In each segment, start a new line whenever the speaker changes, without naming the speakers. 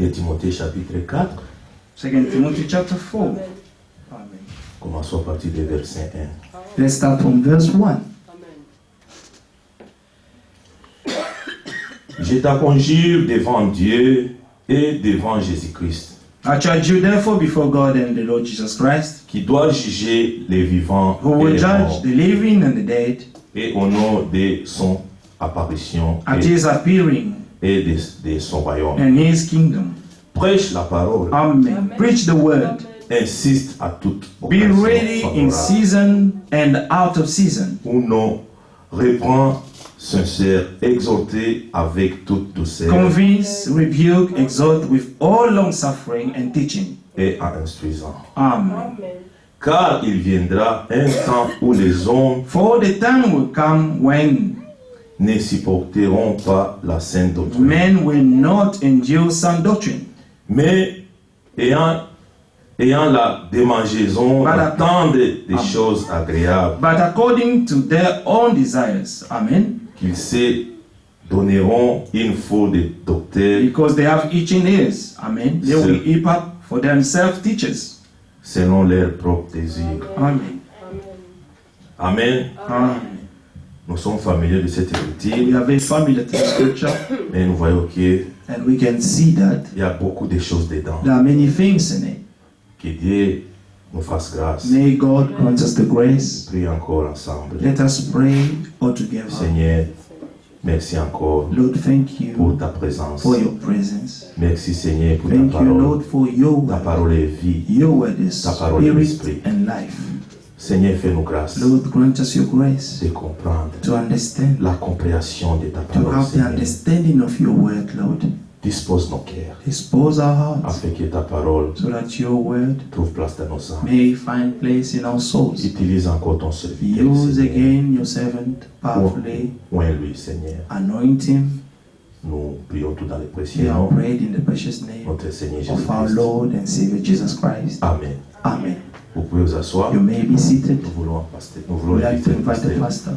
2 Timothée chapitre 4.
2 Timothy chapter 4.
Amen.
Amen.
Commençons à partir du verset 1.
Let's start from verse 1.
Amen.
Je t'inconjure devant Dieu et devant Jésus-Christ,
I charge you therefore before God and the Lord Jesus Christ,
qui doit juger les vivants
who
et
will
les
judge
morts,
the living and the dead,
et au nom de son apparition
at his appearing
et de son royaume.
and his kingdom.
Prêche la parole,
Amen. Preach the word.
insiste à toute
Be
occasion
ready in
favorable.
season and out of season.
Ou non, reprend sincère, exhorté avec toute douceur
Convince, rebuke, exhort with all long suffering and teaching.
et en instruisant.
Amen.
Amen.
Car il viendra un temps où les hommes
For the time will come when
ne supporteront pas la sainte doctrine,
men will not endure sound doctrine,
mais ayant la démangeaison
Voilà.
d'attendre des
Amen.
choses agréables,
but according to their own desires. Amen.
qu'ils se donneront une foule de docteurs
Because they have itching ears. Amen. They will heap up for themselves teachers.
selon leurs propres désirs.
Amen.
Amen.
Amen.
Nous sommes familiers de cette
We
écriture,
are very familiar to the scripture,
mais nous voyons qu'il
and we can see that
y a beaucoup de choses dedans.
there are many things in it.
Que Dieu nous fasse grâce.
May God grant us the grace.
Prie encore ensemble.
Let us pray all together.
Seigneur, merci encore
Lord, thank
pour
you
ta présence.
for your presence.
Merci Seigneur pour ta
Thank you,
parole.
Lord, for your
Ta
word.
parole est vie.
Your word is
Ta parole est
spirit
esprit.
and life.
Seigneur, fais-nous grâce
Lord, grant us your grace
de comprendre
to understand,
la compréhension de ta
to
parole,
have the
Seigneur.
understanding of your word, Lord.
Dispose nos cœurs
Dispose our hearts
afin que ta parole
so that your word
trouve place dans nos âmes.
may find place in our souls.
Utilise encore ton serviteur,
Use
Seigneur.
again your servant powerfully.
Oins-lui, Seigneur.
Anoint him.
Nous prions tout dans le précieux
We are
nom
prayed in the precious
de
name
notre Seigneur
of our
Jésus-Christ.
Lord and Savior Jesus Christ.
Amen.
Amen.
Vous pouvez vous asseoir.
You may be seated.
Nous voulons
We'd like to
inviter le
invite the
pasteur.
pastor.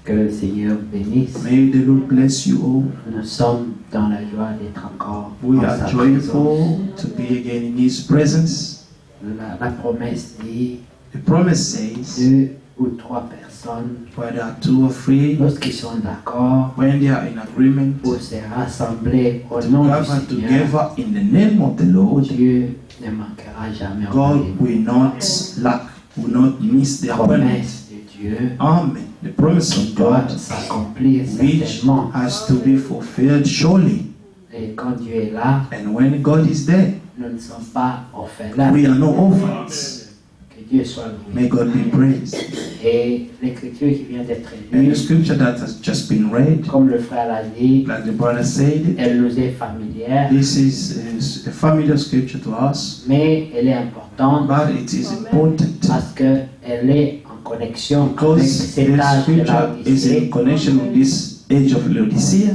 Que le Seigneur bénisse.
May the Lord bless you all.
Nous sommes dans la joie d'être encore
We
en
are
sa
joyful
présence.
to be again in His presence.
La promesse dit
The promise says,
2 ou 3 personnes,
where there are 2 or 3,
lorsqu'ils sont d'accord
when they are in agreement,
pour se rassembler au
to
nom du
gather
Seigneur,
together in the name of the Lord,
Dieu ne manquera jamais en
God
rien.
will not lack, will not miss the
La
appointment.
promesse de Dieu
Amen. The promise of
doit
God,
s'accomplir
which
certainement.
has to be fulfilled surely.
Et quand Dieu est là,
And when God is there,
nous ne sommes pas orphelins.
we are no orphans.
Que Dieu soit
May
loué.
God be praised.
Et l'écriture qui vient d'être
And the
lue,
scripture that has just been read,
comme le frère l'a dit,
like the brother said,
elle nous est familière,
this is a familiar scripture to us,
mais elle est importante
but it is important
parce qu'elle est en connexion avec
because
cet
the
âge de
scripture is in
Laodicée.
connection with this age of Laodicea.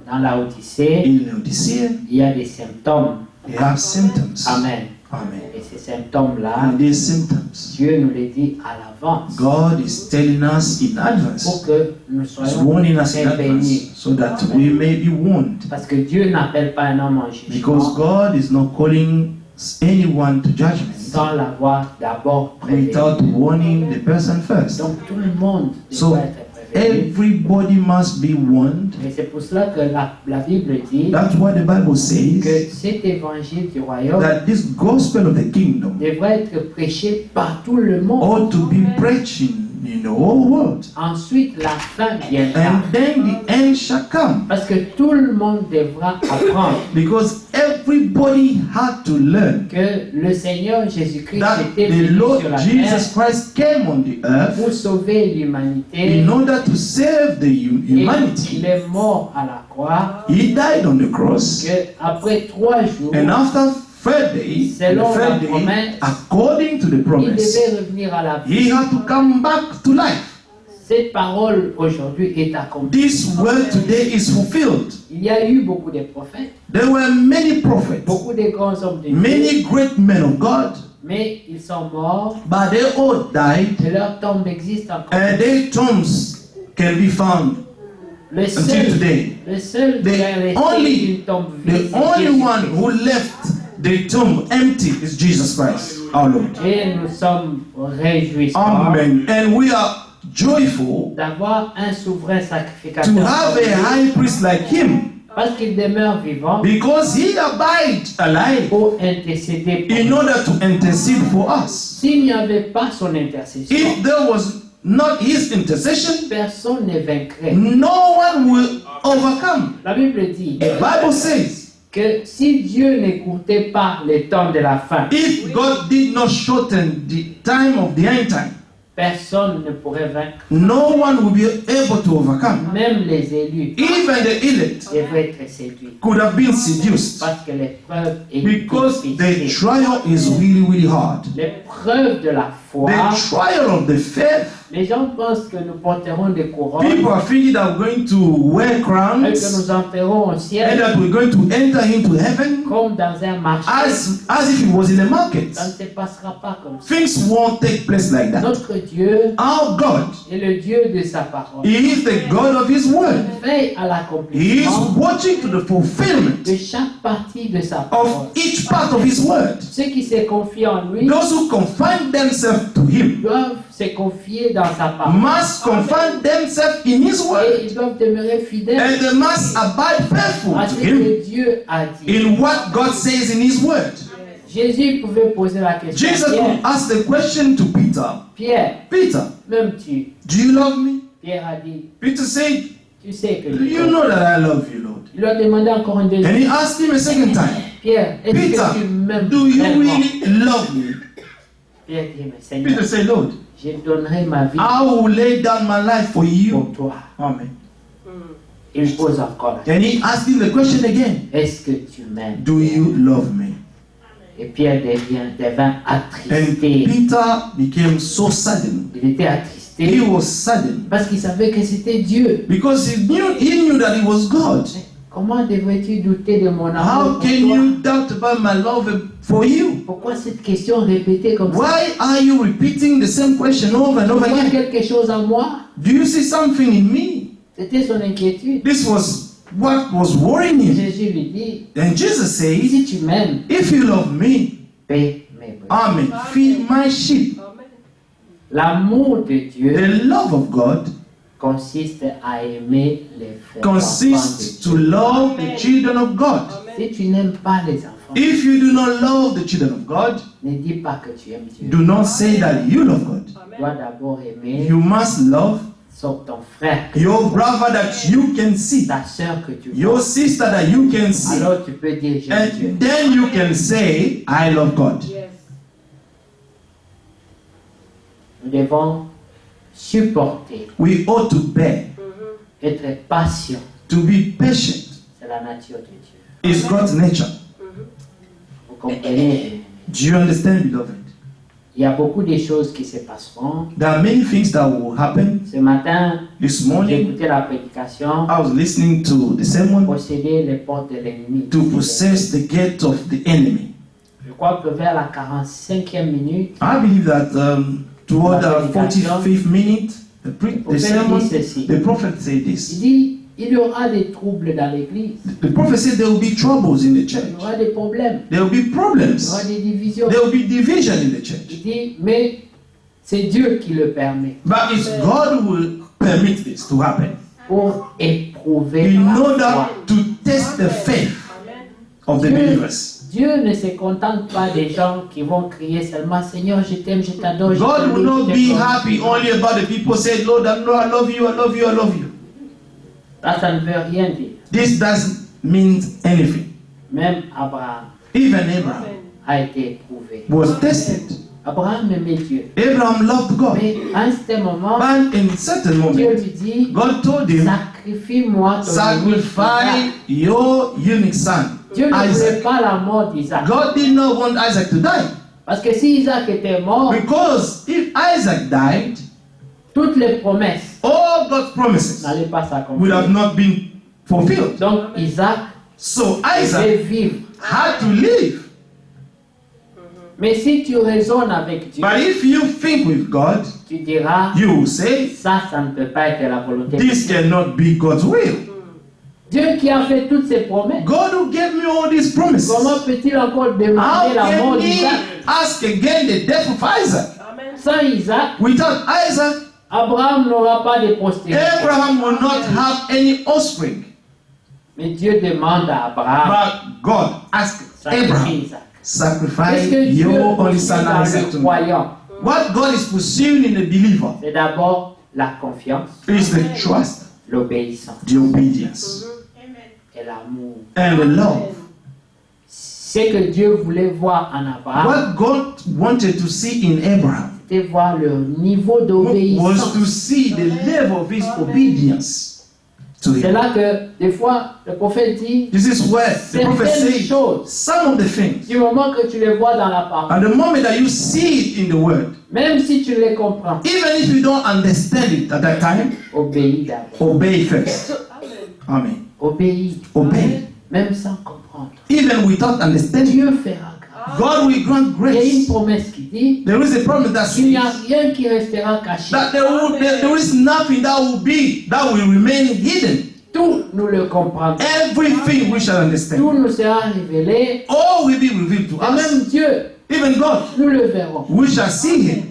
Dans Laodicée,
In Laodicea,
il y a des symptômes.
they have symptoms.
Amen.
Amen.
Et ces symptômes-là,
And these symptoms,
Dieu nous les dit à l'avance
God is telling us in
pour
advance.
que nous
He's
soyons
warning us in
prévenus.
advance so that we may be warned.
Parce que Dieu n'appelle pas un homme en
Because
jugement
God is not calling anyone to judgment
sans l'avoir d'abord prévenu.
without warning the person first.
Donc tout le monde
So,
doit être prévenu.
everybody must be warned.
Et c'est pour cela que la Bible dit
That's why the Bible
que
says
cet évangile du royaume
that this gospel of the kingdom
devrait être prêché par tout le monde.
ought to be preaching in the whole world.
Ensuite, la fin viendra.
And then the end shall come.
Parce que tout le monde devra apprendre
Because everybody had to learn
que le Seigneur Jésus-Christ
that
était
the
venu
Lord
sur la
Jesus
terre
Christ came on the earth
pour sauver l'humanité.
in order to save the
Et
humanity.
il est mort à la croix.
He died on the cross.
Que après 3 jours,
And after third day,
Selon
the
la
third day,
promesse,
according to the
il
promise,
devait revenir à la vie.
he had to come back to life.
Cette parole aujourd'hui est accomplie.
This word today is fulfilled.
Il y a eu beaucoup de prophètes,
There were many prophets,
beaucoup de grands hommes de Dieu,
many great men of God,
mais ils sont morts
but they all died,
et leur tombe existe encore.
and their tombs can be found
Le
until
seul,
today.
le seul qui a resté une tombe vide,
The
c'est
only
Jésus-Christ.
one who left the tomb empty is Jesus Christ, our Lord.
Et nous sommes réjouissants
Amen. And we are joyful
d'avoir un souverain
to
sacrificateur
have a high priest like him,
parce qu'il demeure vivant
because he abide alive
pour intercéder pour
in
nous.
order to intercede for us.
S'il n'y avait pas son intercession,
If there was not his intercession,
personne ne vaincrait.
no one will overcome.
La Bible dit
The Bible says,
que si Dieu n'écoutait pas les temps de la fin,
if God did not shorten the time of the end time,
personne ne pourrait vaincre.
no one will be able to overcome.
Même les élus
Even the elect
devraient être séduits
could have been seduced,
parce que l'épreuve est
because the
difficile.
trial is really, really hard.
L'épreuve de la foi,
The trial of the faith,
les gens pensent que nous porterons des couronnes
people are thinking that we're going to wear
et que
crowns
nous enterrons au
and
ciel
that we're going to enter into heaven
comme dans un marché.
as if it was in a market.
Ça ne se passera pas comme ça.
Things won't take place like that.
Notre Dieu
Our God,
est le Dieu de sa parole.
He is the God of His word.
Il veille à
He is
l'accomplissement
watching to the fulfillment
de chaque partie de sa parole.
of each part of His word.
Ceux qui se confient en lui
Those who confine themselves to Him
doivent se confier dans sa parole.
must confine themselves in His
Et
word,
ils doivent demeurer fidèles
and they must abide faithful
à
to
ce
Him
que Dieu a dit.
in what God says in His word.
Jésus pouvait poser la question
Jesus
à
will
Pierre.
ask the question to Peter,
Pierre,
Peter,
m'aimes-tu?
do you love me?
Pierre a dit,
Peter said,
tu sais que
you
je
know that I love you, Lord.
Il lui a demandé encore une
And
deuxième.
he asked him a second time,
Pierre, est-ce
Peter,
que tu m'aimes
do you
vraiment?
really love me?
Pierre dit, mais Seigneur,
Peter said, Lord,
je donnerai ma vie
I will lay down my life for you.
pour toi.
Amen.
Il pose encore la question.
And he asked him the question again,
Est-ce que tu m'aimes?
do you love me?
Et Pierre devint
And
attristé.
Peter became so saddened.
Il était
He
attristé
was saddened
parce qu'il savait que c'était Dieu.
because he knew that it was God.
Comment devrais-tu douter de mon amour
How
pour
can
toi?
you doubt about my love for you?
Pourquoi cette question répétée comme ça?
Why are you repeating the same question over and
Tu
over
vois
again?
quelque chose en moi?
Do you see something in me?
C'était son inquiétude.
This was what was worrying him.
Jésus lui dit,
And Jesus says,
si tu m'aimes,
if you love me,
paie mes brebis.
Amen, feed my sheep.
L'amour de Dieu
The love of God
consiste à aimer les frères.
consists to love the children of God.
Si tu n'aimes pas les enfants,
If you do not love the children of God,
ne dis pas que tu aimes Dieu.
do not say that you love God.
Tu dois d'abord aimer
You must love
ton frère,
your brother that you can see,
ta soeur que tu
your
vois.
sister that you can see,
Alors tu peux dire j'aime Dieu.
and then you can say, I love God.
Nous devons supporter,
We ought to bear,
être patient.
to be patient.
C'est la nature de Dieu.
Is God's nature.
Vous comprenez?
Do you understand, beloved?
Il y a beaucoup de choses qui se passeront.
There are many things that will happen.
Ce matin,
This
j'ai
morning,
écouté la prédication.
I was listening to the sermon
Posséder les portes de l'ennemi.
to possess the gate of the enemy.
Je crois que vers la 45e minute,
I believe that toward the 45th minute, the sermon, the prophet said
il
this.
dit, il y aura des troubles dans l'église.
The prophet said there will be troubles in the
Il
church.
y aura des problèmes.
There will be
Il y aura
problems.
des divisions.
There will be division in the
Il
church.
dit, mais c'est Dieu qui le permet
But it's God who will permit this to happen
pour éprouver
in
la
order
foi.
to test the faith of the believers.
Dieu ne se contente pas des gens qui vont crier seulement Seigneur, je t'aime, je t'adore, je
God
t'aime.
will not be happy only about the people say, Lord, I love you, I love you, I love you.
Ça ne veut rien dire.
This doesn't mean anything.
Même Abraham
Even Abraham
a été éprouvé.
was tested.
Abraham aimait Dieu.
Abraham loved God.
Mais à un certain moment,
But in a certain
Dieu
moment,
lui dit,
God told him,
sacrifie-moi ton
sacrifice
unique
your unique son,
Dieu ne voulait
Isaac.
pas la mort d'Isaac.
God did not want Isaac to die.
Parce que si Isaac était mort,
Because if Isaac died,
toutes les promesses
all God's promises
n'allait pas
would
s'accomplir.
have not been fulfilled.
Donc Isaac
So
devait
Isaac
vivre.
had to live.
Mais si tu raisonnes avec Dieu,
But if you think with God,
tu diras,
you will say,
ça ne peut pas être la volonté de
this
Dieu.
cannot be God's will.
Dieu qui a fait toutes ces promesses,
God who gave me all these promises,
comment peut-il encore
how
demander la mort
can he
d'Isaac?
ask again the death of Isaac?
Sans Isaac,
Without Isaac,
Abraham n'aura pas de postérité.
Abraham will not have any offspring.
Mais Dieu demande à Abraham,
But God asked
sacrifie
Abraham,
Isaac.
sacrifice
Qu'est-ce que Dieu
your only
poursuit
son
dans
Isaac
le
to me.
croyant?
What God is pursuing in the believer
C'est d'abord la confiance,
is the trust,
l'obéissance
the obedience,
et l'amour.
and the love.
Ce que Dieu voulait voir en Abraham,
What God wanted to see in Abraham
c'était voir le niveau
was
d'obéissance.
to see the level of his obedience to
C'est
him.
là que, des fois, le prophète dit,
This is where the prophet
certaines
says
choses,
some of the things.
du moment que tu les vois dans la parole,
At the moment that you see it in the word,
même si tu les comprends,
even if you don't understand it at that time,
obéis d'abord.
obey first. Amen.
Obéis.
Obey.
Même sans comprendre.
Even without understanding,
Dieu fera grâce.
God will grant
Il y a une
grace.
promesse qui dit,
There is a promise that
il n'y a
says
rien qui restera caché.
that there is nothing that will remain hidden.
Tout nous le comprendrons.
Everything we shall
Tout
understand.
nous sera révélé.
All will be revealed to
Et même
us.
Dieu,
Even God,
nous le verrons.
we shall see Him.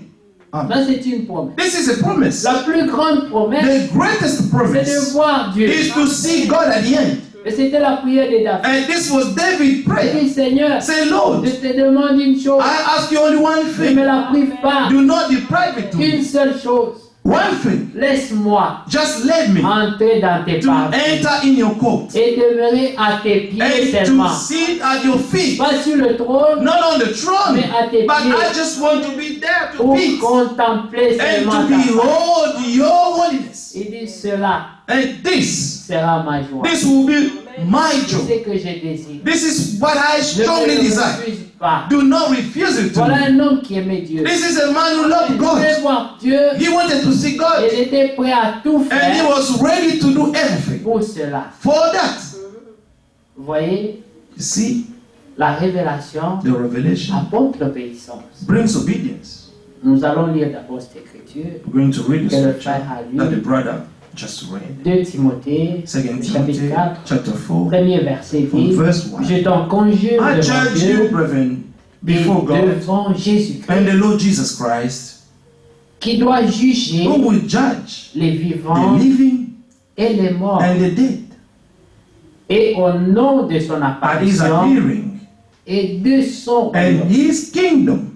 Amen.
Ça, c'est une promesse.
This is a promise.
La plus grande promesse,
The greatest
c'est de
promise
voir Dieu.
is to see God at the end.
Et c'était la prière de David.
And this was David's
Il
prayer.
dit, Seigneur,
Say, Lord,
je te demande une chose.
I ask you only one
Ne me
thing.
la prive pas.
Do not deprive it to
Une
me.
seule chose.
One thing.
Laisse-moi
Just let me
entrer dans tes
to
pas
enter in your court
et demeurer à tes pieds
and
seulement.
to sit at your feet.
Pas sur le trône,
Not on the throne,
mais à tes
but I
pieds
just want to be there to
pour
feet
contempler
and
seulement
to
ta face.
behold your holiness.
Il dit, cela
And this
sera ma joie.
will be my
C'est
joy.
ce que je désire.
This is what I
Je ne
strongly
le
desire.
refuse pas.
Do not refuse it to
Voilà
me.
un homme qui aimait Dieu.
This is a man who loved
Il voulait
God.
voir Dieu.
He wanted to see God
Il était prêt à tout
and he
faire
was ready to do everything
pour cela.
for that.
Vous voyez,
You see,
la révélation
the revelation
apporte l'obéissance.
brings obedience.
Nous allons lire d'abord cette écriture
We're going to read the
que le
scripture
frère a lu.
that the brother just read.
2 Timothée,
2
chapitre
Timothy
4,
chapter 4,
premier verset
from
dit,
verse 1.
je t'en conjure
I
devant
charge you,
Dieu
brethren,
et
before God
devant
and
Jésus-Christ,
the Lord Jesus Christ,
qui doit juger
who will judge
les
the
vivants
living
et les morts.
and the dead
Et au nom de son
at his
apparition
appearing
et de son
and
royaume.
his kingdom.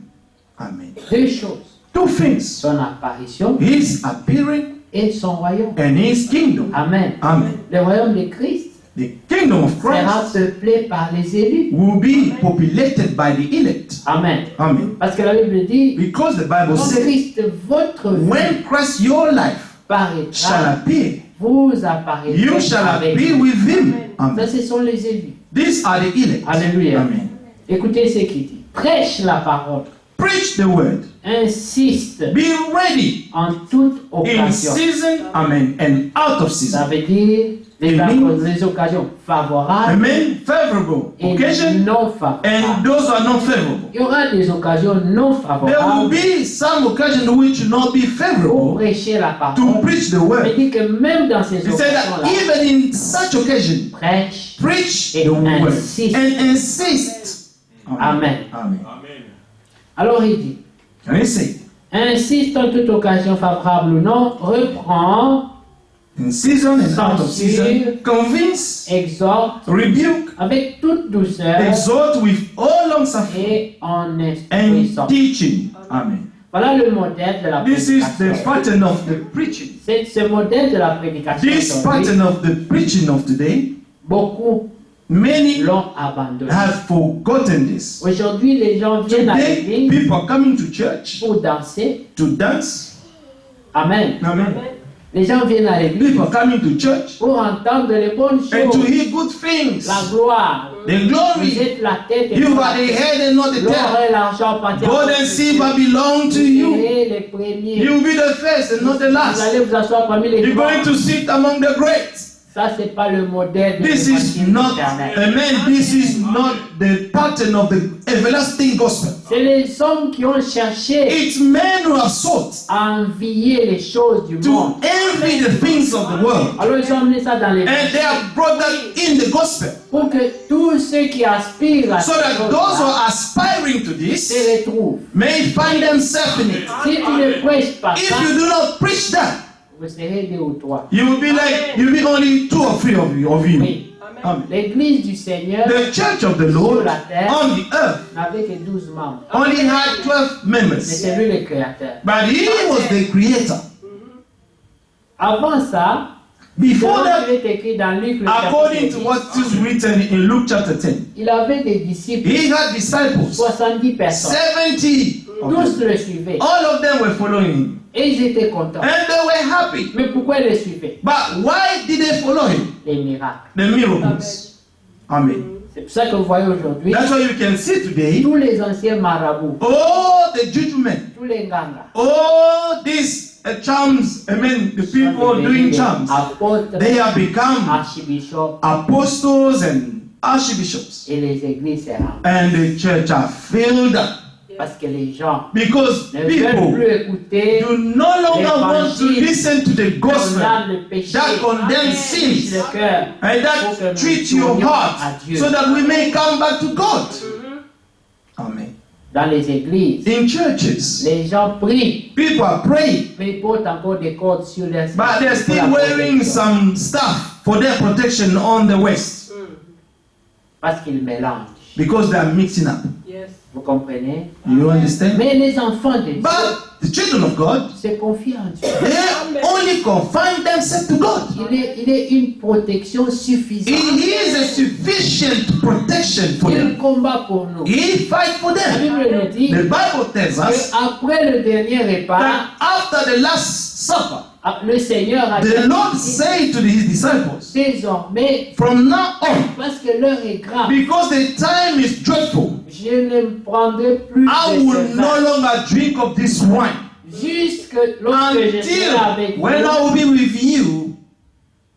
Amen.
Deux choses,
Two things.
son apparition
His appearing
et son royaume.
and his kingdom.
Amen.
Amen.
Le royaume de Christ
The kingdom of
sera
Christ
peuplé par les élus.
will be populated by the elect.
Amen.
Amen.
Parce que la Bible dit,
Because the Bible
quand
says,
Christ, votre vie,
when Christ your life shall
paraîtra,
appear,
vous apparaîtrez
you shall
avec
appear
lui.
with him.
Ça,
Amen.
ce sont les élus.
These are the elect.
Alléluia.
Amen.
Écoutez ce qu'il dit. Prêche la parole.
Preach the word.
Insiste
Be ready
en toute
in
occasion.
season, amen, and out of
Ça
season.
veut dire les occasions favorables
Amen. Favorable
et
occasion
non favorables.
and those are not favorable.
Il y aura des occasions non
There will
favorables
be some occasion which will not be
pour
favorable
prêcher la
to
parole.
preach the
Mais
word.
dit que même dans ces
He said that
occasions-là,
even in such occasion,
prêche.
preach
Et
the word
insiste.
and insist.
Amen.
Amen.
Alors il dit,
And he said,
insiste en toute occasion favorable ou non, reprend,
in season and out of
Censure.
season, convince,
exhorte
rebuke,
avec toute douceur
exhort with all long suffering
et en
and
instruisant.
teaching. Amen.
Voilà le modèle de la
This is the
prédication.
pattern of the preaching.
C'est ce modèle de la prédication.
This
aujourd'hui,
pattern of the preaching of today,
beaucoup
many
l'ont abandonné.
have forgotten this.
Aujourd'hui, les gens viennent à
Today,
l'église
people are coming to church
pour danser.
to dance.
Amen.
Amen.
Les gens viennent à l'église
People coming to church
pour entendre les bonnes
and to
choses,
hear good things.
la gloire.
The
Vous
glory.
êtes la tête et
You
pas
are
la
the
tête.
head and not the
L'or
tail.
et l'argent appartiennent
Gold
à
and
Dieu.
silver belong to
Vous
you.
serez les premiers.
You will be the first and not the
Vous
last.
allez vous asseoir parmi les
You're
grands.
going to sit among the great.
Ça, c'est pas le modèle de
This is
l'évangile
not,
éternel.
amen, this is not the pattern of the everlasting gospel.
C'est les hommes qui ont cherché
It's men who have sought
à envier les choses du
to
monde.
envy the things of the world.
Alors ils ont amené ça dans les
And they have brought that in the gospel.
pour que tous ceux qui aspirent à
So
ces
that those who
choses-là
are aspiring to this
se retrouvent.
may find themselves in it.
Si tu ne prêches pas
If
ça,
you do not preach that,
vous serez deux ou trois.
you will be like, you'll be only 2 or 3 of you.
Oui.
Amen.
L'église du Seigneur
The church of the Lord on the earth
n'avait que 12 membres.
only had 12
Mais
members.
c'est lui le créateur.
But he was the creator.
Avant ça,
Before
selon
that,
ce qui est écrit dans Luc, le
according
chapitre
to
10,
what is written in Luke chapter 10,
il avait des disciples,
he had disciples,
70 personnes.
70.
Tous le suivaient.
All of them were following him.
Et ils étaient contents.
And they were happy.
Mais pourquoi ils le suivaient?
But why did they follow him?
Les miracles.
The miracles. Amen.
C'est pour ça que vous voyez aujourd'hui,
That's why you can see today,
tous les anciens marabouts,
all the judgment,
tous les gangas,
all these charms, I mean, the people doing charms,
apôtres,
they have become
archibishops,
apostles and archbishops.
et les églises se rendent.
And the church are filled up
Parce que les gens
because
ne veulent
people
plus écouter
do no longer want to listen to the gospel
condamne le péché,
that condemns
touche
sins
le cœur,
and that treat your heart so that we may come back to God. Amen.
dans les églises.
In churches,
Les gens prient,
people are praying,
mais ils portent encore des cordes sur leur
but they're
pour la
still wearing
protection.
some stuff for their protection on the waist
Parce qu'ils mélangent.
because they are mixing up.
Vous comprenez?
You understand?
Mais les enfants de Dieu
But the children of God,
se confient en Dieu.
they only confine themselves to God.
Il est une protection suffisante.
He is a sufficient protection for
Il
them.
combat pour nous.
He fight for
La
them.
Bible nous dit
The Bible tells us
qu'après le dernier repas,
that after the last supper,
le Seigneur a
the
dit
Lord said to his disciples,
désormais,
from now on,
parce que l'heure est grave,
because the time is dreadful,
je ne prendrai plus
I
de
will
ce
no
vin
longer drink of this wine
jusque lorsque je serai
until
avec
when I
vous
will be with you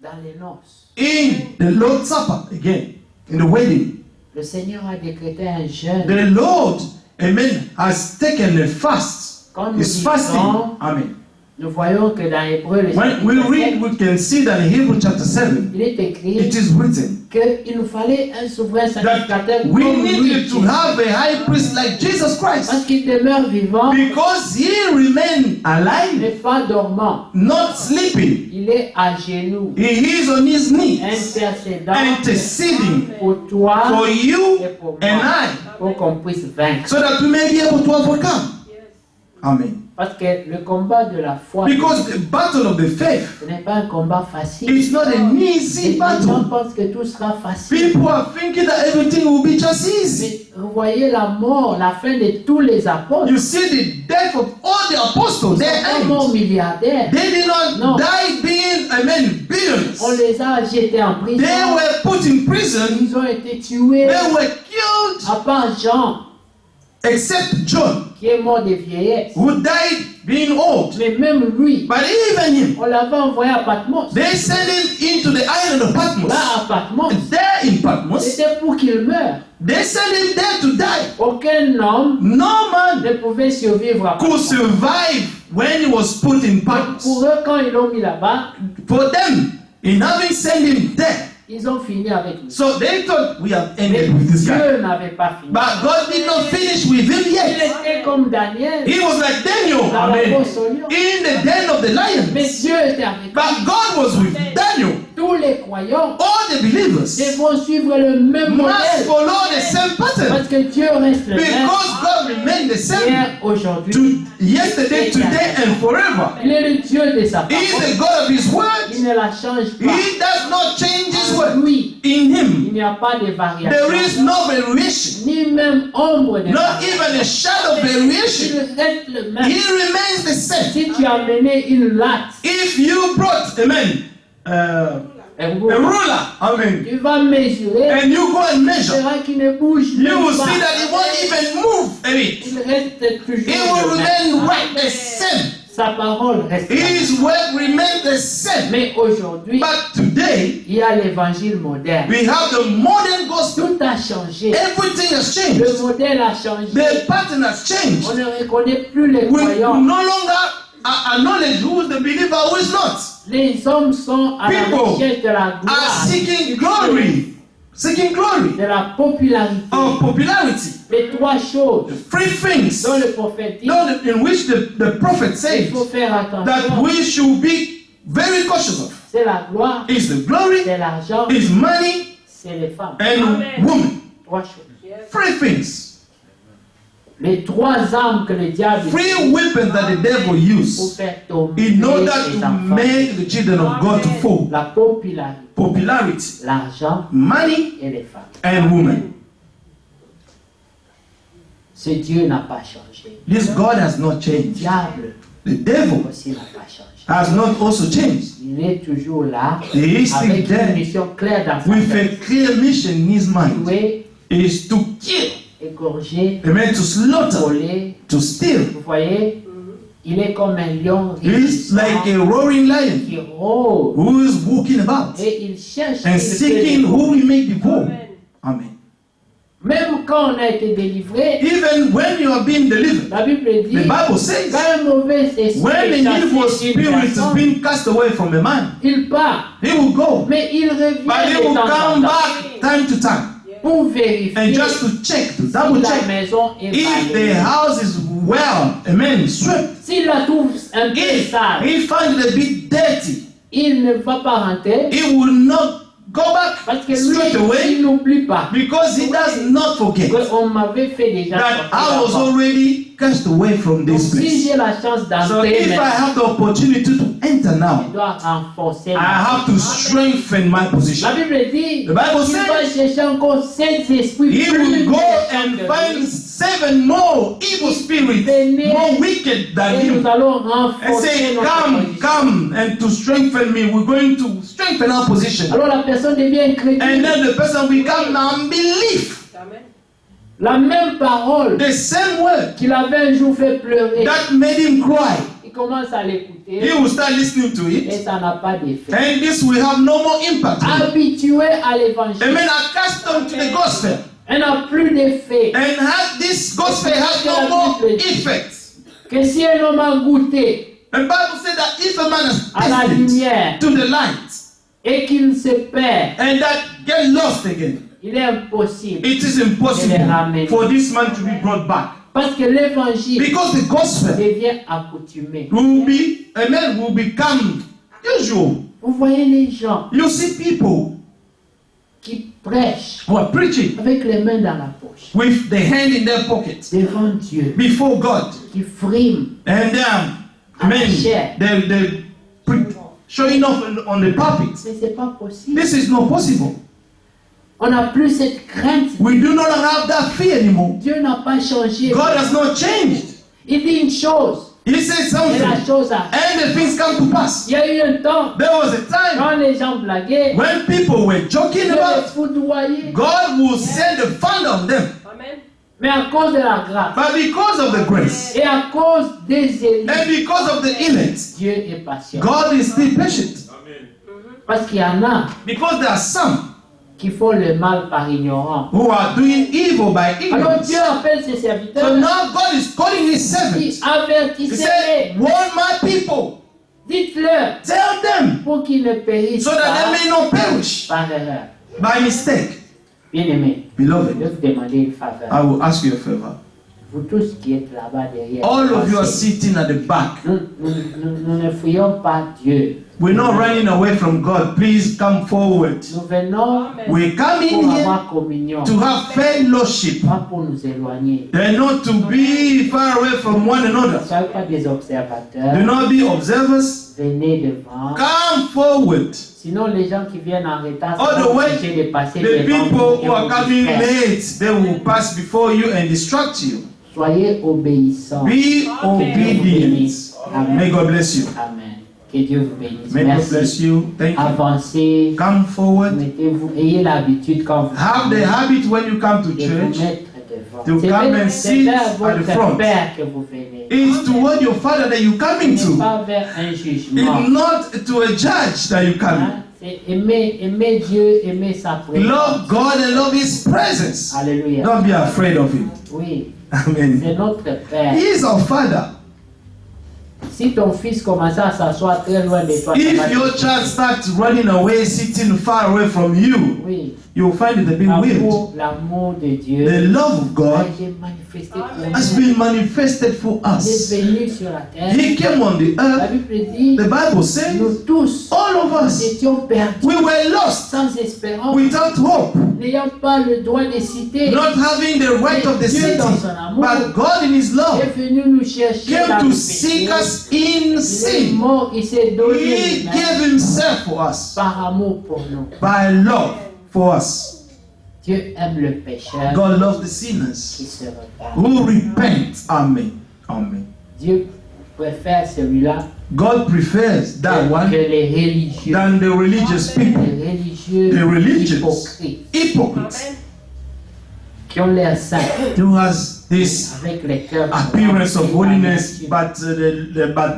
dans les noces.
in the Lord's Supper again, in the wedding.
Le Seigneur a décrété un jeûne.
The Lord, amen, has taken a fast.
Quand nous
It's fasting.
disons,
Amen.
nous voyons que dans Hébreu, le
When we
chapitre
read,
7,
we can see that in Hebrews chapter 7,
il est écrit
it is written
qu'il nous fallait un souverain sacrificateur
that we
comme lui,
needed to have a high priest like Jesus
parce
Christ
qu'il demeure vivant,
because he remained
il
alive,
n'est pas dormant.
not sleeping.
Il est à genoux,
He is on his knees,
intercédant
interceding
pour toi
for you
et pour
and
moi,
I,
pour qu'on puisse vaincre.
so that we may be able to overcome. Amen.
Parce que le combat de la foi,
Because the battle of the faith,
ce n'est pas un combat facile.
it's not an easy
Les gens
battle.
pensent que tout sera facile.
People are thinking that everything will be just easy.
Mais vous voyez la mort, la fin de tous les apôtres.
You see the death of all the apostles,
Ils
their
sont pas morts
end.
milliardaires.
They did
No.
not die being,
On
billions.
les a jetés en prison.
They were put in prison.
Ils ont été tués.
They were killed,
À part Jean,
except John,
qui est mort de vieillesse.
who died being old.
Mais même lui,
But even him,
on l'avait envoyé à Patmos.
they sent him into the island of Patmos.
Là, à Patmos,
There in Patmos,
c'était pour qu'il meure.
they sent him there to die.
Aucun homme
No man
ne pouvait survivre à
could
Patmos.
survive when he was put in Patmos.
Pour eux, quand ils l'ont mis là-bas,
For them, in having sent him there,
ils ont fini avec lui.
so they thought we have
Mais
ended with this guy.
Dieu n'avait pas fini.
But God did not finish with him
Il
yet.
était comme Daniel
He was like Daniel,
dans la
amen,
fosse au lion.
in the den of the
Mais
lions.
Dieu était avec lui.
But God was with Daniel.
Tous les croyants
All the believers
devront suivre le même
must
modèle.
follow the same pattern
Parce que Dieu reste le même.
because God remained the same
Hier, aujourd'hui.
to yesterday, today, and forever.
Il est le Dieu de sa
He is
parole.
the God of His
Il
word.
ne la change pas.
He does not changed his
En
word.
lui,
In
il
him,
n'y a pas de
there is
variation,
no variation,
ni même ombre de
not
variation.
even a shadow of variation.
Il reste le même.
He remains the same.
Si tu as mené une latte,
If you brought, amen,
un
a
rouleau,
ruler, amen,
tu vas mesurer,
and you go and
tu
measure,
verras qu'il ne bouge
you
même
will
pas.
see that it won't even move a bit.
Il reste toujours
It will
le
remain
même.
right the same.
Sa parole reste la même.
His word remains the same.
Mais aujourd'hui,
But today,
il y a l'évangile moderne.
we have the modern gospel.
Tout a changé.
Everything has
Le
changed.
modèle a changé.
The pattern has changed.
On ne reconnaît plus les
We no
croyants.
longer acknowledge who is the believer, who is not.
Les hommes sont à la
People
recherche de la
Are
gloire,
seeking glory, seeking glory
de la popularité.
of popularity.
Les trois choses
Three things
dont le prophète dit,
in which the prophet
il
says
faut faire
that
attention.
we should be very cautious of.
C'est la gloire,
Is the glory,
c'est l'argent,
is money,
c'est les femmes.
and woman.
Trois choses.
Three things.
Les trois armes que le diable
Three
utilise
weapons that the devil
pour
uses
faire tomber
in order
les
to
enfants.
make the children of God to fall.
La popularité,
Popularity,
l'argent
money,
et les femmes.
and woman.
Ce Dieu n'a pas changé.
This God has not
Le
changed.
diable
The devil
aussi n'a pas changé.
has not also changed.
Il est toujours là
He is still
avec une
there
mission claire dans sa
with a
tête.
clear mission in his mind.
Tuer,
Is to kill,
égorger,
amen, to slaughter,
voler.
to steal.
Vous voyez, il est comme un lion
He's
rugissant
like a roaring lion
qui rôde
who is walking about
et il cherche
and
qui le peut
seeking
dévorer.
who he may devour. Amen.
Même quand on a été délivré,
Even when you are being delivered,
la Bible dit,
the Bible says,
quand un mauvais esprit
when
est
an evil
chassé d'une
spirit is
personne,
being cast away from a man,
il part,
he will go,
mais il revient
but he
de
will
temps en
come
temps
back time to time
pour vérifier
and just to check, to
si
double
la
check
maison est
if the
balayée.
house is well, amen, swept.
S'il la trouve un peu
If
sale,
he finds it a bit dirty,
il ne va pas rentrer
he will not go back
parce que
straight
lui,
away
il n'oublie pas
because he does not forget
qu'on m'avait fait déjà
that
sortir
I was
là-bas.
already cast away from
Donc,
this
si
place.
j'ai la chance
So
d'entrer
if I
maintenant,
have the opportunity to enter
je
now,
dois renforcer
I
ma
have to strengthen my position.
La Bible dit
The Bible
qu'il va
says
chercher encore 7 esprits
he
plus
will go
méchants
and
que
find
lui.
7 more evil spirits, more wicked than
Et nous
him,
allons
and
renforcer
say,
notre
come,
position.
come, and to strengthen me, we're going to strengthen our position.
Alors la personne devient
And
incrédule.
then the person become unbelief.
La même parole
The same word
qu'il avait un jour fait pleurer,
that made him cry,
il commence à
he
l'écouter
will start listening to
et
it,
ça n'a pas d'effet.
and this will have no more impact.
Habitué à l'évangile,
Amen. Accustomed to the gospel,
elle n'a plus d'effet.
and this gospel has no more effect.
Que si un homme a goûté
The Bible said that if a man has
à la
tasted
lumière
to the light
et qu'il se perd,
and that get lost again,
il est impossible.
it is impossible for this man to be brought back,
Parce que l'évangile
because the gospel
devient accoutumé.
will be, amen, will become usual.
Vous voyez les gens
You see people
qui prêchent
who are preaching
avec les mains dans la poche,
with the hand in their pocket
devant Dieu,
before God,
qui friment,
and amen,
share.
they showing off on the pulpit.
mais c'est pas possible.
This is not possible.
On n'a plus cette crainte.
We do not have that fear anymore.
Dieu n'a pas changé.
God has not changed.
Il dit une chose
He said
et
something,
la chose arrive.
and the things come to pass.
Il y a eu un temps
There was a time
quand les gens blaguaient,
when people were joking
Dieu les
about,
foudroyait.
God will send the thunder on them.
Mais à cause de la grâce
But because of the grace
et à cause des élus,
and because of the elect,
Dieu est patient.
God is still patient.
Parce qu'il y en a
Because there are some
qui font le mal par ignorance.
who are doing evil by
Alors
ignorance.
Dieu appelle ses
So
serviteurs,
now God is calling his
il
servants. He
avertissez-les,
said, warn my people,
dites-leur
tell them,
pour qu'ils ne périssent
so that
pas
they may not perish
par erreur.
by mistake.
Bien-aimés, je
Beloved,
vais vous demander une faveur.
I will ask you a favor.
Vous tous qui êtes là-bas derrière,
All of you are
pensez,
sitting at the back.
nous ne fuyons pas Dieu.
We're not running away from God. Please come forward.
Nous venons
We come
pour
in here
avoir communion,
to have fellowship
pas pour nous éloigner.
and not to be far away from one
Ne
another.
soyez pas des observateurs.
Do not be observers.
Venez devant.
Come forward.
Sinon, les gens qui viennent en retard,
All
c'est
the way,
obligés de passer
The
devant
people
vous et
who are
vous
coming
distraire.
late, they will pass before you and distract you.
Soyez obéissants.
Be obedient.
Amen.
May God bless you.
Amen. Que Dieu vous bénisse.
May God bless
Merci.
you. Thank you.
Avancez.
Come forward.
Mettez-vous. Ayez l'habitude quand vous
Have the habit when you come to
de vous
church.
mettre devant.
to
C'est
come
vers-
and
c'est
sit
vers
at the
votre
front.
Père que vous venez.
It's toward your Father that you're coming
Ce n'est
to.
pas vers un jugement.
It's not to a judge that you're coming.
Hein? C'est aimer Dieu, aimer sa présence.
Love God and love His presence.
Alléluia.
Don't be afraid of Him.
Oui,
Amen.
c'est notre Père.
He is our Father.
Si ton fils commence à s'asseoir très loin de toi, ça va
If your
te-
child starts running away, sitting far away from you,
oui,
you'll find it a bit weird.
l'amour de Dieu
The love of
a
God
été manifesté pour
has
nous.
been manifested for
Il est
us.
venu sur la terre.
He came on the
La
earth.
Bible dit,
The Bible says
nous tous,
all of
nous
us,
étions perdus,
we were lost
sans espérance,
without hope,
n'ayant pas le droit de citer.
not having the right of the
Dieu
city.
dans son amour
But God in His love
est venu nous chercher dans
came
le
to seek
péché.
us in
Il est
sin.
mort, il s'est donné
He
lui-même
gave Himself for us
par amour pour nous.
by love for us.
Dieu aime le pécheur
God loves the
qui
sinners
se repent.
who repent. Amen. Amen.
Dieu préfère celui-là
God prefers that
que
one
les religieux.
than the religious people,
Les religieux
The religious.
hypocrites
hypocrites,
qui ont l'air saints
who has this
avec les cœurs
appearance of holiness,
Nous
but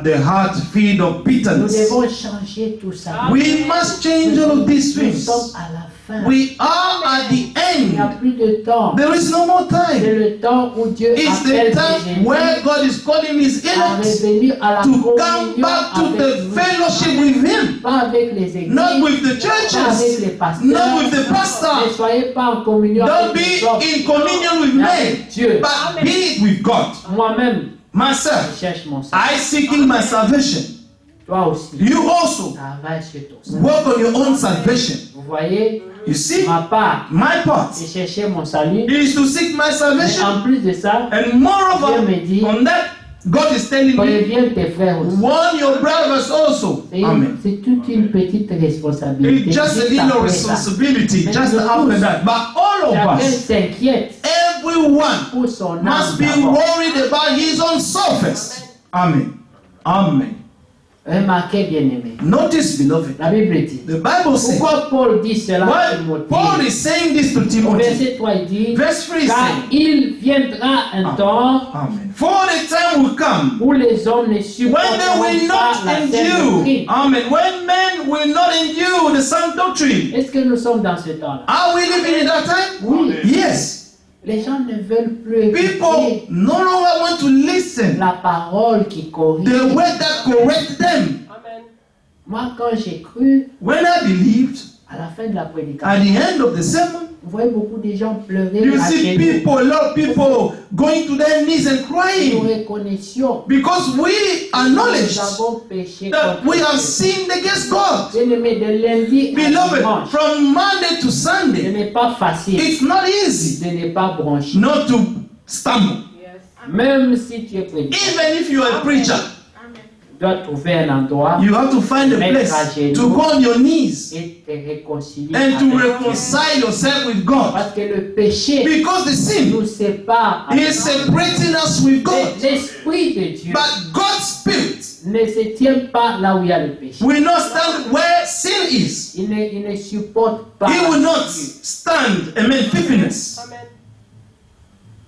the heart filled of bitterness.
devons changer tout ça.
We must change all of these
Nous
things.
sommes à la fin.
We are at the
Il n'y a
end.
plus de temps.
There is no more
C'est
time.
le temps où Dieu
It's
appelle
the
ses
time
ennemis
where God is calling His
à
elect
revenir à la
to come
communion
back to
avec
the
nous.
fellowship with Him,
Pas avec les églises,
not with the
pas avec
churches,
les pasteurs.
not with the
Ne
pastors.
soyez pas en communion
Don't
avec
be
les hommes,
in communion with
mais
men,
avec Dieu.
but be with God.
Moi-même, je
Myself,
cherche mon salut.
I seeking my salvation.
Toi aussi,
You also
travaille sur ton salut.
work on your own salvation.
Vous voyez,
You see,
ma part,
my part
c'est chercher mon salut.
is to seek my
Mais
salvation,
en plus de ça,
and moreover,
Dieu me dit,
on that, God is telling me,
préviens tes frères aussi.
warn your brothers also. Amen.
C'est toute une petite responsabilité.
It's just a
Juste
little
après ça,
responsibility, just after that. But all of
chacun
us,
s'inquiète
everyone
pour son âme
must be
d'abord.
worried about his own soul first. Amen. Amen.
Remarquez, bien-aimé,
Notice, beloved,
la Bible dit.
the Bible says,
Pourquoi Paul dit cela à
why
Timothée?
Paul is saying this to
Au
Timothy.
verset 3, il dit,
Verse 3 is
car
saying,
il viendra un temps
Amen. For the time will come
où les hommes ne
when they
supporteront
will
pas
not
la saine
endure.
doctrine.
Amen. When men will not endure the sound doctrine.
Est-ce que nous sommes dans ce temps-là?
Are we living in that time?
Oui.
Yes.
Les gens ne veulent plus écouter
People no longer want to listen.
la parole qui corrige.
The word that correct them.
Moi, quand j'ai cru,
When I believed,
à la fin de la
at
prédication,
the end of the sermon,
vous voyez beaucoup de gens pleurer
you
à
see
chez nous.
people, a lot of people going to their knees and
Nous
crying
reconnaissions
because we
que
acknowledge
nous avons péché
that
contre
we have
Dieu.
sinned against God.
Bien-aimé, de lundi à
Beloved,
dimanche,
from Monday to
ce
Sunday,
n'est pas facile
it's not easy
de ne pas broncher.
not to stumble.
Même si tu es prédicateur,
Even if you are a preacher,
tu dois trouver un endroit
you have to find a place to go on your knees
et te réconcilier
and to
avec Dieu.
reconcile yourself with God.
Parce que le péché
Because the sin
nous sépare avec
is separating us with God.
l'Esprit de Dieu
But God's Spirit
ne se tient pas là où il y a le péché.
will not stand where sin is.
Il ne supporte pas.
He will not
Dieu.
stand, filthiness.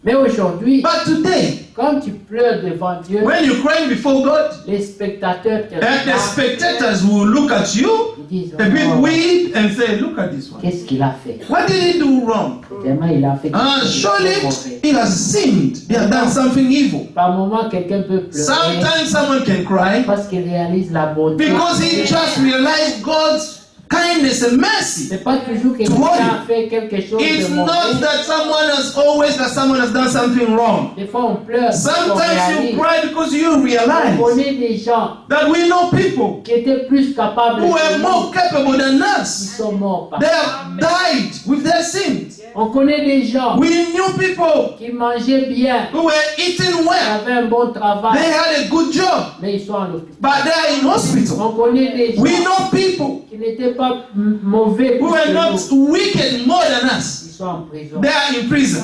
Mais aujourd'hui,
But today,
quand tu pleures devant Dieu,
when you're crying before God,
les spectateurs te
and the
regardent,
spectators will look at you
ils disent,
a bit
oh,
weak and say, look at this one.
qu'est-ce qu'il a fait?
What did he do wrong?
Tellement il a fait quelque chose de
Surely
mauvais.
he has sinned. He has done something evil.
Par moment, quelqu'un peut pleurer
Sometimes someone can cry
parce qu'il réalise la bonté.
because he just realized God's kindness and mercy.
C'est pas toujours que
To what?
quelqu'un a fait quelque chose
It's
de
not
mauvais.
that someone has done something wrong.
Des fois, on pleure. parce qu'on
Sometimes you
réalise.
cry because you
On
realize
connaît des gens
that we know people
qui étaient plus capables
who
que
are
nous,
more capable than
qui
us.
sont morts par
They have died with their sins.
On connaît des gens
We knew people
qui mangeaient bien,
who were eating
qui
well.
avaient un bon
They
travail,
had a good job,
mais ils sont à l'hôpital.
but they are in hospital.
On connaît des gens
We know people
qui n'étaient pas mauvais
who
plus
are
que
not
nous.
wicked more than us.
Ils sont en prison.
They are in prison.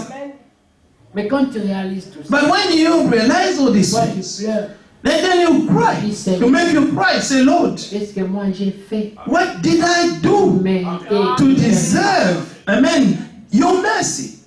Mais quand tu réalises tout ça,
But when you realize all these
toi
things,
tu pleures.
then you cry. To make you cry, say, Lord,
Qu'est-ce que moi j'ai fait
what did I
pour
do
mériter
to deserve, amen, your mercy?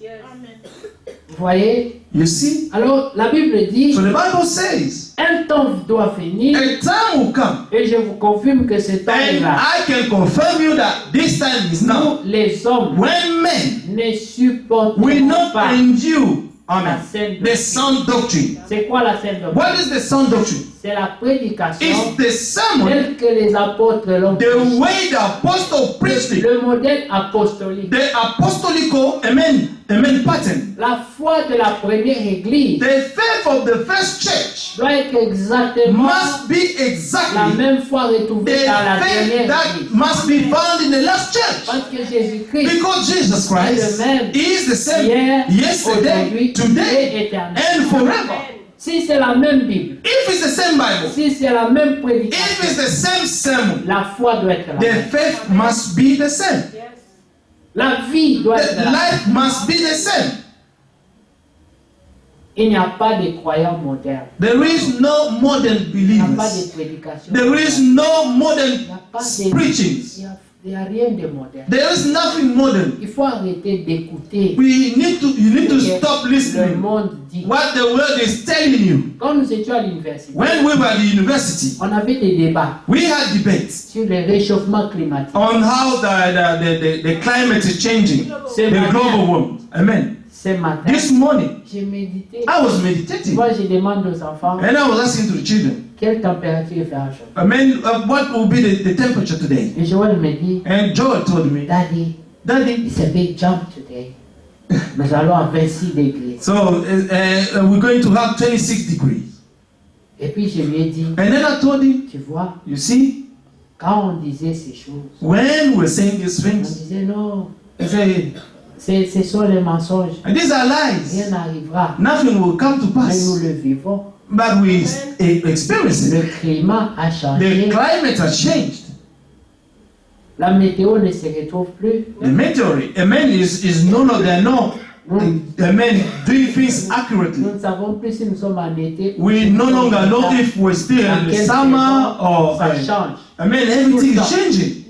Vous voyez?
You see?
Alors la Bible dit,
So the Bible says,
un temps doit venir,
a time will come,
et je vous confirme que ce temps est
and
là.
I can confirm you that this time is now.
Nous, les hommes,
When men
ne supportons
will not
pas
endure,
la
amen,
saine
the
doctrine.
sound doctrine.
C'est quoi la saine doctrine?
What is the sound doctrine?
C'est la prédication
It's the sermon,
telle que les apôtres l'ont
the
prêchée.
way the apostle preached it,
Le modèle apostolique.
the apostolical, amen, pattern.
La foi de la première église
The faith of the first church
doit être exactement
must be
la
exactly
même foi
the
retrouvée dans la
faith
dernière
that
église.
must be found in the last church.
Parce que Jésus-Christ
Because Jesus Christ is the same
hier,
yesterday,
aujourd'hui
today,
et éternellement.
and forever.
Si c'est la même Bible,
If it's the same Bible,
si c'est la même
if
prédication,
it's the same sermon,
la foi doit être la
the
même.
faith must be the same.
La vie doit être
The
la même.
life must be the same.
Il n'y a pas de croyants modernes.
There is no modern
Il n'y a pas
believers.
de prédication.
There is no modern
Il n'y a pas de...
preachings.
Il n'y a rien de moderne.
There is nothing modern.
Il faut arrêter d'écouter
You need to
ce
stop
que le
listening
monde dit.
what the world is telling you.
Quand nous étions à l'université,
When we were at the university,
on avait des débats
we had debates
sur le réchauffement climatique.
on how the climate is changing,
Ce
the
matin,
global warming. Amen.
ce matin,
This morning,
j'ai médité.
I was meditating
Moi, je demande aux enfants
and I was asking to the children,
quelle température il fait aujourd'hui.
Amen, what will be the temperature today?
Et Joël me dit,
And Joel told me,
Daddy,
Daddy,
it's a big jump today. Nous allons à 26 degrés.
so we're going to have 26 degrees.
Et puis je lui ai dit,
And then I told him,
tu vois,
you see,
quand on disait ces choses,
when we're saying these
on
things,
disait non,
I say,
ce sont les mensonges.
and these are lies.
Rien n'arrivera.
Nothing will come to
Mais nous
pass.
le vivons.
But we experience
Le
it.
climat a
The
changé.
climate has changed.
La météo ne se retrouve plus.
The meteorite, amen, is no longer no. Amen, doing things accurately.
Nous ne savons plus si nous sommes en été.
We no longer know if we're still in the summer or.
Ça change.
Amen, everything is changing.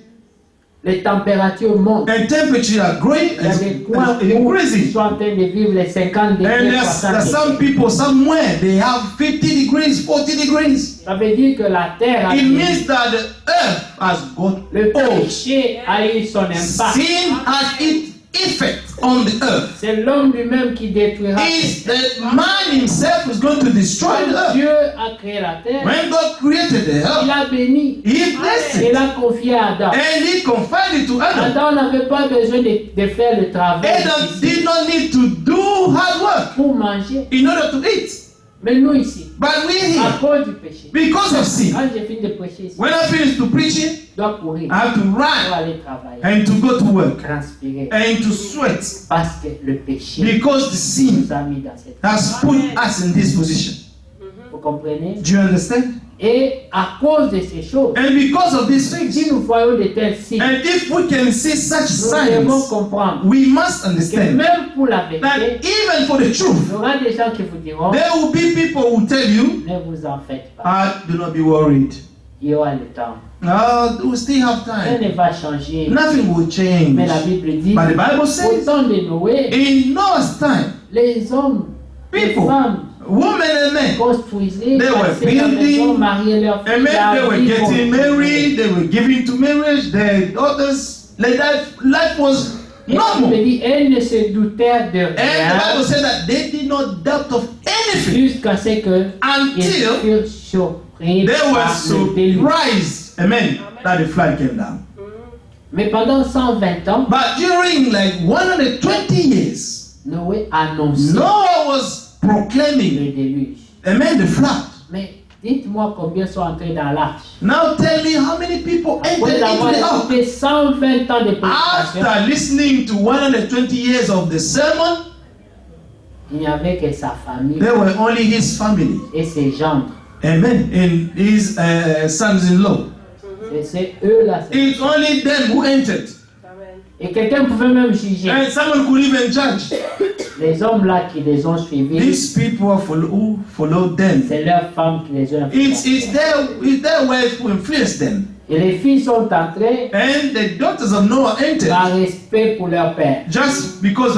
Les températures montent.
And temperatures are growing,
Il y a des coins
it's
où ils
increasing.
sont en train de vivre les 50
And
degrés,
there's
60
some
degrés.
people somewhere, they have 50 degrees, 40 degrees.
Ça veut dire que la terre a
It
vieilli.
means that the earth has got
Le
old.
péché a eu son impact.
Sin has its effect on the earth.
C'est l'homme lui-même qui détruira
It's
cette terre.
the man himself who's going to destroy the
Quand
earth.
Dieu a créé la terre,
When God created the
il
earth,
a béni.
He blessed
Il
it.
a confié à Adam.
And He confided it to Adam.
Adam n'avait pas besoin de faire le travail
Adam
difficile
did not need to do hard work
pour manger.
in order to eat.
Mais nous ici,
But we're
à
here
cause du péché,
because of sin.
quand j'ai fini de prêcher ici,
When I finish to preaching,
je dois courir
I have to
pour
run
aller travailler,
and to go to work
transpirer,
and to sweat
parce que le péché
because the sin
nous a mis dans cette
has put us in this position.
Vous comprenez?
Do you understand?
Et à cause de ces choses,
And because of these
si
things,
nous voyons de tels signes,
and if we can see such
nous devons
signs,
comprendre
we must
que
understand
même pour la
that
vérité,
even for the
il
truth,
y aura des gens qui vous diront,
there will be people who tell you,
ne vous en faites pas,
do not be worried.
il y aura le temps.
We still have
Rien
time.
ne va changer.
Nothing will change.
Mais la Bible dit,
But the Bible
au
says,
temps de Noé,
in Noah's time,
les hommes, les
people,
femmes
women and men,
construisaient,
They were
bâtissaient la
building,
maison, mariaient leurs filles,
amen, they
la
were
vie
getting
continuait.
married, they were giving to marriage, their daughters, life was
Et la Bible
normal.
dit, elles ne se doutèrent de
And the
rien
Bible said that they did not doubt of anything
jusqu'à ce que ils
until
furent surpris
they were
par le déluge.
surprised, amen, that the flood came down.
Mais pendant 120 ans,
But during like 120 years,
Noé annonçait
Noah was proclaiming,
le déluge.
amen, the flood.
Mais dites-moi combien sont entrés dans l'arche.
Now tell me how many people entered
Après avoir
into the ark.
écouté 120 ans de prédication,
After listening to 120 years of the sermon,
il n'y avait que sa famille
there were only his family.
et ses gendres.
Amen. And his sons-in-law.
C'est eux-là.
It's only them who entered.
Et quelqu'un pouvait même juger.
And someone could even judge.
Les hommes-là qui les ont suivis,
These people who followed them.
c'est leurs femmes qui les ont
It's
influencés.
their wife who influenced them.
Et les filles sont entrées
And the daughters of Noah entered
par respect pour leur père.
just because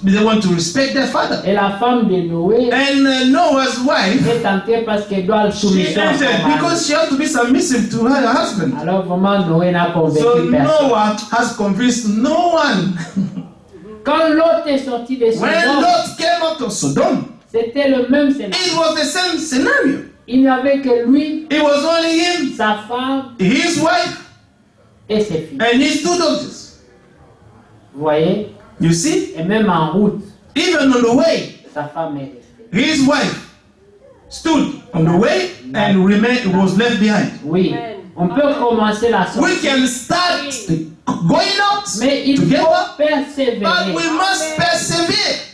they want to respect their father.
Et la femme de Noé
And Noah's wife,
est entrée parce qu'elle doit le
she
soumission à son
entered
mari.
because she has to be submissive to her husband.
Alors vraiment, Noé n'a
So
convaincu personne.
Noah has convinced no one.
Quand Lot est sorti de
When
Sodome,
Lot came out of Sodom,
c'était le même scénario.
it was the same scenario.
Il n'y avait que lui,
It was only him,
sa femme
his wife,
et ses filles.
and his two daughters.
Vous voyez?
You see,
Et même en route,
even on the way,
sa femme est restée.
his wife stood on the way and was left behind.
Oui, on peut commencer la
We
sortie,
can start going out
mais il faut
together, but
persévérer.
we must persevere.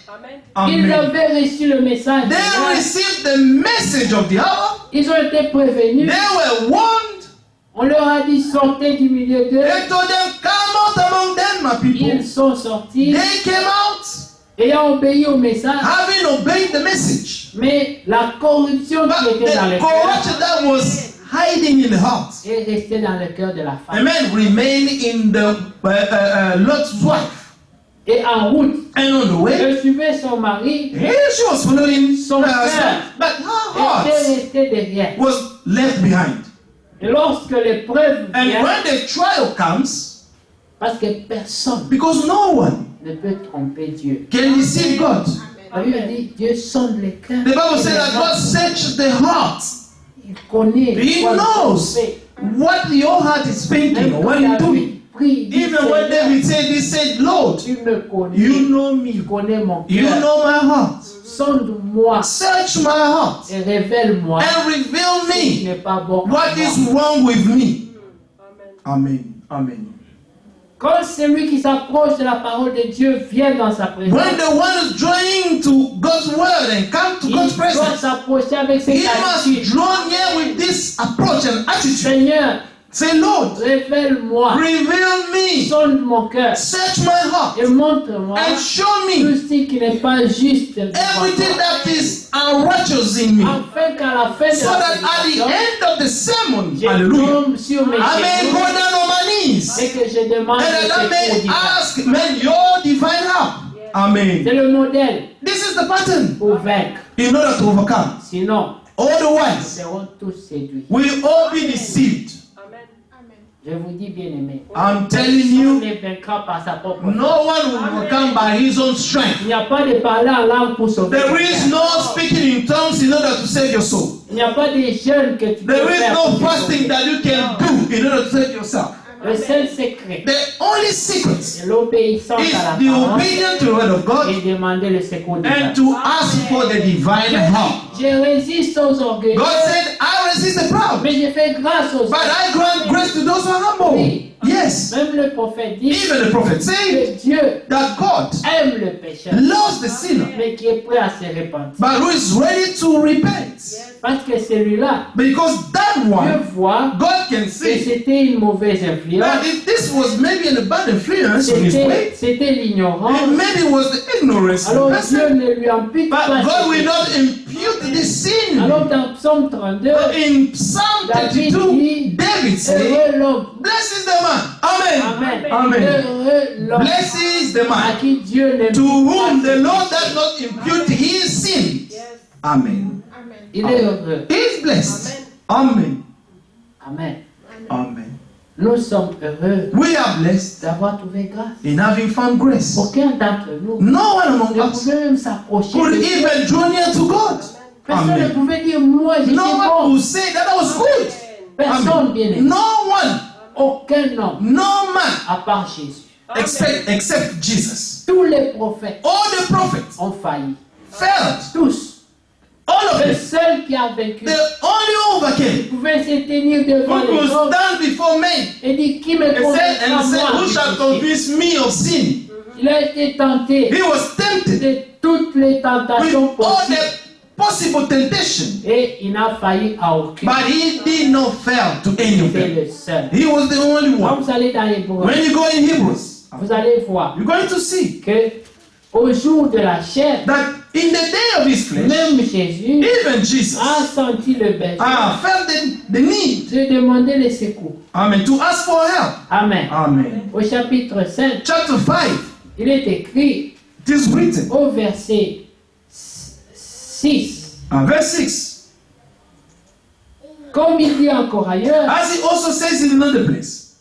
Ils
Amen.
avaient reçu le message.
They received the message of the hour.
Ils ont été prévenus.
They were warned.
On leur a dit sortez du milieu d'eux.
They told them, come out among them, my people.
Ils sont sortis,
They came out
ayant obéi au message.
having obeyed the message.
Mais la corruption qui
But
était dans
the
le cœur
corruption that was hiding in the heart,
est restée dans le cœur de la femme.
amen, remained in the Lot's wife.
Et en route,
And on the way,
elle suivait son mari,
here she was following
Son
her
cœur
husband, but her heart
était restée derrière.
was left behind.
Et lorsque l'épreuve
And
vient,
when the trial comes,
parce que personne
because no one
ne peut tromper Dieu.
can deceive God.
La Bible dit Dieu sonde les cœurs.
The Bible
et
says
les
that
reins.
God searches the heart.
Il connaît.
He
quoi
knows
fait.
what your heart is thinking or what you do.
Prie, dis,
Even when
Seigneur,
David said, he said, Lord,
tu me connais.
you know
Tu
me.
connais mon
You
cœur.
know my heart.
Sonde-moi
Search my heart
et révèle-moi
and reveal
ce qui
me
n'est pas bon. en
what
moi.
is wrong with me. Amen. Amen.
Quand celui qui s'approche de la parole de Dieu vient dans sa présence,
When the one is joining to God's word and come to
il
God's
doit
presence,
s'approcher avec ses
he must
attitudes.
draw near with this approach and attitude.
Seigneur,
Say, Lord,
révèle-moi,
reveal me,
sonde mon cœur
search my heart,
et montre-moi
and show
tout
me
ce qui n'est pas juste devant
everything
toi.
that is unrighteous in me,
Afin qu'à la fin de
so
la
that at the
prédication,
end of the sermon,
je
hallelujah,
tombe sur mes
I may go
genoux
down on my knees
et que je demande
and
le
that I
secours
may
divin.
ask, man, your divine help. Amen.
C'est le modèle
This is the pattern
pour vaincre.
in order to overcome.
Sinon, nous
Otherwise,
serons tous séduits.
we'll all be deceived.
Je vous dis, bien-aimés,
I'm telling
personne
you,
ne vaincra par sa propre force.
no one will overcome by his own strength.
Il n'y a pas de parler en langue pour sauver
There
ton
is
cœur.
no speaking in tongues in order to save your soul.
Il n'y a pas de jeûne que tu peux
There is
faire
no
pour te
fasting
sauver.
that you can do in order to save yourself.
Le seul secret,
The only secret
c'est l'obéissance
is
à la
the
parole
obedience to the word of God
et demander le secours divin.
and to ask for the divine help.
Je résiste aux orgueilleux,
God said, I resist the proud,
mais je fais grâce aux
but I grant grace to those who are humble. Yes.
Même le prophète dit
Even the prophet said
que Dieu
that God
aime le pécheur,
loves the sinner,
mais qui est prêt à se repentir.
but who is ready to repent.
Parce que celui-là,
Because that
Dieu
one,
voit
God can
que
see
c'était une mauvaise
that
influence,
if this was maybe a bad influence on his way,
c'était l'ignorance.
and maybe it was the ignorance of the
Alors Dieu
person,
ne lui impute
but
pas.
God
ce
will
péché.
not impute this sin.
Alors dans Psaume 32,
In Psalm 32, David said,
heureux l'homme.
blessed is the man. Amen.
Amen.
Amen.
Heureux l'homme
Blessed is the
à
man
qui Dieu ne
to whom the
pas
Lord
ses péchés.
does not impute his sin. Amen.
Il est heureux.
He is blessed. Amen.
Amen.
Amen.
Nous sommes heureux
We are blessed
d'avoir trouvé grâce.
in having found grace.
Aucun d'entre nous
No one among
ne
us
pouvait même s'approcher
could
de Dieu.
even draw near to God.
Personne ne
Amen.
pouvait dire moi je suis
No one
bon.
will say that I was good.
Personne, bien
Amen.
aimé.
No one
aucun homme,
no man,
à part Jésus.
except Jesus.
Tous les prophètes
All the prophets
ont failli.
failed.
Tous.
All of
Le
them.
seul qui a vaincu
The only overcame
pouvait se tenir devant
who
les
could
hommes
stand before men
et dire qui me
and
convaincra
say,
moi
who
du
shall
péché.
convince me of sin?
Il a été tenté
He was tempted
de toutes les
with
tentations
all
possibles
the possible temptation,
et il n'a failli à aucune.
but he did not fail to any of
C'est
them.
le seul.
He was the only
Quand
one.
vous allez dans Hébreux,
When you go in Hebrews,
vous allez voir
you're going to see
que au jour de la chair,
that in the day of his flesh,
même Jésus
even Jesus
a senti le besoin
felt the need,
de demander le secours.
amen, to ask for help.
Amen.
Amen.
Au chapitre 5,
Chapter 5,
il est écrit
it is written,
au verset 6,
verse 6,
comme il dit encore ailleurs,
as he also says in another place,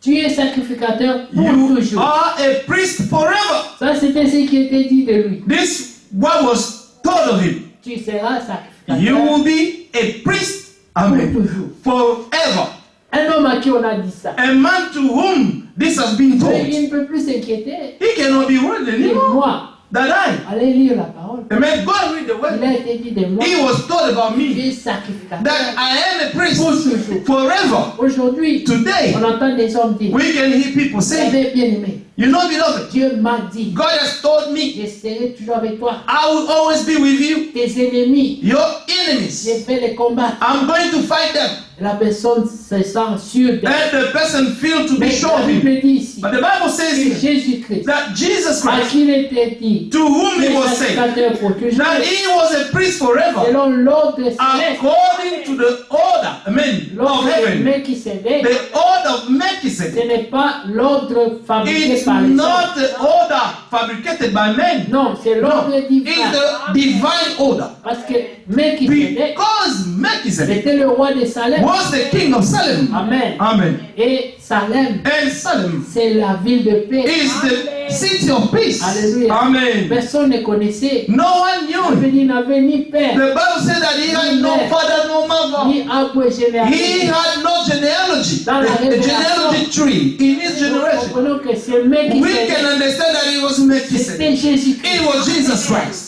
tu es sacrificateur pour
you
toujours.
are a priest forever.
Ça, c'était ce qui était dit de lui.
This what was told of him.
Tu seras sacrificateur
You will be a priest,
pour
amen,
toujours.
forever.
Un homme à qui on a dit ça.
A man to whom this has been
Mais
told,
il ne peut plus s'inquiéter.
he cannot be worried
Et
anymore.
moi,
That I,
allez lire la parole.
amen, go and read the
Il
word.
a été dit de moi,
He was told about
tu
me
es sacrificateur
that I am a priest
pour toujours.
forever.
Aujourd'hui,
Today,
on entend des hommes dire,
we can hear people say,
Avez bien aimé,
you know, beloved,
Dieu m'a dit,
God has told me,
je serai toujours avec toi.
I will always be with you.
Tes ennemis,
Your
je
enemies,
vais les combattre.
I'm going to fight them.
La personne se sent sûre d'elle.
And the person feel to be
Mais
sure
la
of him.
Bible dit ici,
But the Bible says
que
here
Jésus-Christ,
that Jesus
à
Christ,
qui il était dit,
to whom
tu
he
es
was saved,
sacrificateur pour toujours,
that he was a priest forever,
selon l'ordre céleste,
according to the order, amen, of
l'ordre de
heaven,
Melchisédek,
the order of
ce
Melchizedek.
n'est pas l'ordre fabriqué
It's
par les hommes.
not the order fabricated by men.
Non, c'est l'ordre
It's
divin.
the divine order.
Parce que Melchisédek
Because Melchizedek
était le roi de Salem.
was the king of Salem.
Amen.
Amen.
Et Salem,
And Salem
c'est la ville de paix.
is the city of peace.
Alléluia.
Amen.
Personne ne connaissait.
No one knew him.
Il n'avait ni père,
The Bible said that he had no father, no mother.
ni arbre
He
généalogique.
had no genealogy,
Dans la
a genealogy tree in his
Nous
generation.
comprenons que c'est
We can
Melchisédek.
understand that he was Melchizedek.
C'était Jésus-Christ.
It was Jesus Christ.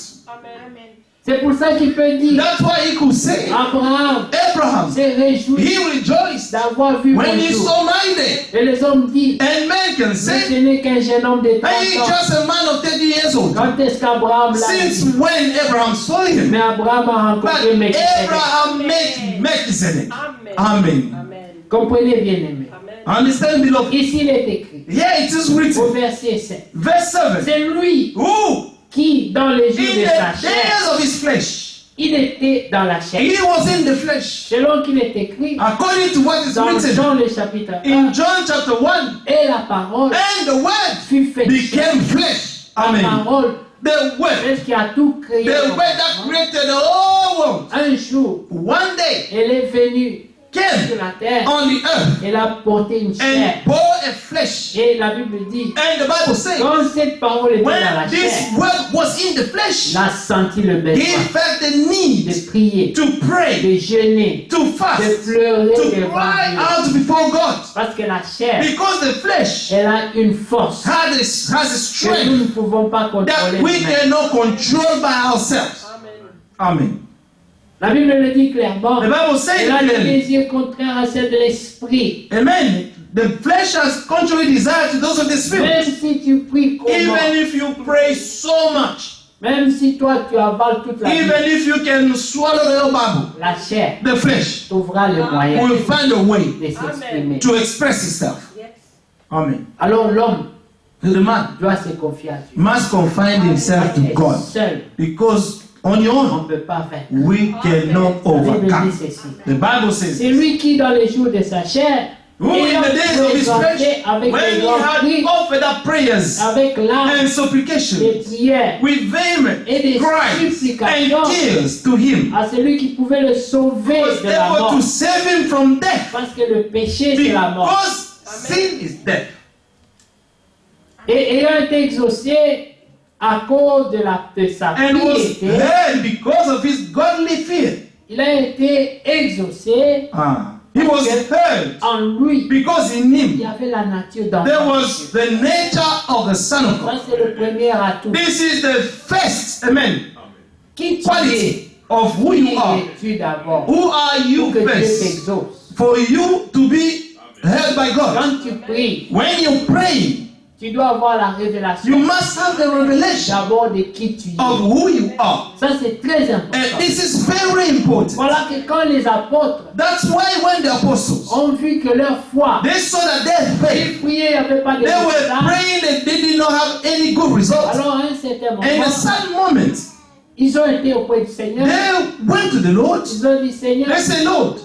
C'est pour ça qu'il peut dire,
That's why he could say,
Abraham
Abraham,
s'est réjoui
he rejoiced
d'avoir vu mon
when he
jour.
saw my day.
Et les hommes disent,
And man can
mais
say,
ce n'est qu'un jeune homme de 30
hey,
ans.
just a man of 30 years old.
Quand est-ce qu'Abraham l'a
Since
dit?
when Abraham saw him?
Mais Abraham a
But
rencontré Melchisédek.
Abraham met Melchizedek. Amen.
Comprenez bien aimé.
Understand, beloved?
Ici il est écrit,
Yeah, it is
au
written.
verset 7.
Verse 7.
C'est lui
Who,
qui, dans les jours
in
de sa
the
chair,
days of his flesh,
il était dans la chair.
he was in the flesh.
Selon qu'il est écrit
According to what is
dans
written
Jean le chapitre 1,
in John chapter 1,
et la parole
and the word
fut faite chair.
became flesh.
La
Amen.
parole,
The word,
celle qui a tout créé.
the word that created the whole world,
Un jour,
one day
elle est venue sur
came
la terre.
on the earth
Elle a porté une chair.
and bore a flesh.
Et la Bible dit,
And the Bible says,
quand cette parole était dans la
when this
chair,
word was in the flesh,
il a senti le
he
besoin
felt the
de
need
prier,
to pray,
de jeûner,
to
de
fast,
pleurer
to
devant
cry
Dieu.
out before God.
Parce que la chair,
Because the flesh
elle a une force
has a
que nous
strength
ne pouvons pas
that
contrôler.
we
nous-mêmes.
cannot control by ourselves. Amen.
La Bible le dit clairement.
The Bible says
Elle a le
clearly,
désir contraire à celle de l'esprit.
amen, the flesh has contrary desire to those of the spirit.
Même si tu pries comment,
Even if you pray so much,
même si toi tu avales toute la vie,
even if you can swallow the whole Bible,
la chair
the flesh
trouvera le moyen
will find a way
de s'exprimer.
to express itself. Amen.
Alors l'homme
The man
doit se confier à Dieu.
must confine himself to God,
Seul,
because on your
on
own
ne peut pas faire.
we cannot
La Bible
overcome.
dit ceci.
The Bible says,
C'est lui qui, dans les jours de sa chair,
who in the days of his flesh,
avec
when
les
he
grands
had
cris,
offered up prayers
avec larmes,
and
des
supplications
prières
with vehement
et des
cries and
supplications
tears to him,
à celui qui pouvait le sauver
was
de la
able
mort.
to save him from death,
Parce que le péché, c'est la mort.
because sin is death.
Et ayant été exaucé à cause de sa
And was
piété,
then because of his godly fear.
il a été exaucé
He was heard
En lui,
because in
il y
him
avait la nature
there
d'enfant.
was the nature of the Son of
Ça,
God.
c'est le premier atout.
This is the first, amen,
Qui tu es?
quality of who
Qui
you are.
es-tu d'abord?
Who are you
Pour que Dieu
first?
t'exauce.
For you to be held by God.
Quand tu pries,
When you pray,
tu dois avoir la révélation
you must have the revelation
d'abord de qui tu es.
of who you are.
Ça, c'est très important.
And this is very important.
Voilà que quand les apôtres
That's why when the apostles,
ont vu que leur foi,
they saw that their
ils
faith,
priaient, il n'y avait pas de
they were
résultat.
praying and they did not have any good results.
Alors, à un certain
And in a
moment,
certain moment,
ils ont été auprès du Seigneur.
they went to the Lord.
Ils ont dit, Seigneur,
They said, Lord,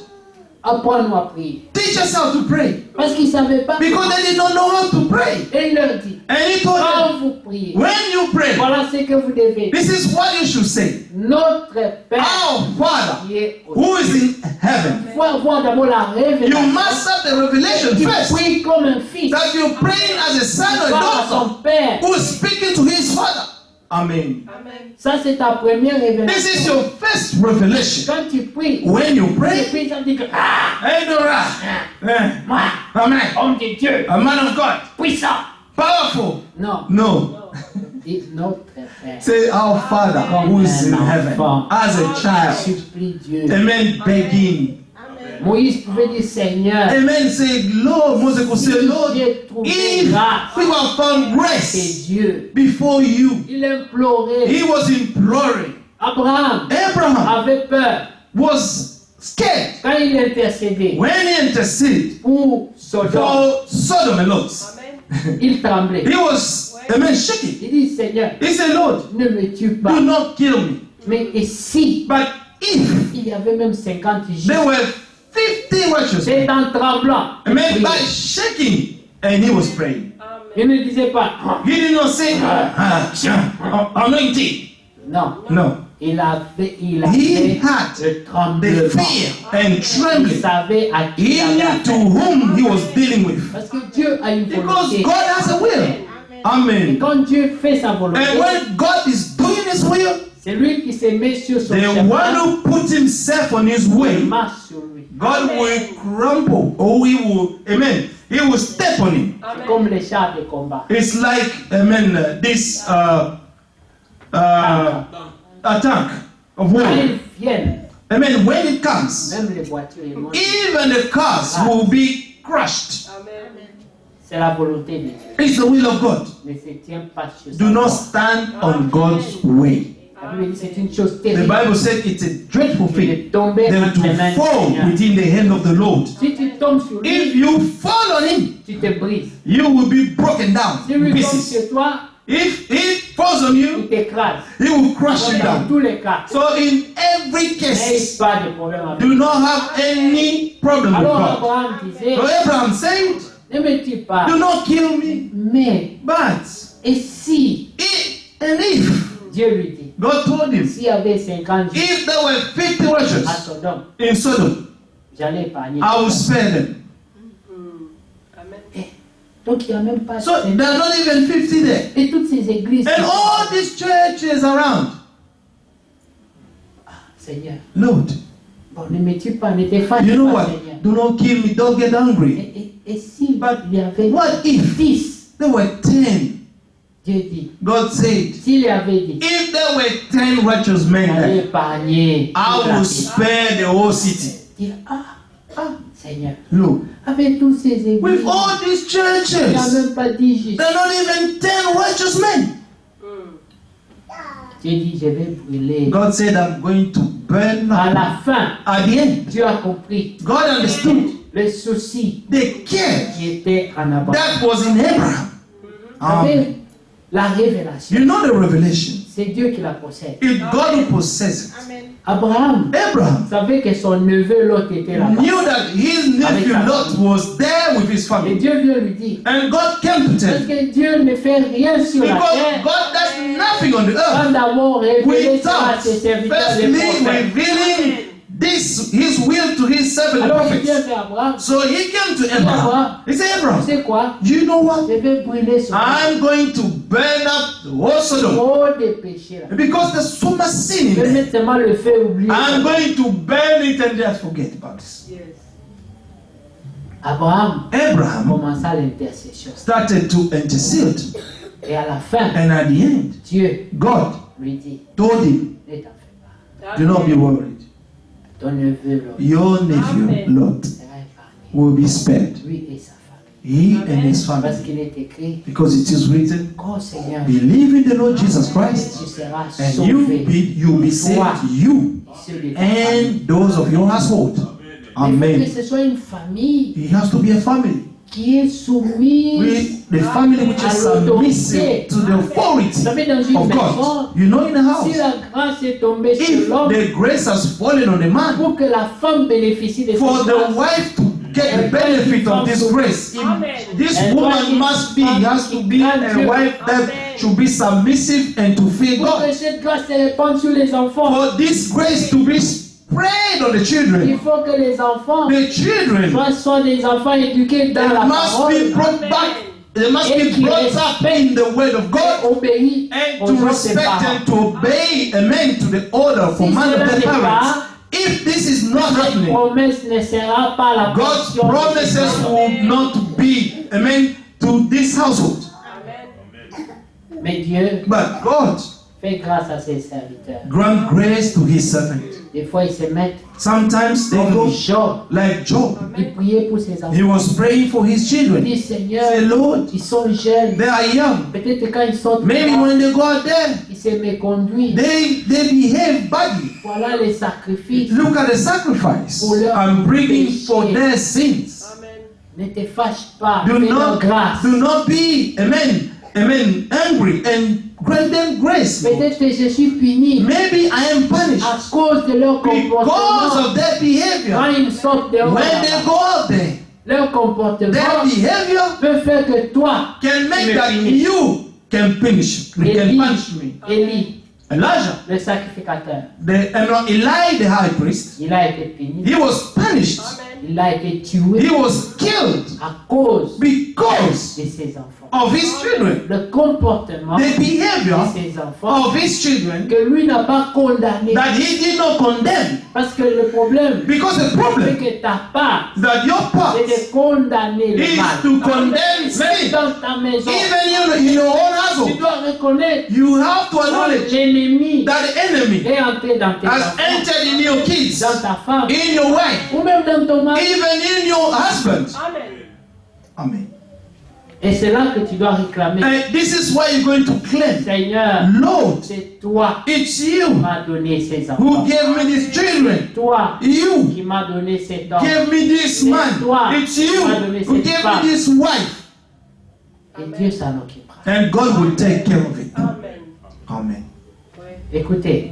apprends-nous à prier.
teach us how to pray.
Parce qu'ils ne savaient pas.
Because they did not know how to pray.
Et il leur dit,
And he told them,
quand vous priez,
when you pray,
voilà ce que vous devez.
this is what you should say.
Notre Père
Our Father,
qui est au
who is in heaven.
Il faut avoir d'abord la
You
révélation.
must have the revelation
Tu
first.
pries comme un fils.
That you're praying as a son or
Tu
a
parles à
daughter
son Père.
who is speaking to his father. Amen.
Ça, c'est ta première
This is
révélation.
your first revelation.
Quand tu pries,
When you
tu
pray,
pries, ça dit que, ah,
hey, Dora.
moi,
Amen.
homme de Dieu,
A man of God,
puissant.
powerful.
Non,
No.
dis notre Père.
Say our Father who is in heaven, as a child.
Supplie Dieu.
Amen. Begging.
Moïse pouvait dire, Seigneur,
Amen. Say, Lord, Moses could say, Lord,
j'ai trouvé
if
grâce
we have found
chez
grace
Dieu.
before you.
Il implorait.
He was imploring.
Abraham
Abraham
avait peur
was scared
quand il intercédait
when he interceded
pour Sodome.
for Sodom and Lot.
Il tremblait.
He was, amen, shaking.
Il dit, Seigneur,
He said, Lord,
ne me tue
do
pas.
not kill me.
Mais et si
But if
il y avait même 50 justes,
there were 50 righteous
c'est
men,
en tremblant. qu'il
amen,
priait.
by shaking, and he was praying.
Il ne disait pas,
He did not say, anointing.
non.
No.
Il avait
He had
le
the
tremblement.
fear and
Il
trembling.
savait à qui
He
il avait
knew to
affaire.
whom he was dealing with.
Parce que Dieu a une
Because
volonté.
God has a will.
Et
Amen.
quand Dieu fait sa volonté,
And when God is doing his will,
c'est lui qui se met sur son
the
chemin.
one who put himself on his way,
Il marche sur lui.
God will crumble, or he will, amen, he will step on him.
C'est comme les chars de combat.
It's like, amen, this a tank of
Quand
war.
ils viennent,
Amen. When it comes,
même les voitures, ils montent.
even the cars will be crushed.
C'est la volonté de Dieu.
It's the will of God.
Ne se tient pas sur sa
Do not
voie.
stand on God's way.
La Bible dit c'est une chose
The
terrible
Bible said it's a dreadful thing
de tomber
than
entre les mains
to
du
fall
Seigneur.
within the hand of the Lord.
Si tu tombes sur lui,
If you fall on him,
tu te brises.
you will be broken down
Si
in
lui tombe
pieces.
sur toi,
If he falls on
il
you,
t'écrase.
he will crush you
Dans
down.
tous les cas,
So in every
n'ayez
case,
pas de problème avec
do not have any problem with
Alors
God.
Abraham disait,
So Abraham said,
ne me tue pas,
do not kill me,
mais
but
et si,
and if,
Dieu lui dit,
God told him,
s'il y avait 50 justes
if there were 50
à
righteous
Sodome,
in Sodom,
j'allais épargner.
I will spare them.
Donc il n'y a même pas
So there are not even 50 there.
et toutes ces églises.
And all these churches around,
Seigneur,
Lord,
bon, ne me tue pas, ne te fâche
you know
pas,
what?
Seigneur.
Do not kill me, don't get angry.
Et si
But
il y avait
what if
10,
there were 10?
Dieu dit,
God said,
s'il y avait 10,
if there were 10 righteous men
j'allais
there,
épargner.
I
toute la
will
ville.
spare the whole city.
Dire, Seigneur,
Look,
avec tous ces églises,
with all these
il n'y a
churches,
même pas 10 justes.
there are not even 10 righteous men.
Dieu dit, je vais brûler.
God said, I'm going to burn
À
up.
la fin,
At the end,
Dieu a compris
God understood
le souci
the care
qui était en Abraham.
that was in Abraham.
Vous savez,
Amen.
la révélation,
You know the revelation.
c'est Dieu qui la possède.
It's God who possesses it.
Abraham
Abraham
savait que son neveu Lot était là-bas.
knew that his nephew Lot was there with his
Et
family.
Dieu vient lui dire,
And God came to tell
parce
him,
que Dieu ne fait rien sur la
because
terre
God does nothing on the earth
sans d'abord révéler ça à
without
ses serviteurs les
firstly
prophètes.
revealing this his will to his servant the
Alors il vient
prophets.
vers Abraham.
So he came to Abraham. He said,
Tu
Abraham,
sais quoi?
you know what?
Je vais brûler son
I'm going to burn up the whole Sodom
trop de péchés là.
because there's so much sin
Je
in
vais
there.
mettre seulement le feu oublié.
I'm going to burn it and just forget about this.
Abraham
Abraham
commença l'intercession.
started to intercede.
Et à la fin,
And at the end,
Dieu
God
lui dit,
told him,
ne t'en fais pas.
do not be worried.
Ton neveu, Lot,
Your nephew, Lot,
sera épargné.
will be spared.
Lui et sa femme.
He and his
Parce
family.
qu'il est écrit,
Because it is written,
oh Seigneur,
believe in the Lord Jesus Christ,
tu seras
and
sauvé.
you'll be saved, you
Ceux de ta famille.
and those of your household.
Mais il faut que
Amen.
ce soit une famille
It has to be a family.
qui est soumise.
With the family which is submissive to the
Vous
authority
savez, dans une
of
maison,
God. You know, in a
si
house,
la grâce est tombée sur
if
l'homme,
the grace has fallen on the man,
pour que la femme bénéficie de
for
cette
the
grâce,
wife to get the benefit of this grace, this woman has to be a wife that should be submissive and to fear
pour que
God.
cette grâce se répande sur les enfants,
For this grace to be spread on the
il
children,
faut que les enfants
the children
soient des enfants éduqués dans la
must be
parole
brought back. They must
Et
be
qui
brought up in the word of
et
God
obéis
and
aux
to
ordres des
respect
parents.
and to obey, amen, to the order,
Si
command of
cela
their
n'est
parents.
pas,
If this is not
cette
happening,
promesse ne sera pas la
God's
portion de
promises
ces enfants.
will not be, amen, to this household.
Mais Dieu
But God
fait grâce à ses serviteurs.
grant grace to his servant.
Des fois, ils se mettent
Sometimes they
comme
go
Job.
like Job.
Il priait pour ses
He
enfants.
was praying for his
Il
children.
dit,
Say,
Seigneur,
Lord,
ils sont jeunes.
they are young.
Peut-être quand ils sortent,
Maybe when they go out there,
ils se méconduisent.
they behave badly.
Voilà les sacrifices.
Look at the sacrifice I'm bringing for their sins.
Ne te fâche pas.
Do
Fais leur
not,
grâce.
do not be, amen, angry and grant them grace. Lord.
Peut-être que je suis puni
Maybe I am punished
à cause de leur
because
comportement.
of their behavior.
Quand ils sortent dehors,
When they go out there,
leur comportement
their behavior
peut faire que toi,
can make
me
that
punish.
you can punish me, can
Élie,
punish me.
Élie,
Elijah,
le sacrificateur,
Eli, the high priest,
il a été puni.
he was punished.
Il a été tué
He was killed
à cause
because
de ses enfants.
of his children.
Le comportement
The
de
behavior
ses enfants
of his children
que lui n'a pas condamné.
that he did not condemn.
Parce que le problème,
Because the
c'est
problem
que ta part,
that your part
c'est de condamner le
is
mal.
to condemn
Même
sin.
dans ta maison,
Even in your own
tu
household,
dois reconnaître
you have to
que
acknowledge
l'ennemi
that the enemy
est entré dans tes
has
enfants,
entered in your kids,
dans ta femme,
in your wife,
ou même dans ton mari.
even in your husband. Amen.
Et c'est là que tu dois réclamer.
And this is why you're going to claim,
Seigneur,
Lord,
c'est toi
it's
qui
you
m'as donné ces
who
enfants.
gave me these children.
Toi
You
qui m'as donné cet homme.
gave me this
C'est
man.
toi
It's
qui
you
m'as donné
who
cette
gave
femme.
me this wife.
Et Dieu s'en occupera.
And God will take care of it. Amen.
Écoutez,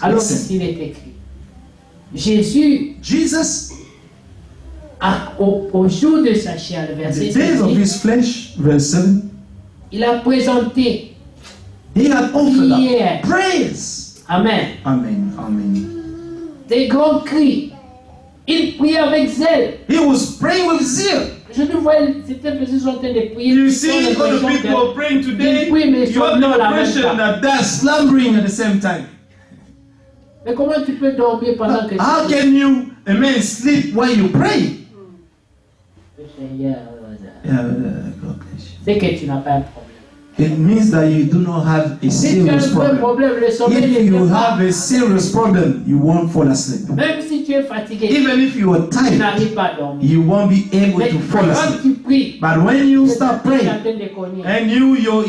alors
Listen.
ici il est écrit, Jésus,
Jesus,
au jour de sa chair, le
the
verset
days of
7,
his flesh, verse 7,
il a présenté,
he had offered
Yeah.
up prayers.
Amen,
Amen. Amen.
des grands cris. Il priait avec zèle.
He was praying with zeal.
Je ne vois certaines personnes sont en train de prier.
You
Ils ont
see, all the
l'impression
people
que-
are praying today.
Oui, mais
You have the
sont dans la même
impression
temps.
that they're slumbering at the same time.
Mais comment tu peux dormir pendant que
How
tu pries?
can you, amen, sleep while you pray?
Seigneur,
God bless you.
c'est que tu n'as pas un problème.
It means that you do not have a
Si tu as
serious
un vrai
problem.
problème, le sommeil
If
ne
you
vient pas.
have a serious problem, you won't fall asleep.
Même si tu es fatigué,
Even if you are
tu
tired,
n'arrives pas à dormir.
you won't be able
Mais
to fall
quand
asleep.
tu pries,
But when you
tu es
start
en
praying
train de cogner,
and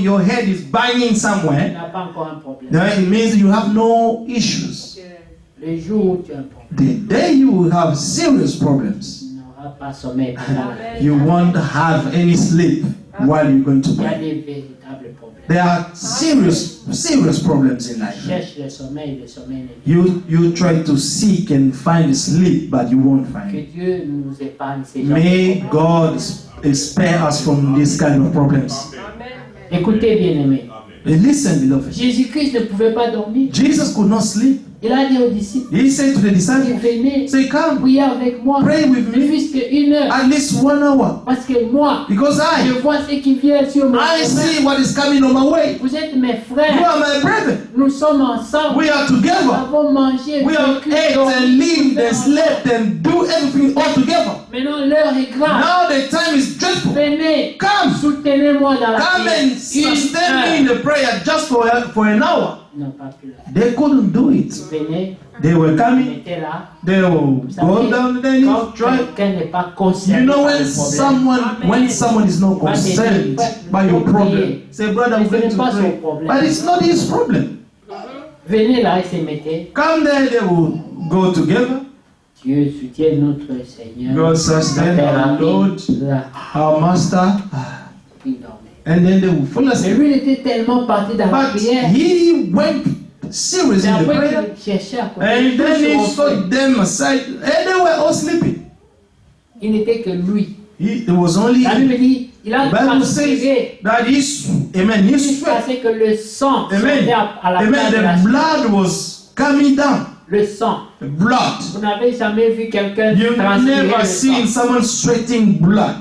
your head is banging
tu
somewhere,
n'as pas encore un problème.
then it means you have no issues.
Le jour où tu as un problème,
The day you will have serious problems,
tu n'auras pas sommeil pendant la nuit.
you won't have any sleep while you're going to
Il y a
pray.
des véritables problèmes.
There are serious problems in life.
Cherche le sommeil ne vient
You try to seek and find sleep, but you won't
pas.
find
Que
it.
Dieu nous épargne ces gens.
May God spare us from this kind of problems.
Écoutez, bien-aimés,
And listen, beloved.
Jésus-Christ ne pouvait pas dormir.
Jesus could not sleep.
Il a dit aux disciples,
He said to the disciples,
venez,
say, come,
priez avec moi,
pray with
ne
me
fût-ce qu'une heure.
at least 1 hour.
Parce que moi,
Because
je vois ce qui vient sur mon
I see
chemin.
what is coming on my way.
Vous êtes mes
You
frères.
are my brethren.
Nous sommes ensemble.
We are
Nous
together.
avons mangé,
We have
vécu,
ate
dormi,
and lived and
souffert.
slept and do everything all together.
Maintenant, l'heure est grave.
Now the time is dreadful.
Venez,
Come,
soutenez-moi dans la
come
prière.
and sustain me in the prayer just for an hour.
Ils n'ont pas pu le faire.
They couldn't do it.
Venez,
They were
ils
coming.
étaient là.
They will
Vous
go
savez,
down the
quand
try.
quelqu'un n'est pas concerné
You know
par
when
le problème,
someone is not concerned by your problem, say, brother, I'm going to pray. But it's not his problem.
venez là et se mettez.
Come there, they will go together.
Dieu soutient notre Seigneur.
God sustain our Lord,
Là,
our Master,
il dormait.
and then they will fall
Mais
asleep.
lui, il était tellement parti dans la
But
prière.
he went serious
C'est
in the
après
prayer,
qu'il cherchait à côté.
and then he
Tous se
saw
refaisaient.
them aside, and they were all sleeping.
Il n'était que lui.
It was only
La Bible dit, il a
the Bible
transpiré
says that amen, he
jusqu'à
sweat.
ce que le sang
Amen.
sortait à la
Amen.
place de la
The
chair.
blood was coming down.
Le sang.
The blood.
Vous n'avez jamais vu quelqu'un
You've
transpirer
never
le
seen
sang.
someone sweating blood.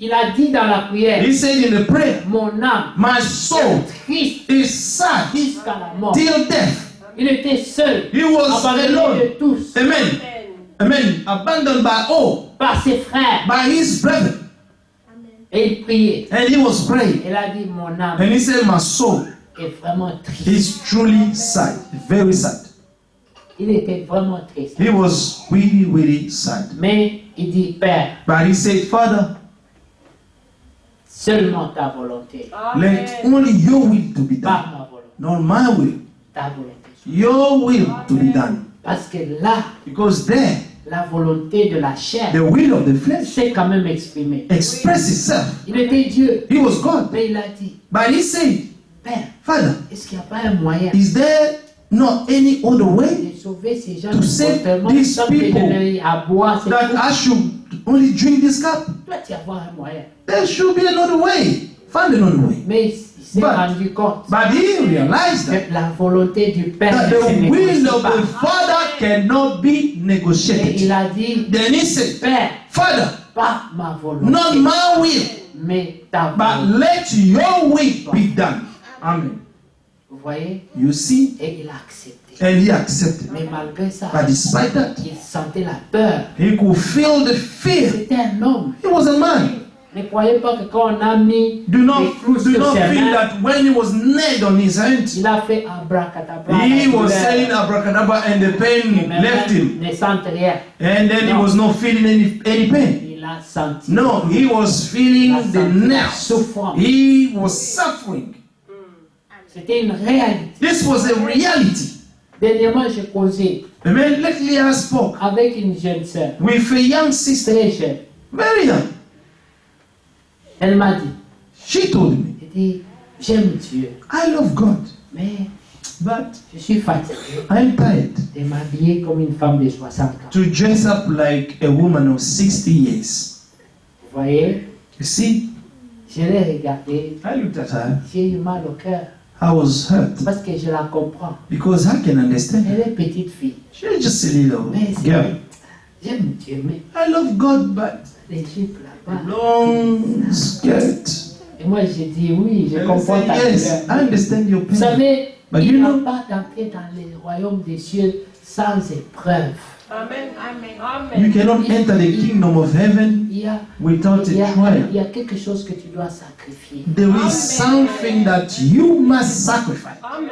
Il a dit dans la prière,
He said in the prayer,
mon âme
my soul
est triste
is sad
jusqu'à la mort.
till death.
Il était seul,
He was
abandonné
alone.
de tous,
Amen. Amen. Abandoned by all,
par ses frères.
by his brethren.
Et il priait.
And he was praying.
Il a dit, mon âme
And he said, my soul
est vraiment triste.
is truly sad. Very sad.
Il était vraiment triste.
He was really, really sad.
Mais il dit, Père,
But he said, Father,
seulement ta volonté,
let only your will to be
pas
done.
ma volonté,
Not my will.
ta volonté.
Your will to be done.
Parce que là,
Because there,
la volonté de la chair
the will of the flesh
s'est quand même exprimée.
expressed itself.
Il était Dieu,
He was God.
mais il a dit,
But he said,
Père,
Father,
est-ce qu'il n'y a pas un moyen
is there not any other way
de sauver ces gens
To
du
save
comportement
these
sans que
people
je n'ai à boire cette
that
coupe?
I should only drink this cup?
Doit y avoir un moyen.
There should be another way. Find another way.
Mais il s'est
But-
rendu compte
But he realized that,
que la volonté du Père
that
ne se
the will
négocie
of
pas.
the Father cannot be
Et
negotiated.
il a dit,
Then he said,
Père,
Father,
pas ma volonté,
not my will,
mais ta
but
volonté.
let your will be done. Amen.
Vous voyez?
You see?
Et il a accepté.
And he accepted.
Mais malgré ça,
But despite that,
il sentait la peur.
he could feel the fear.
C'était un homme.
He was a man.
Ne croyez pas que quand on a mis
Do
des
not,
clous
do
sur
not
ses
feel
mains,
that when he was nailed on his hands,
il a fait abracadabra.
he
la
was
douleur.
saying abracadabra and the
Et
pain
même
left him.
ne sente rien.
And then he was not feeling any pain.
Il a senti.
No, he was feeling the
la
nails.
souffrance.
He was suffering.
C'était une réalité.
This was a reality.
Dernièrement, j'ai causé
Amen. Lately I spoke
avec une jeune sœur,
with a young sister,
très jeune.
very young.
Elle m'a dit,
She told me,
elle dit, j'aime Dieu,
I love God,
mais
but
je suis fatiguée
I'm tired
de m'habiller comme une femme de 60 ans.
to dress up like a woman of 60 years.
Vous voyez,
You see,
je l'ai regardée,
I looked at her.
j'ai eu mal au cœur
I was hurt
parce que je la comprends.
because I can understand.
Elle est petite fille,
She's just a little
mais c'est
girl.
j'aime Dieu, mais
I love God, but
les jupes là-bas.
long skirt.
Et moi, j'ai dit oui, je
And I
comprends
said,
ta
yes, I
douleur.
understand your
Vous
pain.
savez,
But
il
you
n'y a
know-
pas d'entrée dans le royaume des cieux sans épreuve.
Amen. Amen.
You
Amen.
cannot enter the kingdom of heaven
Il y a,
without
il y
a
a,
trial.
il y a quelque chose que tu dois sacrifier.
There is something that you must sacrifice.
Amen.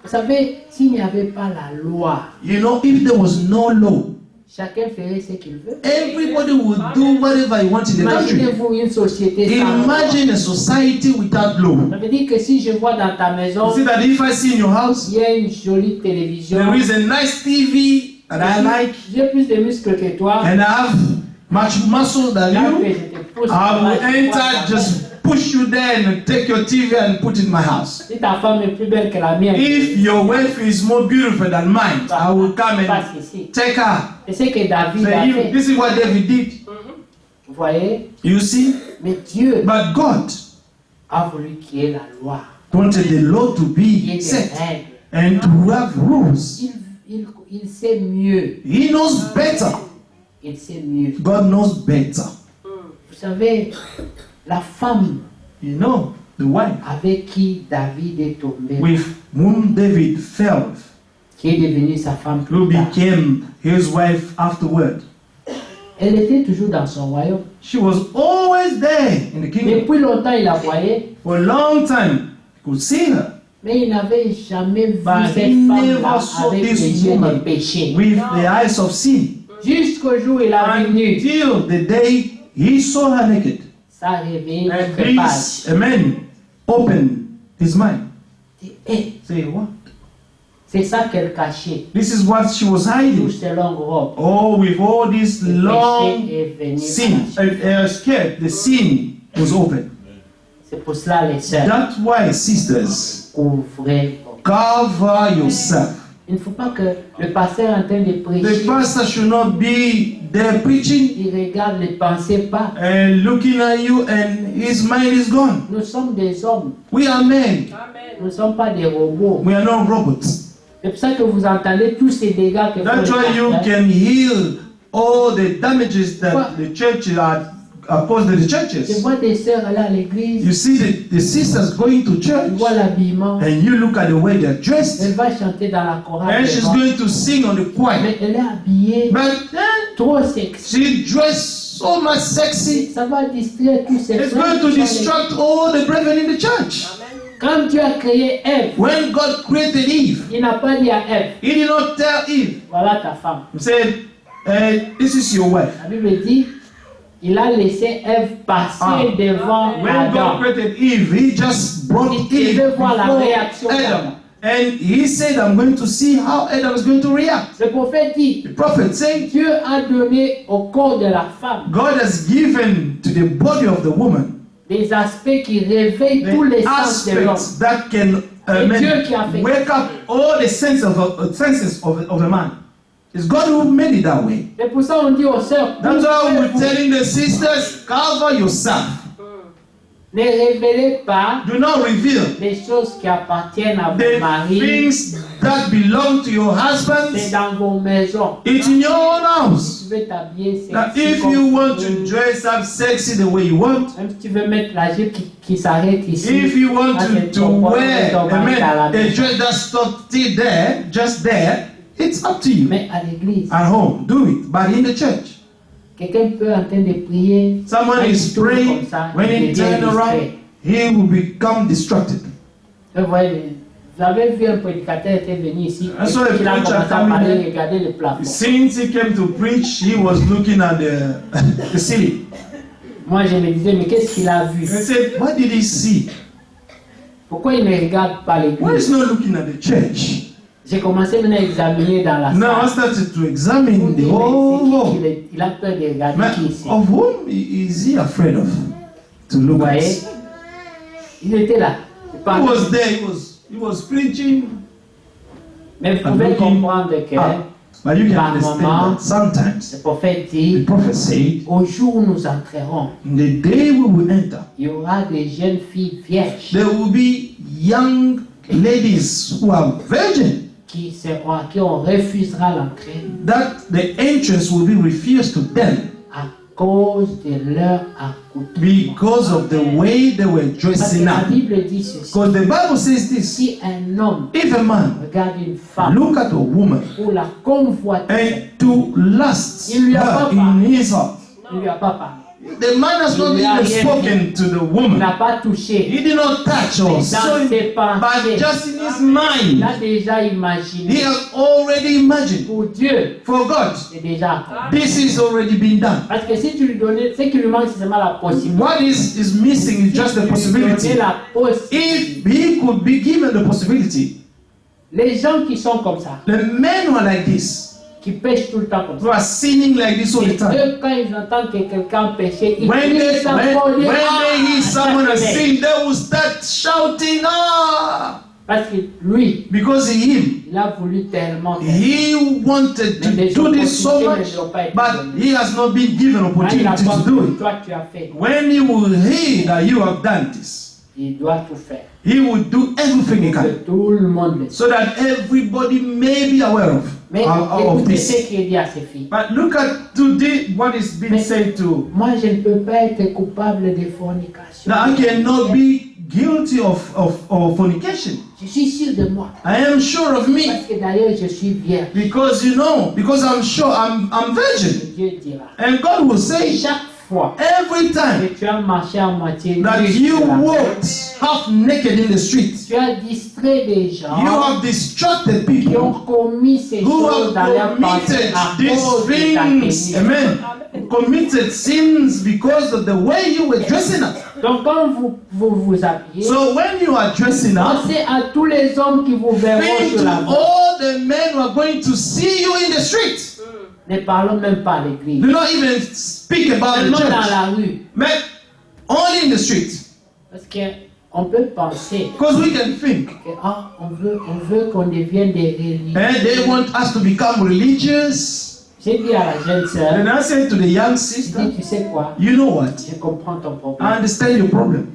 Vous savez, s'il n'y avait pas la loi,
You know, if there was no law,
chacun ferait ce qu'il veut.
everybody would do whatever he wants in the country.
Imaginez-vous une société sans loi.
Imagine a society without law.
Ça veut dire que si je vois dans ta maison,
You see that if I see in your house,
il y a une jolie télévision,
there is a nice TV that I like,
j'ai plus de muscles que toi,
and I have much muscle than
là que
you,
je te pousse,
I will
tu vois
enter,
ta
just push you there and take your TV and put it in my house.
femme. Si ta femme est plus belle que la mienne,
If your wife is more beautiful than mine, I will come
passe
and
ici.
take her.
C'est ce que David a
Say,
fait.
this is what David did.
Vous voyez?
You see?
Mais Dieu
But God
a voulu qu'il y ait la loi,
wanted the law to
qu'il y ait
be
des
set
règles.
and to have rules.
Il sait mieux.
He knows better.
Il sait mieux.
God knows better.
Vous savez, la femme
You know, the wife
avec qui David est tombé,
with whom David fell,
qui est devenue sa femme
who
plus tard,
became his wife afterward.
elle était toujours dans son royaume.
She was always there in the kingdom.
Depuis longtemps, il la voyait,
For a long time, he could see her
mais il n'avait jamais vu
But
cette
he
femme-là
never saw
avec
this
les yeux
woman
de péché.
with the eyes of sin.
Jusqu'au jour où il a venu,
Until the day he saw her naked.
ça a réveillé
And
notre page.
this, a man opened his mind.
Et
Say, what?
c'est ça qu'elle cachait,
This is what she was
sous
hiding.
ses longues robes.
Oh, with all this
Le
long
péché est venu.
sin, skirt, the sin was open.
C'est pour cela, les sœurs,
That's why, sisters,
couvrez.
cover yourself.
Il ne faut pas que le pasteur est en train de
The
prêcher,
pastor should not be there preaching
il regarde, ne pensez pas.
and looking at you and his mind is gone.
Nous sommes des hommes,
We are men.
nous ne sommes pas des robots.
We are not robots.
C'est pour ça que vous entendez tous ces dégâts que
That's
font
why
les
you
pasteurs.
can heal all the damages that
What?
the churches are caused to the
Je
churches.
vois des sœurs aller à l'église,
You see the sisters going to
je
church
vois l'habillement,
and you look at the way they're
elle
dressed
va chanter dans la chorale,
and she's
devant.
going to sing on the choir.
Mais elle est habillée
But then
trop sexy.
she dressed so much sexy.
Ça va distraire tous ces
It's
frères
going to
qui sont
distract all the brethren in the church.
Quand Dieu a créé Ève,
When God created Eve,
il n'a pas dit à Ève,
He did not tell Eve,
voilà ta femme.
He said, this is your wife.
La Bible dit, il a laissé Ève passer devant
When
Adam.
God created Eve, He just brought
Il
Eve
veut voir la
before
réaction
Adam.
d'Adam.
And He said, I'm going to see how Adam is going to react.
Le prophète dit,
The prophet said,
Dieu a donné au corps de la femme
God has given to the body of the woman
des aspects qui réveillent tous les
the
sens de l'homme.
aspects that can
Et Dieu qui a fait
wake up all the senses of the man. It's God who made it that way.
C'est pour ça qu'on dit aux sœurs,
That's why we're
couvrez-vous.
telling the sisters, cover yourself.
Ne révélez pas
Do not reveal
les choses qui appartiennent à vos
the
maris.
things that belong to your
C'est
husbands.
dans vos maisons.
It's in your own house.
Tu veux t'habiller
Now,
sexy
if
comme
you
tu
want
veux.
to dress up sexy the way you want,
Même si tu veux mettre la jupe qui s'arrête ici.
if you want
ça, c'est
to
ton problème,
wear
ton mari à la
a
maison.
dress that stopped there, just there, it's up to you.
Mais à l'église,
At home, do it. But in the church,
quelqu'un peut en train de prier.
someone
quand
is
il tourne
praying,
comme ça,
when
il
he
devient
turn
distrait.
around, he will become distracted.
Vous voyez, vous avez vu un prédicateur était venu ici.
I saw a
Il a
preacher
commencé à
coming
parler,
in.
regarder le plafond.
Since he came to preach, he was looking at the ceiling.
Moi, je me disais, mais qu'est-ce qu'il a vu?
I said, what did he see?
Pourquoi il ne regarde pas
Why
l'église?
is not looking at the church?
J'ai commencé maintenant à examiner dans la
Now I
salle.
started to examine the
Mais
whole
c'est qui
wall.
il a peur de regarder
Man,
qui ici.
of whom is he afraid of? To
Vous
look at.
voyez? Il était là. Il
He
parlait.
was there. He was preaching.
Mais vous pouvez comprendre que
But you can
Par
understand
moment,
that sometimes
le prophète
the
dit,
prophet said,
au jour où nous entrerons,
in the day we will enter,
il y aura des jeunes filles vierges
there will be young ladies who are virgin,
à qui on refusera l'entrée
that the entrance will be refused to them
à cause de leur accoutrement.
because of the way they were
Parce que
dressing
la
up.
Bible dit ceci.
Because the Bible says this:
Si un homme
if a man
regarde une femme
look at a woman
pour la convoiter,
and to lust
Il lui a
her
pas
in
parlé.
his heart,
il ne lui a pas parlé.
the man has not
Il lui a
even
rien
spoken to the
Il
woman.
n'a pas touché.
He did not touch her,
Dans
so,
ses
but
pensées,
just in his
il
mind,
a déjà
he
imaginé.
has already imagined.
Pour Dieu,
For God,
c'est déjà accompli.
this is already been done.
Parce que si tu lui donnais, ce qui lui manque, c'est seulement la possibilité.
What is missing is just the
Si tu lui
possibility.
donnais la possibilité.
If he could be given the possibility,
Les gens qui sont comme ça,
the men who are like this,
qui pêchent tout le temps comme
who
ça,
are sinning like this all
et
the time,
eux, quand ils entendent que quelqu'un pêchait, ils
when
crient,
they,
ça
when,
pour dire,
when they hear someone has
ça fait.
sinned, they will start shouting, ah!
Parce que lui,
Because him,
il a voulu tellement faire.
he wanted to
Mais les
do this so
opportunités
much,
ne lui ont pas été
but
données.
he has not been given
Quand il a
opportunity to
pas
do
vu,
it.
toi tu as fait.
When he will hear that you have done this,
Il doit tout faire.
He will do everything he
Pour que
can
tout le monde le
so that everybody may be aware of,
Mais
of
écoutez
this.
ce qu'il dit à ses filles.
But look at today what is being said to.
Moi, je ne peux pas être coupable de fornication.
Now I cannot be guilty of fornication.
Je suis sûr de moi.
I am sure of me
Parce que d'ailleurs, je suis vierge.
because because I'm sure I'm virgin.
Dieu dira.
And God will say
Chaque fois
every time
que tu as marché à moitié
that
nu
you
sur la route,
walked half naked in the street,
tu as distrait des gens
you have distracted
qui ont
people
commis ces
who
choses dans leur
have
pensée
committed
à
these
cause de ta
things,
tenue.
amen, committed sins because of the way you were dressing up.
Donc quand vous habillez,
So when you are dressing up,
pensez à tous les hommes qui vous verront
think
sur
to
la route.
all the men who are going to see you in the street.
Ne parlons même pas à l'église.
Do not even speak about the
Seulement dans
church,
la rue.
but only in the street.
Parce qu'on peut penser
Because we can think.
que on veut qu'on devienne des religieux.
And they want us to become religious.
J'ai dit à la jeune sœur,
And I said to the young
j'ai
sister,
dit, tu sais quoi,
you know what?
je comprends ton
I
problème,
understand your problem.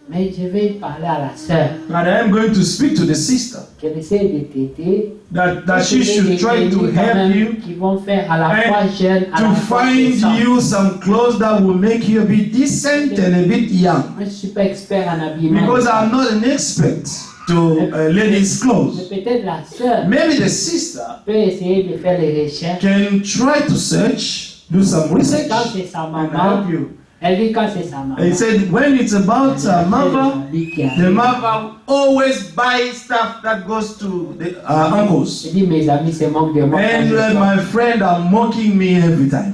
mais je vais parler à la sœur,
But I am going to speak to the sister
qu'elle essaie de t'aider,
that she should try to help you
qui vont faire à la
and
fois jeune, à la
to
fois
find
décente.
you some clothes that will make you a bit decent and a bit young.
Moi, je ne suis pas expert en habillement.
Because I'm not an expert to ladies'
Mais
clothes.
peut-être la sœur
Maybe the sister
peut essayer de faire les recherches.
can try to search, do some research,
Quand c'est sa
and
maman,
help you.
elle dit quand c'est sa maman.
He said when it's about mother, the mother always buys stuff that goes to the uncles.
Je dis mes amis se moquent de moi. quand
And
je sors.
my friend are mocking me every time.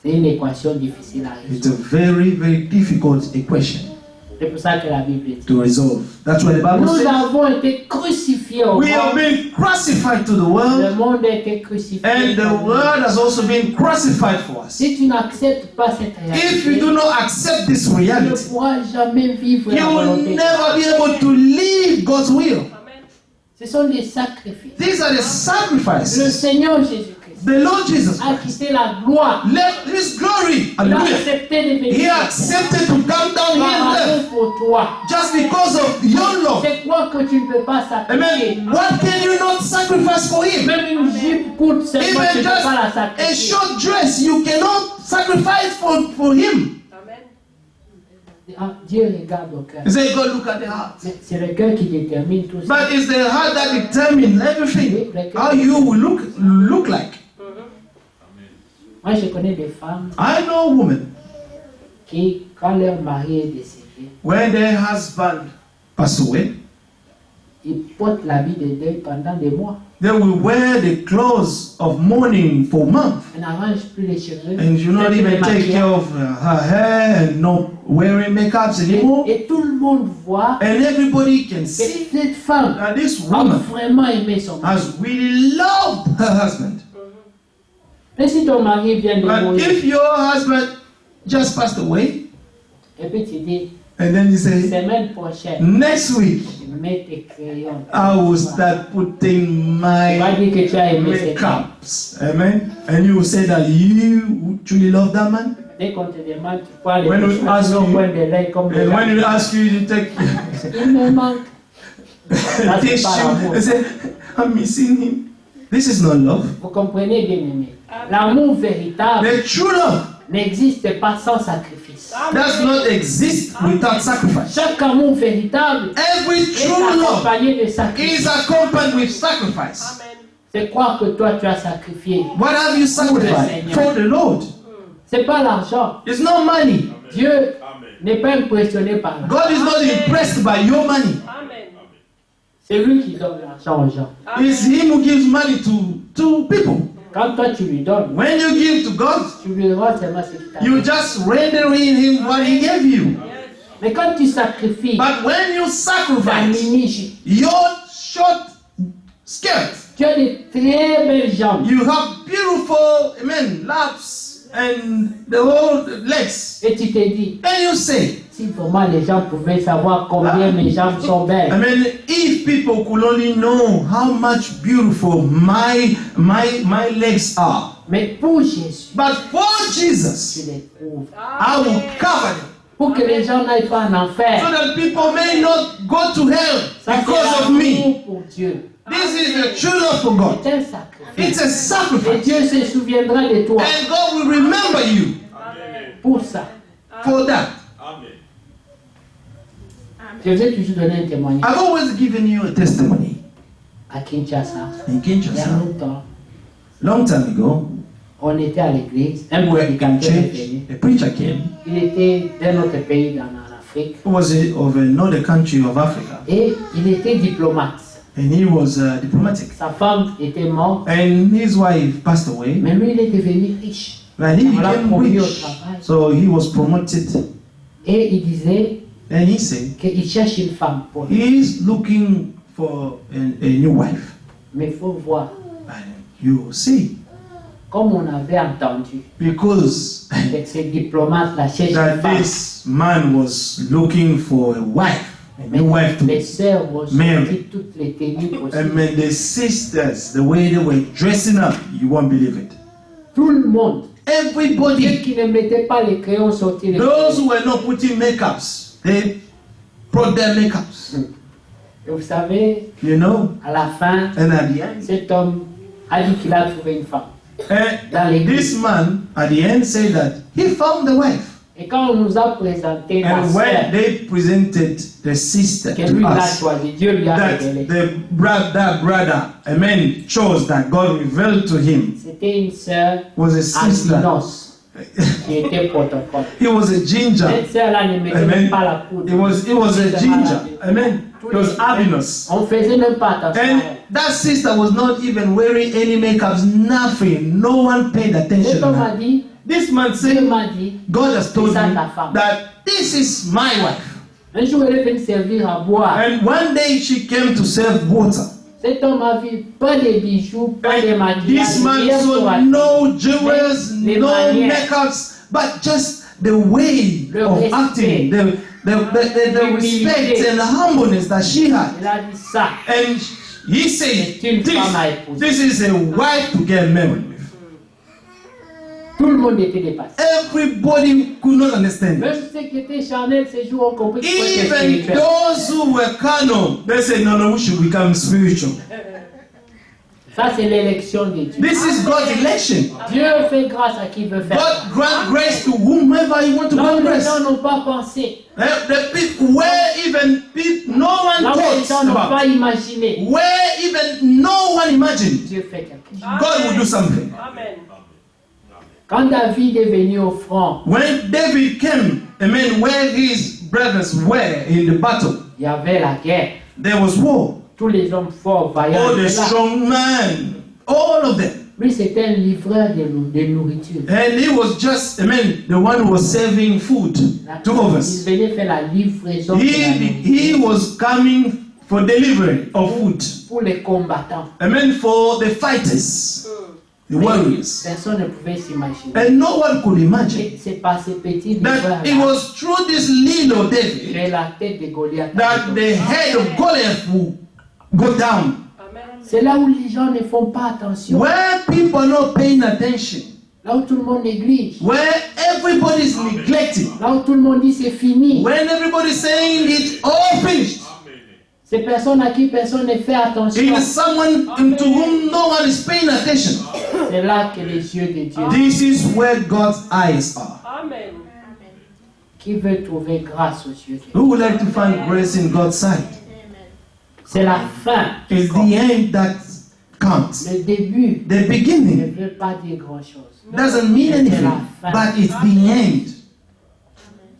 C'est une équation difficile à
It's a
résoudre.
very, very difficult equation
C'est pour ça que la Bible dit.
to resolve. That's what the Bible
Nous
says.
avons été crucifiés au
We have
monde.
been crucified to the
Le
world,
monde a été crucifié.
and the
pour nous.
world has also been crucified for us.
Si tu n'acceptes pas cette
If you
réalité,
do not accept this
tu ne
reality,
pourras jamais vivre
you
la
will
volonté de Dieu.
never be able to live God's will.
Ce sont des sacrifices.
These are the
Le
sacrifices.
Seigneur Jésus-Christ
The Lord Jesus
a
Christ
quitté la gloire.
left His glory.
Il a
Hallelujah.
accepté de venir.
He accepted to come down here
Par
and
amour
live
pour toi.
just because of your love.
C'est quoi que tu ne peux pas sacrifier?
Amen. What can you not sacrifice for Him?
Même une jupe courte, seulement tu
Even
ne peux
just
pas la
a
sacrifier.
short dress, you cannot sacrifice for Him.
Ah, Dieu regarde au cœur.
You say, God, look at the heart.
Mais c'est le cœur qui détermine tout ça.
But it's the heart that determines everything. How you will look like.
Moi, je connais des femmes
I know women
qui, quand leur mari est décédé,
when their husband passed away,
ils portent l'habit de deuil pendant des mois.
they will wear the clothes of mourning for months.
On n'arrange plus les cheveux.
And you not
fait plus
even
de
take
maquillage.
care of her hair and not wearing makeups anymore.
Et tout le monde voit
And everybody can
que
see
cette femme
that this
a
woman
vraiment aimé son mari.
has really loved her husband.
Et si ton mari vient de
But
mourir,
if your husband just passed away,
et puis tu dis,
and then you say,
semaine prochaine,
next week
je mets tes crayons.
I will start putting
Tu vas
my
dire que tu as aimé cette femme.
makeups. Amen. And you will say that you truly love that man.
Dès qu'on te demande, tu prends les
When we ask
au
you-
coin de l'œil comme les
And when
gars.
you ask you to take
Il me manque. Ça, c'est
tissue,
pas l'amour.
they say, I'm missing him. This is not love.
Vous comprenez bien aimé. L'amour véritable
The true love
n'existe pas sans sacrifice.
does not exist without sacrifice.
Chaque amour véritable
Every
est
true love
accompagné de sacrifice.
is accompanied with sacrifice.
C'est quoi que toi tu as sacrifié?
What have you sacrificed for the Lord?
C'est pas l'argent.
It's not money.
Dieu n'est pas impressionné par l'argent.
God is not impressed by your money.
C'est lui qui donne l'argent aux gens.
It's Him who gives money to people.
Quand toi tu lui donnes,
When you give to God,
tu lui rends seulement ce qu'il t'a
you
donné.
just rendering Him what He gave you.
Mais quand tu sacrifies
But when you
ta
sacrifice
mini-jupe,
your short skirt,
tu as de très belles jambes.
you have beautiful, amen, laps and the whole legs.
Et tu te dis,
And you say,
si vraiment les gens pouvaient savoir combien mes jambes sont
I
belles.
mean, if people could only know how much beautiful my legs are.
Mais pour Jésus,
But for
tu
Jesus,
les couvres.
I will cover them.
pour que les gens n'aillent pas en enfer.
So that people may not go to hell
Ça, c'est
because of me.
l'amour pour Dieu.
This is the true love for God.
C'est un sacrifice.
It's a
Et
sacrifice.
Dieu se souviendra de toi
And God will remember you
pour ça.
for that.
Je vous ai toujours donné un témoignage
I've always given you a testimony.
à Kinshasa.
In
Il y a
Kinshasa,
longtemps,
long time ago,
on était à l'église. Un
we were in
prédicateur est
church,
venu.
a preacher came.
Il était d'un autre pays en Afrique.
He was of another country of Africa.
Et il était diplomate.
And he was diplomatic.
Sa femme était morte.
And his wife passed away.
Mais lui, il est devenu riche.
And he
On l'a
became
promu au
rich.
travail.
So he was promoted.
Et il disait
And he said,
qu'il cherche une femme pour lui.
he's looking for a new wife.
Mais il faut voir,
And you see,
comme on avait entendu,
because
que ces diplomates-là cherchent une
that
femme.
this man was looking for a wife, a
Mais
new wife to
les sœurs vont
Mary.
sortir toutes les tenues
And
possibles.
when the sisters, the way they were dressing up, you won't believe it.
Tout le monde. Ceux
Everybody,
qui ne mettaient pas les crayons sortir les
those
crayons.
who were not putting makeups, they brought their makeups.
Et vous savez,
You know,
à la fin,
and at the end,
cet homme a dit qu'il a trouvé une femme dans
and
l'église.
this man at the end said that he found the wife.
Et quand on nous a présenté la
And when
sœur
they presented the sister
que
to
lui l'a
us,
choisi, Dieu lui a
that
révélé.
that brother, a man chose that God revealed to him
C'était une sœur
was a sister.
albinos qui était protocole.
He was a ginger.
Cette sœur-là ne mettait
Amen.
même pas la poudre.
It was a ginger. Amen. It was albinos.
On faisait même pas attention à
And
elle.
that sister was not even wearing any makeup, nothing. No one paid attention
Cet
to
homme a
her.
dit,
This man
Dieu
said,
m'a dit,
God has told me
C'est ça ta femme.
that this is my wife.
un jour elle est venue servir à boire.
And one day she came to serve water.
Cet homme a vu pas de bijoux, pas de maquillage,
This man
rien pour
saw
attirer.
no jewels,
Les
no
manières.
makeups, but just the way
Le
of
respect.
acting, the
L'humilité.
respect and the humbleness that she had.
Il a dit ça.
And he said,
C'est une femme à épouser.
this is a wife to get married with.
Tout le monde était dépassé.
Everybody could not understand it.
Même ceux qui étaient charnels, ces jours ont compris qu'il faut être
Even
spirituel.
those who were carnal, they said, no, we should become spiritual.
Ça, c'est l'élection de Dieu.
This is God's election.
Dieu fait grâce à qui veut faire.
God grant grace to whomever you want to
Là où
grant
les
grace.
gens n'ont pas pensé,
The people where even people, no one
là où les gens
thought
n'ont
about,
pas imaginé,
where even no one imagined,
Dieu fait quelque chose.
God will do something.
Amen.
Quand David est venu au front,
When David came, where his brothers were in the battle,
il y avait la guerre.
there was war.
Tous les hommes forts, vaillants,
All the
étaient là.
strong men, all of them.
Lui, c'était un livreur de nourriture.
And he was just, the one who was serving food to
Il
others.
venait faire la livraison de la
He
nourriture
was coming for delivery of food.
pour les combattants.
For the fighters, the warriors.
Personne ne pouvait s'imaginer.
And no one could imagine
Et c'est par ces petits
that
livreurs
it was through this little David
que la tête de Goliath.
that the head of Goliath would go down.
Amen.
C'est là où les gens ne font pas attention.
Where people are not paying attention,
Là où tout le monde néglige.
where everybody is neglecting,
Là où tout le monde dit c'est fini.
when everybody is saying it's all finished,
Ces personnes à qui personne ne fait attention.
it is someone to whom no one is paying attention.
C'est là que les yeux de Dieu.
This is where God's eyes are.
Amen.
Qui veut trouver grâce aux yeux de Dieu?
Who would like to find grace in God's sight?
C'est la fin.
It's the end that counts.
Le début
The
ne
beginning
veut pas dire grand-chose.
doesn't mean anything, but it's the end.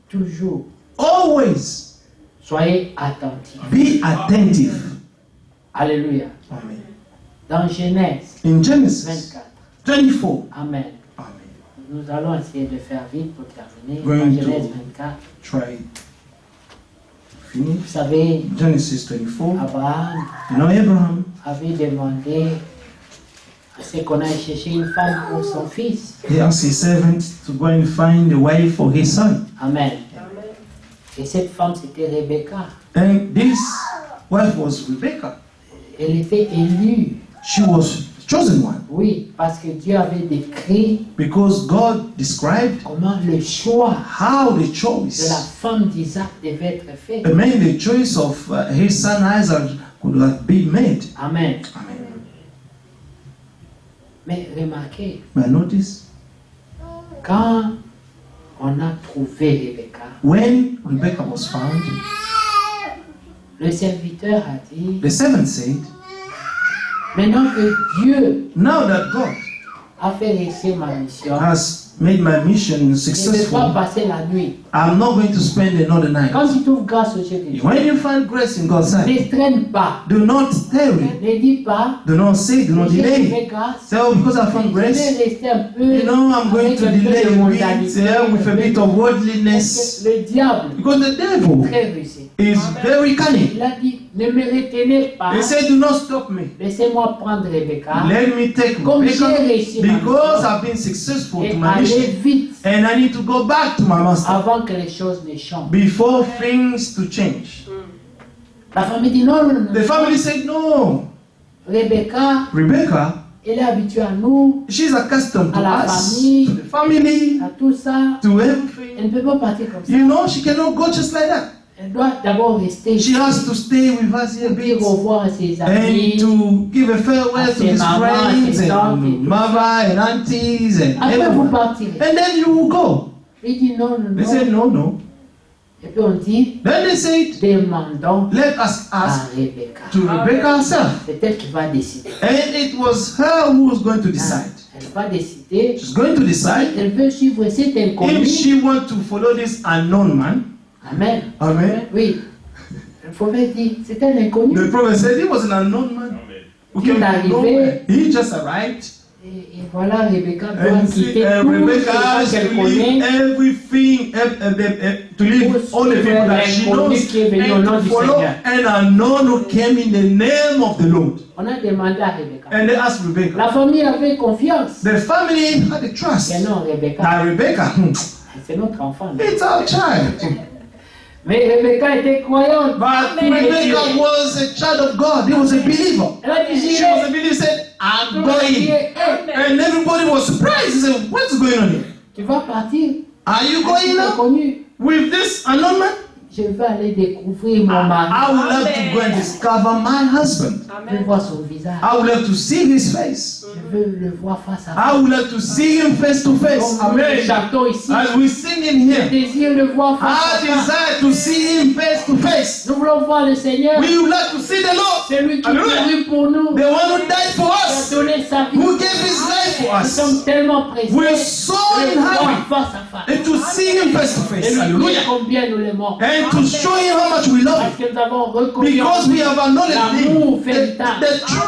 Toujours,
Always
soyez attentifs.
be attentive.
Alléluia.
Amen.
Dans Genèse
In Genesis
24.
24.
Amen.
Amen.
Nous allons essayer de faire vite pour terminer.
Going
Dans
to-
Genèse 24.
Try
Vous
finish.
savez,
Genesis 24.
Abraham
You know Abraham,
avait demandé à ce qu'on aille chercher une femme pour son fils.
he asked his servant to go and find a wife for his son.
Amen.
Amen.
Et cette femme, c'était Rebecca.
And this wife was Rebecca.
Elle était élue.
She was chosen one.
Oui, parce que Dieu avait décrit
Because God described
comment le choix
how the
de la
choice,
femme d'Isaac devait être fait.
the choice of his son Isaac could have been made.
Amen.
Amen.
Mais remarquez,
But notice,
quand on a trouvé Rebecca,
when Rebecca was found,
le serviteur a dit,
the servant said,
maintenant que Dieu
now that God
a fait réussir ma mission,
has made my mission
je ne vais pas
successful,
passer la nuit.
I'm not going to spend another night.
Quand tu trouves grâce aux yeux de Dieu,
When you find grace in God's sight,
ne traîne pas.
do not tarry,
Ne dis pas,
do not say, do not
j'ai
delay.
trouvé grâce.
Say, oh, because I
Je
found
vais
grace,
rester un peu
you know, I'm going
avec
to
un peu
delay
de
a bit
mondanité.
with a bit of
Parce
worldliness.
que le diable
Because the
est
devil
très rusé.
is very cunning.
Il a dit, ne me retenez pas.
He said, do not stop me.
Laissez-moi prendre Rebecca
Let me take
Comme
Rebecca
j'ai réussi ma
because
mission.
I've been successful
et
to my
aller
mission.
vite
And I need to go back to my master
avant que les choses ne changent.
before things to change.
La famille dit non, non, non.
The family said, no.
Rebecca,
Rebecca,
elle est habituée à nous,
she's accustomed to
À la
us,
famille.
to the family,
à tout ça.
to
Elle
everything.
ne peut pas partir comme ça.
You know, she cannot go just like that.
Elle doit d'abord rester
She
ici,
has to stay with us here a
dire
bit
au revoir à ses
and
amis.
to give a farewell
À
to
ses
his
mamans,
friends
ses tantes et
and
tout
mother and aunties and
Après, vous
everyone.
partirez.
And then you will go.
Il dit non, non,
They
non.
said, no, no.
Et puis on dit,
Then they said,
demandons
let us
à
ask
Rebecca.
to Rebecca herself.
C'est elle qui va décider.
And it was her who was going to decide.
Elle va décider.
She's going to decide
Elle veut suivre cet inconnu.
if she wants to follow this unknown man.
Amen.
Amen.
Oui. Le prophète dit, c'est un inconnu.
The prophet said he was an unknown man who came from nowhere. He just arrived.
Et voilà, Rebecca doit
And see,
quitter tous les
Rebecca
gens
has
qu'elle
to leave
connaît
everything, to leave all the people that she knows, and to follow an unknown who came in the name of the Lord.
On a demandé à Rebecca.
And they asked Rebecca.
La famille avait confiance.
The family had a trust
Mais non, Rebecca,
that Rebecca,
c'est notre enfant.
it's our child.
Mais Rebecca était croyante.
But
Amen.
Rebecca was a child of God. He was a believer.
Elle a dit,
She
j'irai.
was a believer. Said, I'm going.
Amen.
And everybody was surprised. He said, what's going on here?
Tu vas partir.
Are you
C'est
going now
inconnu.
with this unknown man?
Je vais aller découvrir mon mari.
I would love to go and discover my husband.
Je veux voir son visage.
I would love to see his face.
Je veux le voir face à
I
face.
would love to see him face to face.
Comme nous
Amen.
chantons ici.
As we sing in
Je
here,
désire le voir face
I
à face.
desire to see him face to face.
Nous voulons voir le Seigneur.
We would like to see the Lord,
C'est lui qui
Alléluia.
mourut pour nous.
the one who died for
Qui a
us,
donné sa vie.
who gave his life for
Nous
us.
sommes tellement pressés.
We're so
de
in
le voir
hurry
face à face.
and to see him face to
Et
face.
lui
Hallelujah.
dire combien nous l'aimons.
And to show him how much we love
Parce
him.
que nous avons reconnu
Because we have acknowledged
l'amour
him.
véritable
The true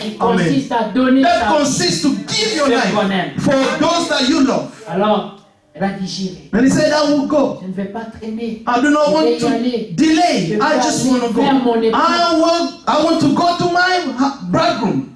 qui
love. Amen.
consiste à donner
That
sa vie.
consists to give your
Ceux
life
qu'on aime.
for those that you love.
Alors, elle a dit j'irai.
And he said, I will go.
Je ne vais pas traîner.
I do not want to delay. I just want to go. I want to go to my bridegroom.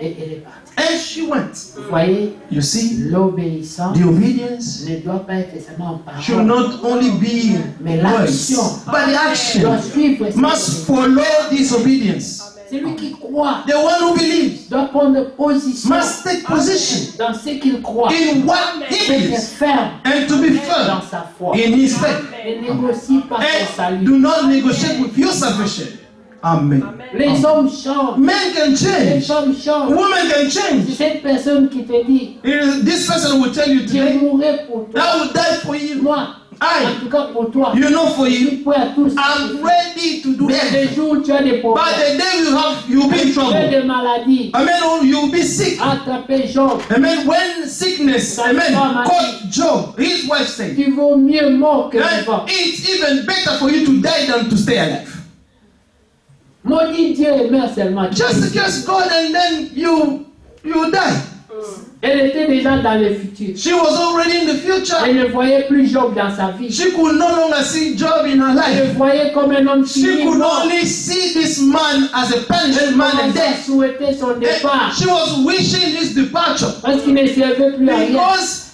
Et elle est partie.
And she went.
Vous voyez,
You see,
l'obéissance
the obedience
ne doit pas être seulement en
should
parole.
not only be
Mais
words,
l'action
but the action
doit suivre cette
must
obéissance.
follow this obedience.
Celui qui croit
The one who believes
doit prendre position
must take position
dans ce qu'il croit.
in what he
Être
believes
ferme
and to be
dans
firm
sa foi.
in his faith.
Ne négocie pas son
And
salut.
do not negotiate with your salvation. Amen.
Les hommes changent.
Men can
Les
change.
femmes changent.
Women can
C'est
change.
cette personne qui te dit,
This person will tell you
je
today,
mourrai pour toi.
I will die for you.
Moi, en
I,
tout cas pour toi,
you know, for
je suis
you,
prêt à tout
I'm
sacrifier.
ready to do
Mais les
everything.
jours où tu as des
But
problèmes,
the day you'll be in
tu as
trouble.
des maladies,
Amen. You'll be sick.
attraper Job,
Amen. When sickness, amen, caught Job, his wife said,
tu vaux mieux mort que
that
vivant.
it's even better for you to die than to stay alive.
Maudit Dieu et meurs seulement.
Just against God and then you die.
Elle était déjà dans le futur.
She was already in the future.
Elle ne voyait plus Job dans sa vie.
She could no longer see Job in her
Elle
life.
le voyait comme un homme
She
fini
could
mort.
only see this man as a punished
Elle
man and
commençait à
death.
souhaiter son départ
And she was wishing his departure
parce qu'il ne servait plus à rien.
because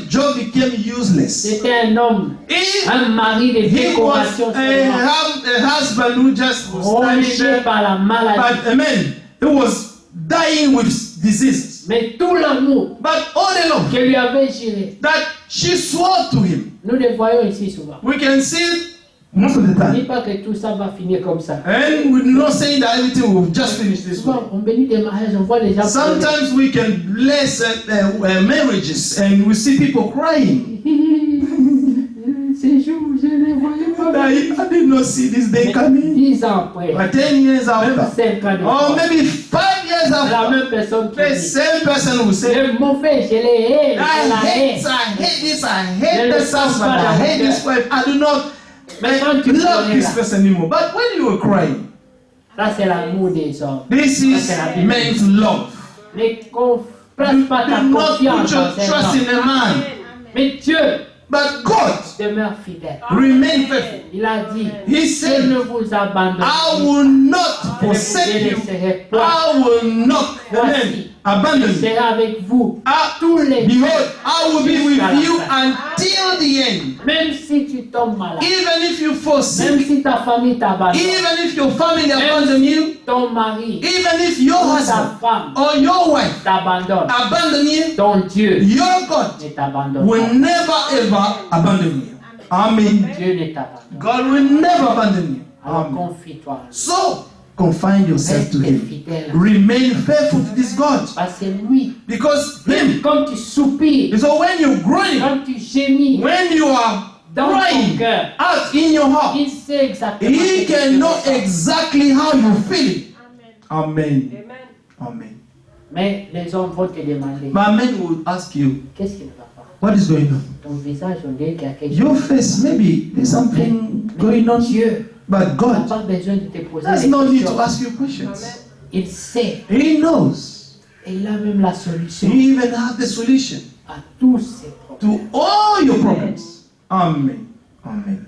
Job became useless.
C'était un homme,
He,
un mari de
he was
décoration seulement,
a husband who just was standing
rongé
there.
par la maladie.
But amen. He he was dying with diseases.
Mais tout l'amour
But all the love
qu'elle lui avait juré,
that she swore to him,
nous le voyons ici souvent.
we can see it most of the
On ne dit
time.
pas que tout ça va finir comme ça.
And we're not saying that everything will just finish this way.
Souvent, on bénit des mariages, on voit les gens pleurer.
Sometimes we can bless marriages and we see people crying.
Ces jours, je ne les voyais pas.
I did not see this day
Mais
coming.
10 ans après,
But 10 years
même
after,
5 ans de
or
fois,
maybe 5 years
la
after,
même personne qui
the
dit,
same person will say,
le mauvais, je l'ai hais, je la hais.
I hate this, I hate this husband, I hate this wife, I do not
Mais quand tu
love
pleurais
this
là,
person anymore. But when you were crying,
ça c'est l'amour des hommes.
this is man's love.
Ne place pas ta
Do not
confiance
put your
dans cet
trust
homme.
in a man.
Mais Dieu
But God
demeure fidèle.
remain faithful.
Il a dit,
He
je
said,
ne vous abandonne
I
pas.
will not
Je ne vous
forsake you.
délaisserai pas.
I will not abandon
Je
you.
serai avec vous
Ah,
tous les jours.
behold, I will be with you until the end.
Même si tu tombes malade,
Even if you fall
même
sick,
si ta famille t'abandonne,
even if your family
même
abandon you,
si ton mari
even if your
ou ta
husband
femme
or your wife
t'abandonne,
abandon you,
ton Dieu
your God
ne t'abandonne
will
pas.
never ever abandon you. Amen.
Dieu ne t'abandonne pas.
God will never abandon you.
Alors
Amen.
confie-toi.
So, confine yourself to
Reste
Him.
fidèle.
Remain faithful to this God.
Parce que lui,
Because
même
Him.
comme tu soupires,
So when you're growing,
quand tu gémis
when you are
dans ton
crying
cœur,
out in your heart,
il sait exactement
He
ce que
can
tu
know
ressens.
exactly how you feel. Amen.
Amen.
Amen.
Mais les hommes vont te demander,
My men will ask you,
qu'est-ce qui ne va pas?
what is going on?
Ton visage, on dirait qu'il y a quelque
Your
chose.
face, maybe there's something going on.
Dieu
But
n'a
God
pas besoin de te poser
has
des
no need to
questions.
ask you questions.
Il sait
He knows.
et il a même la solution
He even has the solution
à tous ces problèmes.
to all your problems. Amen. Amen.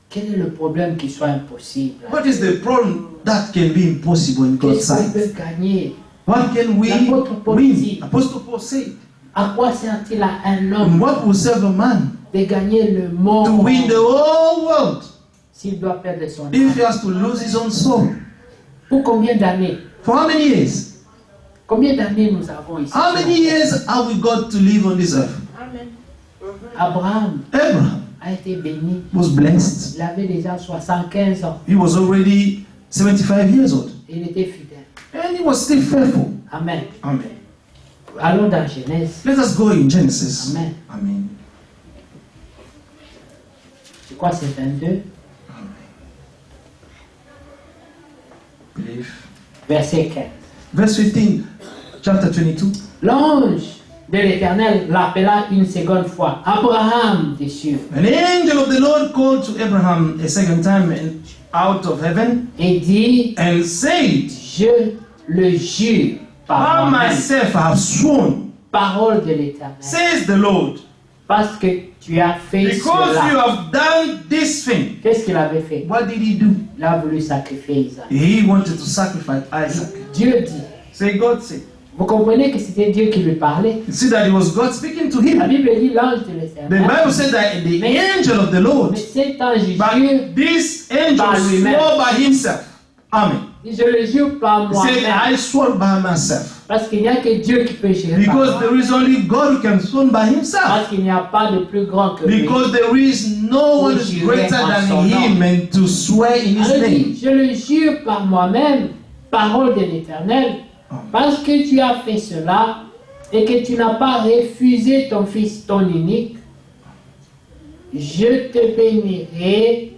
Quel est le problème qui soit impossible?
What is the problem that can be impossible in God's
Qu'est-ce qu'on
sight?
peut gagner?
What can we
L'apôtre Paul
win?
dit,
Apostle Paul said,
à quoi sert-il à un
"And
homme
what will serve a man
de gagner le
to
monde
win the whole world
s'il doit perdre son âme?
if he has to lose his own soul?"
Pour combien d'années?
For how many years?
Combien d'années nous avons ici?
How many years have we got to live on this earth?
Amen.
Abraham
Abraham
a été béni.
was blessed.
Il avait déjà 75 ans.
He was already 75 years old.
Il était fidèle.
And he was still faithful.
Amen.
Amen.
Allons dans Genèse.
Let us go in Genesis.
Amen.
Amen.
Je crois que c'est 22,
Believe.
verset 15.
Verse 15, chapter 22.
L'ange de l'Éternel l'appela une seconde fois. Abraham des cieux.
An angel of the Lord called to Abraham a second time out of heaven
Et dit,
and said,
je le jure par
"I
moi-même.
myself have sworn,
Parole de l'Éternel.
says the Lord,
Parce que tu as fait
because you
cela.
have done this thing."
Qu'est-ce qu'il avait fait?
What did he do?
Il a voulu sacrifier Isaac.
He wanted to sacrifice Isaac.
Dieu dit.
Say, God said.
Vous comprenez que c'était Dieu qui lui parlait?
You see that it was God speaking to
La
him.
Bible dit l'ange de
The
l'Éternel.
Bible said that the angel of the
Mais
Lord,
cet ange jure,
but this angel
By lui-même.
swore by himself. Amen.
je le jure par
He said,
moi-même.
I swore by myself.
Parce qu'il n'y a que Dieu qui peut jurer par
Because
moi.
there is only God who can swear by himself.
Parce qu'il n'y a pas de plus grand que lui.
Because there is no one who's greater than him and to swear in his
Alors il
name.
dit, je le jure par moi-même, parole de l'Éternel, parce que tu as fait cela et que tu n'as pas refusé ton fils, ton unique, je te bénirai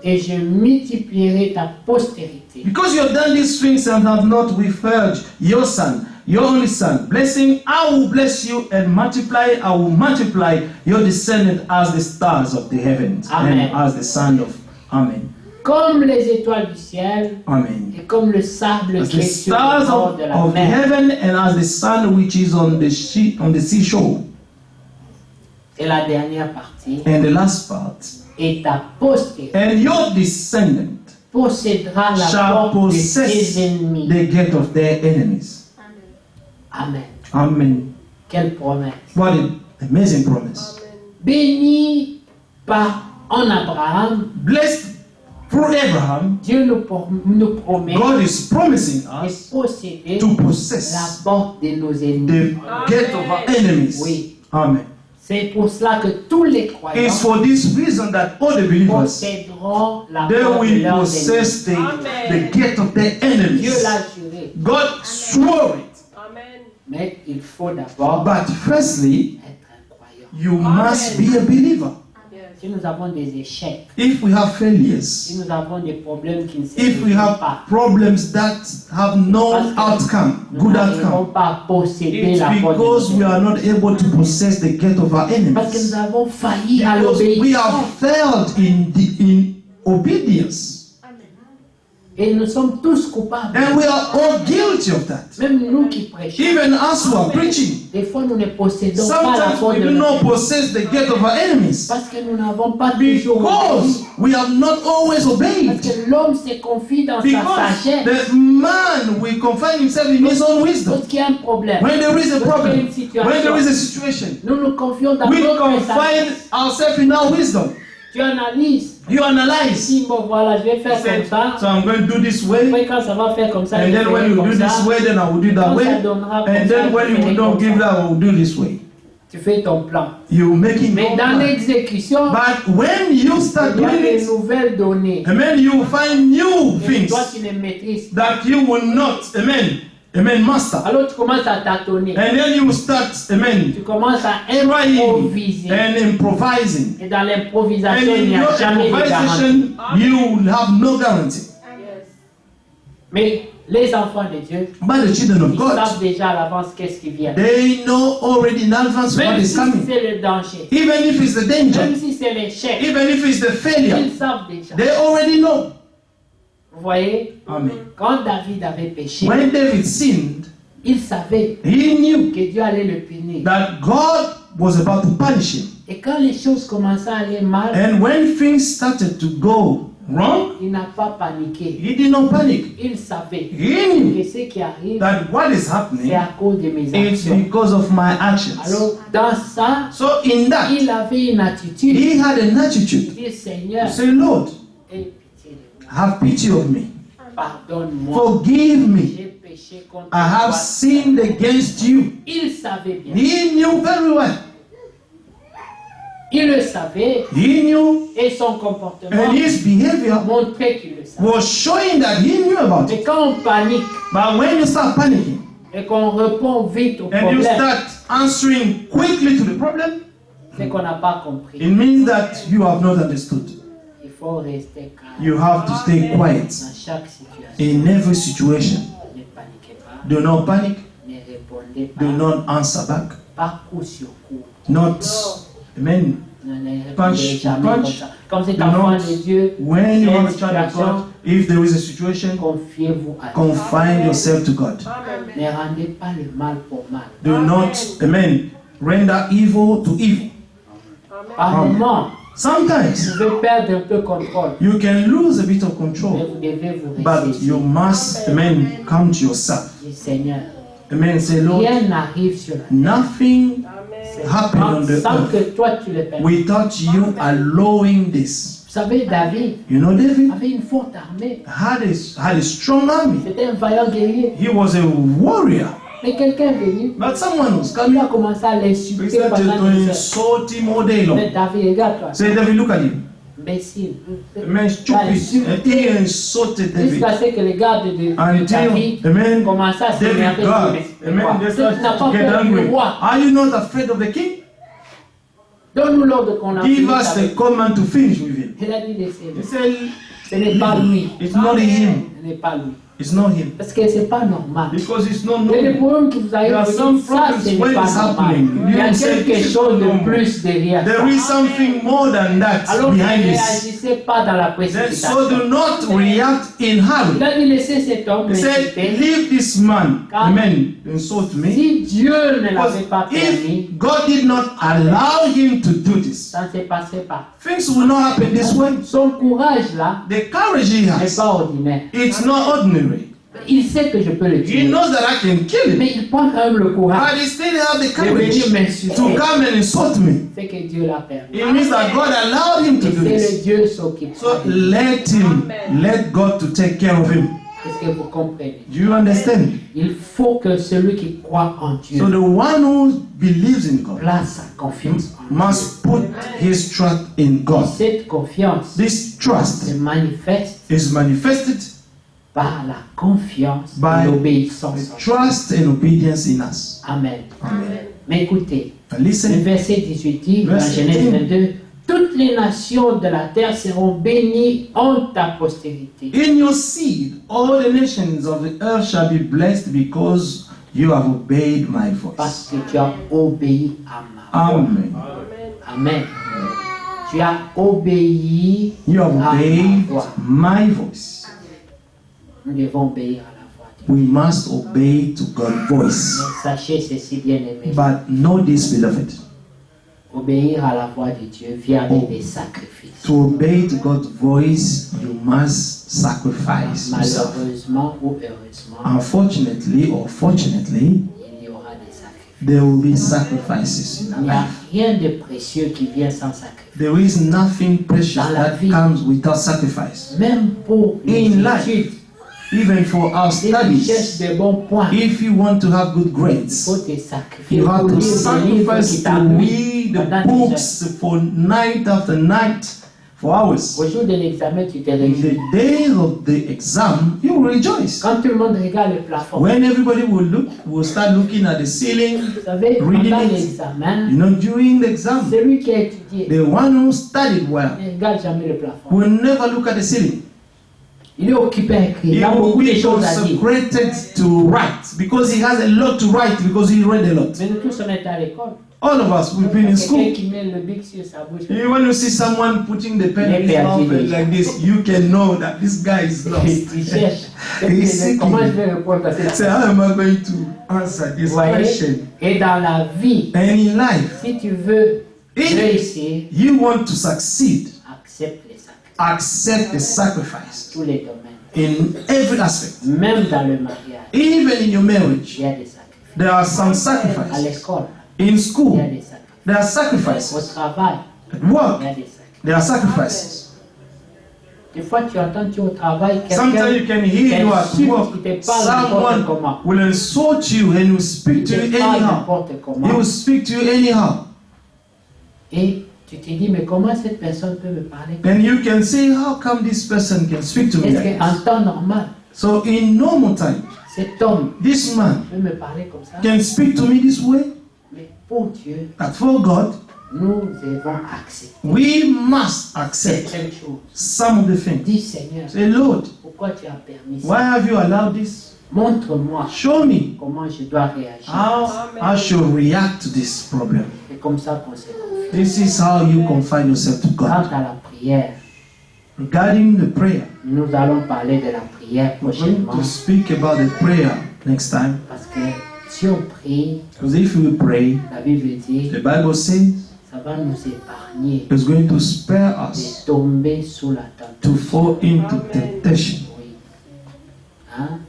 et je multiplierai ta postérité.
Because you have done these things and have not withheld your son, your only son, blessing, I will bless you and multiply, I will multiply your descendant as the stars of the heavens
Amen.
and as the sand of. Amen.
Comme les étoiles du ciel
Amen.
et comme le sable
As
qui
the
est sur le
stars
bord
of
de la
the
mer.
heaven and as the sun which is on the seashore.
Et la dernière partie,
And the last part,
et ta postérité
and your descendant
possédera la
shall
porte de
possess
tes ennemis.
the gate of their enemies.
Amen.
Amen.
Quelle promesse.
What an amazing promise.
Béni par en Abraham,
Blessed through Abraham,
Dieu nous promet
God is promising
de
us
posséder
to
la
possess
porte de nos ennemis.
the gate of our enemies.
Oui.
Amen.
C'est pour cela que tous les croyants
It's for this reason that all the believers,
posséderont la
they
porte de
will
leurs
possess
ennemis.
the gate of their
Dieu
enemies.
l'a juré.
God swore it.
Amen.
Mais il faut d'abord
But firstly,
être un croyant.
you must be a believer.
Yes.
Si nous avons des échecs,
If we have
si
failures,
nous avons des problèmes qui ne se
if we
résolvent
have
pas,
problems that have no outcome,
nous
good
n'arrivons
outcome,
pas à posséder
it's
la porte de
because
nos
we are
ennemis.
not able to possess the gate of our
Parce que
enemies.
nous avons failli à
Because we
l'obéissance.
have failed in obedience.
Et nous sommes tous coupables.
And we are all guilty of that.
Même nous qui prêchons.
Even us who are preaching.
Des fois, nous ne possédons pas la
Sometimes
porte
we
de
do
nos
not
ennemis.
possess the gate of our enemies.
Parce que nous n'avons pas toujours
Because
obéi.
we have not always
Parce
obeyed.
que l'homme se confie dans sa
Because
sagesse.
the man will confine himself in his own wisdom.
Lorsqu'il y a un problème,
When there is a problem,
lorsqu'il y a une
when there is
situation,
a situation,
nous nous confions dans
we
notre
confine
sagesse.
ourselves in our wisdom.
Tu analyses.
You analyze.
Si, bon, voilà, je vais faire comme ça.
So I'm going to do this way.
Après, quand ça va faire comme ça,
And
je
then when
ferai
you
comme
do
ça.
this way, then I will do that
Quand
way.
ça donnera comme
And
ça,
then
je
when you
ferai
don't
comme
give
ça.
that, I will do this way.
Tu fais ton plan.
You making
Mais
no
dans
plan.
l'exécution,
But when you start
il y a
doing
des
it,
nouvelles données.
amen, you will find new
Et
things
toi, tu les maîtrises pas.
that you will not, amen, master.
Alors, tu commences à tâtonner.
And then you will start, amen,
Tu commences à
trying
improviser.
and improvising.
Et dans
And
l'improvisation, il
in
n'y
your
a jamais de garantie.
improvisation, you will have no guarantee.
Yes.
Mais les enfants de Dieu,
But the children of
ils
God,
savent déjà à l'avance qu'est-ce qui vient.
they know already in advance what
Même
is
si
coming.
c'est le danger,
Even if it's the
même
danger,
si c'est l'échec,
even if it's the failure,
ils savent déjà.
they already know.
Vous voyez,
Amen.
quand David avait péché,
When David sinned,
il savait
he knew
que Dieu allait le punir.
that God was about to punish him.
Et quand les choses commençaient à aller mal,
And when things started to go wrong,
il n'a pas paniqué.
he did not panic.
Il savait
He knew
que ce qui arrive,
that what is
c'est
happening
à cause de mes
is
actions.
because of my actions.
Alors, dans ça,
So in that,
il avait une attitude.
he had an attitude
Il dit, Seigneur,
to say, Lord,
aie pitié de moi.
have pity of me.
Pardonne-moi.
Forgive me.
J'ai péché contre
I have
toi.
sinned against you.
Il savait bien.
He knew very well.
Il le savait
He knew,
et son comportement
and his behavior
montrait qu'il le savait.
was showing that he knew about
Mais
it.
quand on panique
But when you start panicking
et qu'on répond vite au
and you
problème,
start answering quickly to the problem,
c'est qu'on n'a pas compris.
it means that you have not understood.
Il faut rester calme
You have to stay quiet
dans chaque situation.
in every situation.
Ne paniquez pas,
Do not panic.
ne répondez
Do
pas,
not answer back.
pas coup sur coup.
Not, amen.
Ne répondez
Punch,
jamais
punch.
comme ça. Comme cet
Do
enfant
not,
de Dieu,
when you
c'est
have
une
a child of
situation,
God, if there is a situation,
confiez-vous à Dieu.
confine yourself to God.
Amen.
Ne rendez pas le mal pour mal.
Do not, amen, render evil to evil.
Par
Amen.
moment,
Sometimes
vous pouvez perdre un peu contrôle,
you can lose a bit of
mais
control,
vous devez vous
but
ressaisir.
you must, amen, come to yourself.
Dis, Seigneur,
Amen. Say, Lord,
rien n'arrive sur la terre
nothing happened on the
sans
earth
que toi tu le permets.
without you allowing this.
Vous savez, David
You know, David
avait une forte armée.
had a strong army.
C'était un vaillant guerrier.
He was a warrior.
Mais quelqu'un est venu,
But someone was
il
coming
a
up.
commencé à
He
l'insulter
started
pendant
to
des heures.
insult him all day long.
Mais David, regarde-toi,
Say, David, look at him.
imbécile.
Man, stupid. And he insulted David.
Jusqu'à ce que les gardes de
Until,
David
amen,
commencent à
David
s'énerver.
God,
Mais
amen,
quoi?
they
Tu n'as
started
pas
to get
peur du
angry.
roi.
Are you not afraid of the king?
Donne-nous l'ordre qu'on a
Give
fini
us the
avec.
command to finish with him.
Il a dit
He
laissez-le.
said,
Ce n'est pas lui.
it's not him.
Ce n'est pas lui.
It's not him.
Parce que c'est pas normal.
Because it's not
Il y a des
normal.
problèmes qui vous arrivent,
There are
vous
some
dites, ça
problems
ce n'est
when
pas
it's
normal.
happening.
Il y a
You say,
quelque
this is
chose
not
de
normal.
plus derrière ça.
There is something more than that
Alors ne
behind this.
réagissez pas dans la
Then,
précipitation.
so do not react in hurry.
Il a dit laissez cet homme
He said,
m'insulter.
leave this man,
Car-
amen, insult me.
Si Dieu ne
Because
l'avait pas permis,
if God did not allow him to do this,
ça ne se passerait pas.
things will not happen this way.
Son courage là
The courage he
n'est
has,
pas ordinaire.
it's not ordinary.
Il sait que je peux le
He
tuer.
knows that I can kill him.
Mais il prend quand même le courage
But he still have the
de venir
courage
m'insulter.
to come and insult me.
C'est que Dieu l'a permis.
It means that God allowed him to do
Laissez
this.
le Dieu s'occuper.
So let him, let God to take care of him.
Est-ce que vous comprenez?
Do you understand?
Il faut que celui qui croit en Dieu
So the one who believes in God
place sa confiance en Dieu.
must put his trust in
Et
God.
cette confiance
This
se
trust
manifeste
is manifested
par la confiance
by
et l'obéissance.
the trust and obedience in us.
Amen.
Amen.
Mais écoutez,
Now
le
listen,
verset 18 dit, dans
Verset
Genèse
18.
22, toutes les nations de la terre seront bénies en ta postérité.
in your seed, all the nations of the earth shall be blessed because you have obeyed my
Parce
voice.
que tu as obéi à ma voix.
Amen.
Amen. Tu as obéi
You have
à ma
obeyed
voix.
my voice.
Nous devons obéir à la voix de Dieu.
We must obey to God's voice.
Mais sachez ceci, bien-aimé.
But know this, beloved.
Obéir à la voix de Dieu vient avec des sacrifices.
To obey to God's voice, you must sacrifice yourself.
Malheureusement ou heureusement,
Unfortunately or fortunately,
il y aura des sacrifices.
there will be sacrifices in
Il
our
n'y a
life.
rien de précieux qui vient sans sacrifice.
There is nothing precious
Dans la
that
vie.
comes without sacrifice.
Même pour les
In life,
études,
even for our
si tu cherches
studies,
de bons points,
if you want to have good
il
grades,
faut te sacrifier
you have
pour
to
lire des livres
sacrifice
qui
to
t'appuient
read
pendant
the
des heures.
books for night after night for hours.
Au jour de l'examen, tu te
In
réjouis.
the day of the exam, you will rejoice.
Quand tout le monde regarde le plafond,
When everybody will start looking at the ceiling,
vous savez,
reading
pendant
it.
l'examen,
during the exam,
celui qui a étudié
the one who studied well
ne regarde jamais le plafond.
will never look at the ceiling.
Il est occupé à écrire. Il
He
a
will
beaucoup de
be
choses à dire.
consecrated to write because he has a lot to write because he read a lot.
Mais nous tous, on est à l'école.
All of us, we've been in
Quelqu'un
school.
qui met le bic sur sa bouche.
You want to see someone putting the pen in his
Il est
mouth
perdu
like this, you can know that this guy is lost.
Il cherche.
He's seeking.
Comment je vais répondre à cette
Say, how am I going to answer this
Voyez?
question?
Et dans la vie,
And in life,
si tu veux
if
réussir,
you want to succeed,
accepte les sacrifices.
accept the sacrifice
Tous les domaines.
in every aspect.
Même dans le mariage,
Even in your
il
marriage,
y a des sacrifices.
there are some
À
sacrifices.
l'école,
In
il y
school,
a des sacrifices.
there are
Au
sacrifices.
travail,
At
il
work,
y a des sacrifices.
there are sacrifices.
Des fois, tu entends tu au travail
Sometimes
quelqu'un
you can hear you at
t'insulte,
work.
qui te parle n'importe
Someone
comment.
will insult you and will
Il
speak to you
te parle
anyhow.
n'importe
He
comment.
will speak to you anyhow.
Et tu te dis, mais comment cette personne peut me parler?
And you can say, how come this person can speak to me
Est-ce
like
qu'en
this?
temps normal,
So in normal time,
cet homme
this man
peut me parler comme ça?
can speak to me this way.
Mais pour Dieu,
But for God,
nous devons accepter
we must accept
certaines choses.
some of the things.
Dis Seigneur,
Say, Lord,
pourquoi tu as permis
why
ça?
have you allowed this?
Montre-moi
Show me
comment je dois réagir.
how I should react to this problem.
C'est comme ça qu'on se confie.
This is how you confine yourself to
Quant
God.
à la prière,
Regarding the prayer,
nous allons parler de la prière
we're going
prochainement.
to speak about the prayer next time.
Parce que si on prie,
Because if we pray,
la Bible dit,
the Bible says
ça va nous épargner
it's going to spare
de
us
tomber sous la
to
tentation.
fall into temptation
Oui. Hein?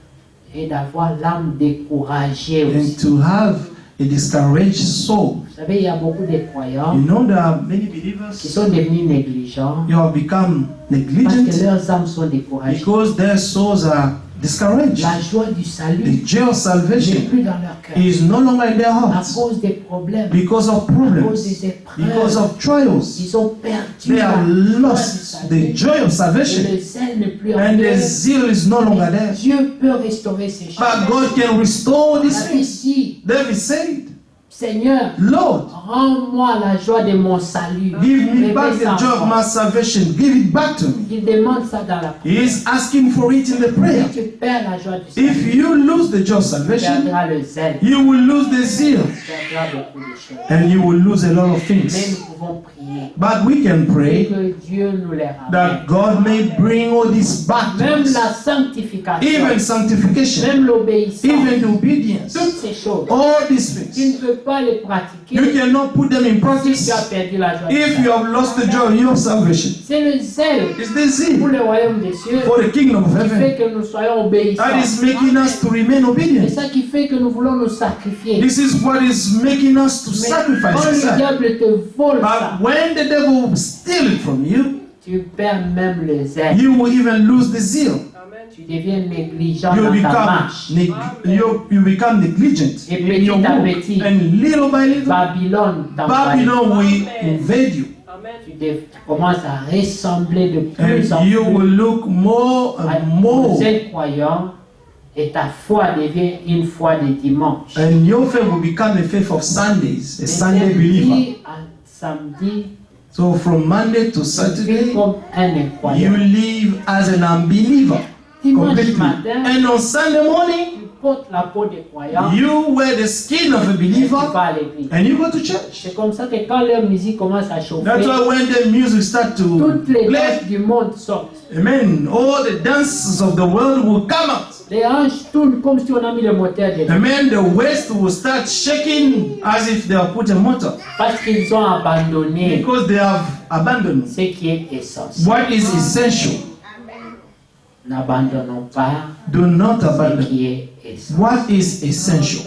Et d'avoir l'âme découragée
and
aussi.
to have a discouraged soul.
Vous savez, il y a beaucoup de croyants
You know, there are many
qui
believers
sont devenus négligents
you have become
parce que
negligent
leurs âmes sont découragées.
because their souls are discouraged.
La joie du salut
The joy of
n'est
salvation
plus dans leur cœur
is no longer in their
à
hearts
cause des problèmes,
because of
à cause
problems,
des épreuves.
because of trials.
Ils ont perdu
They
la
have
joie
lost
du
the
salut.
joy of
Et
salvation,
le zèle n'est plus en
and
eux.
the zeal is no longer there.
Dieu peut restaurer ces choses.
But God can restore these
David
things.
dit,
David said,
Seigneur,
Lord,
rends-moi la joie de mon salut.
give me
Remets
back
ça en
the joy of
moi.
my salvation. Give it back to me.
Il demande ça dans la
He
prière.
is asking for it in the prayer.
Si tu perds la joie du salut,
If you lose the joy of
tu
salvation,
perdras le zèle,
you will lose the zeal
tu perdras beaucoup de choses.
and you will lose a lot of
Mais
things.
nous pouvons prier prier
But we can pray
que Dieu nous les ramène.
that God may bring all this back to
Même
us.
la sanctification,
Even sanctification,
même l'obéissance,
even the obedience,
toutes ces choses,
all these
tu
things.
ne peux pas les
You
pratiquer
cannot put them in
si
practice
tu as perdu la joie. de
if you
faire.
have lost the joy of salvation.
C'est le zèle
It's the
pour
zeal
le royaume des cieux
for the kingdom of
qui
heaven
fait que nous soyons obéissants.
that is making us to remain
C'est
obedient.
ça qui fait que nous voulons nous sacrifier.
This is what is making us to
Mais
sacrifice
quand le
ourselves.
diable te vole ça,
But when the devil steals it from you,
tu perds même le zèle.
you will even lose the zeal.
Tu deviens négligent
You
dans ta
become,
marche.
you become negligent
Et
in your
petit à
walk.
petit,
And little by little,
Babylone t'envahit.
Babylon will invade you.
Tu commences à ressembler de plus en
And you will
plus
look more and more.
aux incroyants et ta foi devient une foi de dimanche.
And your faith will become a faith of Sundays, a
De
Sunday believer.
samedi à samedi,
So from Monday to
tu vis
Saturday,
comme un
you
incroyant.
live as an unbeliever
Dimanche
completely.
matin,
And on Sunday morning,
tu portes la peau des croyants
you wear the skin of a
et tu
believer
vas à l'église.
and you go to church.
C'est comme ça que quand leur musique commence à chauffer,
That's why when the music starts to
toutes les
play,
danses du monde sortent.
amen, all the dances of the world will come out.
Les hanches tournent comme si on a mis le moteur dedans.
Amen, the waist will start shaking as if they have put a motor
Parce qu'ils ont abandonné
because they have abandoned
ce qui est essentiel.
what is essential.
N'abandonnons pas
Do not
ce
abandon
qui est essentiel.
what is essential.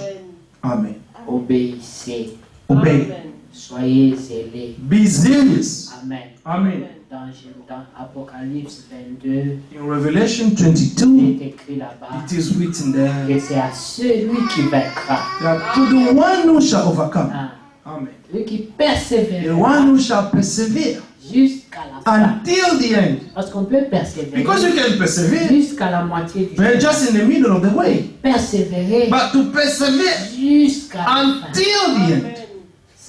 Amen.
Obéissez.
Obey.
Soyez zélés.
Be zealous.
Amen.
Amen.
Dans Apocalypse 22,
In Revelation
il
22,
est écrit là-bas
it is written there
que c'est à celui qui vaincra,
that to the one who shall overcome,
hein,
amen,
celui qui
the
persévère
one who shall persevere
jusqu'à la fin.
until the end.
Parce qu'on peut persévérer
Because you can persevere,
jusqu'à la moitié du
but
chemin.
just in the middle of the way.
Persévérer
But to persevere
jusqu'à la fin.
until the end,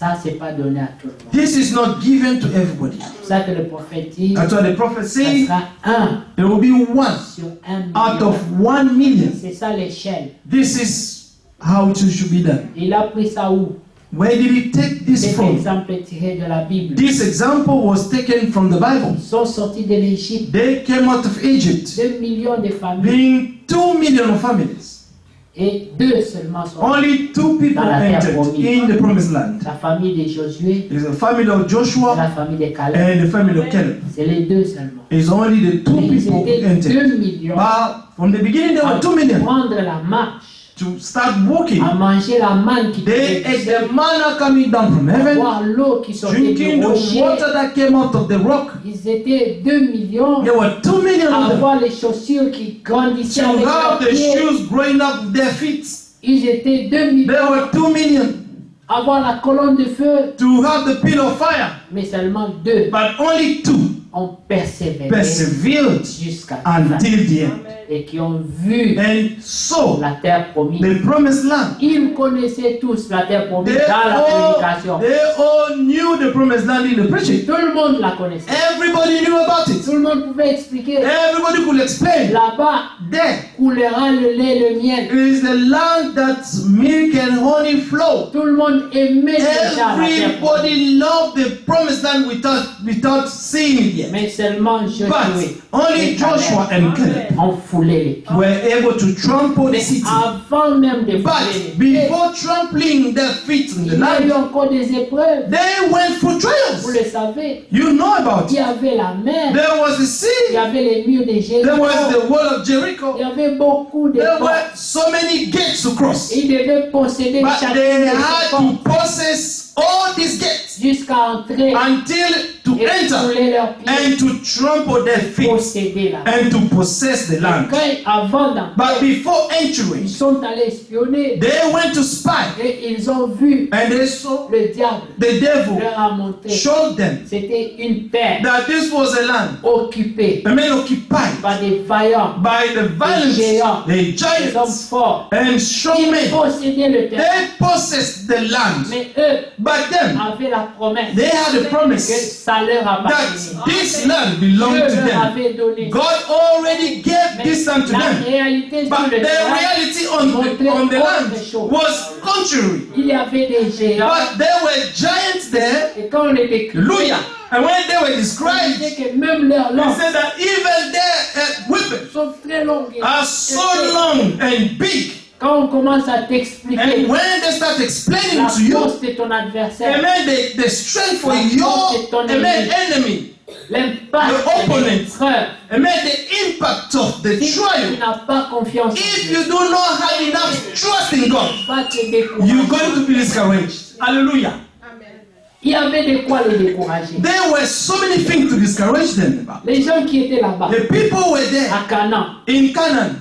Ça, c'est pas donné à tout le monde.
this is not given to everybody.
C'est pour ça que le prophète dit,
That's why the prophet
ça
says
sera un
there will be one
sur un
out
million.
of 1 million.
C'est ça l'échelle.
This is how it should be done.
Il a pris ça où?
Where did he take this
Cet
from?
exemple est tiré de la Bible.
This example was taken from the Bible.
Ils sont sortis de l'Égypte.
They came out of Egypt,
2 millions de familles.
being 2 million families.
Et 2 seulement sont
Only 2 people
Dans la terre
entered
promise.
in the promised land.
la famille de Josué
There's a family of
et
Joshua
la famille de Caleb.
and the family of Caleb.
C'est les 2 seulement.
It's only the 2
Mais ils
people
étaient
entered.
2 millions
But from the beginning, there
à
were 2 million
prendre la marche,
to start walking.
à manger la manne qui
They
tombait
ate
du ciel,
the manna coming down from
à
heaven,
boire l'eau qui sortait
drinking
du
the
rocher.
water that came out of the rock.
Ils étaient 2 millions
There were 2 million
à
of them.
avoir les chaussures qui grandissaient
To
avec
have
leurs
the
pieds.
shoes growing up with their feet.
Ils étaient 2 millions
There were 2 million
à avoir la colonne de feu,
to have the pillar of fire.
mais seulement 2
But only 2
ont persévéré
persevered
jusqu'à la fin
until the end.
et qui ont vu
And so,
la terre promise.
the promised land.
Ils connaissaient tous la terre promise
They
dans la prédication.
all knew the promised land in the preaching.
Tout le monde la connaissait.
Everybody knew about it.
Tout le monde pouvait expliquer.
Everybody could explain.
Là-bas
There
coulera le lait et le miel.
is the land that milk and honey flow.
Tout le monde aimait déjà la terre promise.
Everybody loved the promised land without seeing it yet.
Mais seulement
But
Josué
only Joshua and Caleb
ont foulé les pieds.
were able to trample the
Mais
city.
avant même de fouler
But
les pieds,
before trampling their feet in the
il y a eu
land,
encore des épreuves.
they went through
Vous
trials.
le savez,
You know about
il y
it.
avait la mer,
There was the
il y
sea.
avait les murs de
There
Jéricho,
was the wall of Jericho.
il y avait beaucoup de
There
portes.
were so many gates to cross.
Ils devaient posséder
But
chacune
they
de ces
had
portes
to possess all these gates
jusqu'à entrer
until to
et
enter
fouler leurs pieds,
and to trample their feet
posséder la
and to possess the land.
Avant
But
d'entrer,
before
ils
entering,
sont allés espionner
they went to spy
et ils ont vu
and they saw
le diable
the devil
leur a montré.
showed them
C'était une terre
that this was a land,
occupée
a man occupied
par des vaillants,
by the violence,
géants,
the
des hommes
giants,
forts.
and
Ils
strong men.
possédaient le terrain.
They possessed the land.
Mais eux,
But them,
avaient la promesse
they had a
que
promise
ça leur appartenait.
that this land belonged to
Dieu leur
them.
avait donné.
God already gave
Mais
this land to
la
them.
réalité sur
But
le
the
terrain
reality on
montrait
the land
autre chose.
was contrary.
Il y avait des géants.
But there were giants there.
Et quand on les décrit,
Hallelujah. And when they were
on
described,
disait que même leurs
they
langues
said that even their weapons
sont très longues. et
are so
épais.
long and big.
Quand on commence à t'expliquer
And when they start explaining
la
to you,
force de ton adversaire,
amen, the strength for
La
your
force de ton
enemy,
l'impact
the
de
opponent.
l'épreuve,
amen, the impact of the
si tu
trial.
n'as pas confiance en
If
Dieu,
you do not have enough trust in God,
va te
you're
décourager.
going to be discouraged. Hallelujah.
Il y avait de quoi les décourager.
There were so many things to discourage them about.
Les gens qui étaient là-bas,
The people were there
à Canaan,
in Canaan.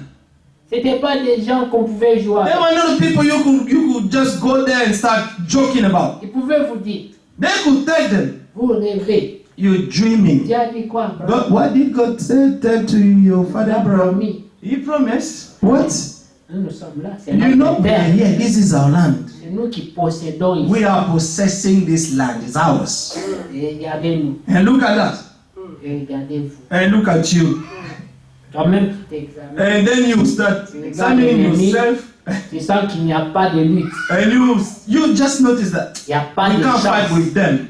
c'était pas des gens qu'on pouvait jouer
They
avec.
were not the people you could just go there and start joking about.
Ils pouvaient vous dire,
They could tell them,
vous rêvez.
you're dreaming.
Dieu a dit quoi, Abraham?
God, what did God tell to your
Il
father
a
Abraham?
promis.
He promised. What?
Nous sommes là, c'est
You know,
notre
we are
terre.
here. This is our land.
C'est nous qui possédons ici.
We are possessing this land. It's ours.
Et regardez-nous.
And look at that.
Et regardez-vous.
And look at you.
Toi-même, tu t'examines.
And then you start examining yourself.
Tu sens qu'il n'y a pas de lutte.
And you just notice that
Il n'y a pas
you
de
can't fight
chance.
with them.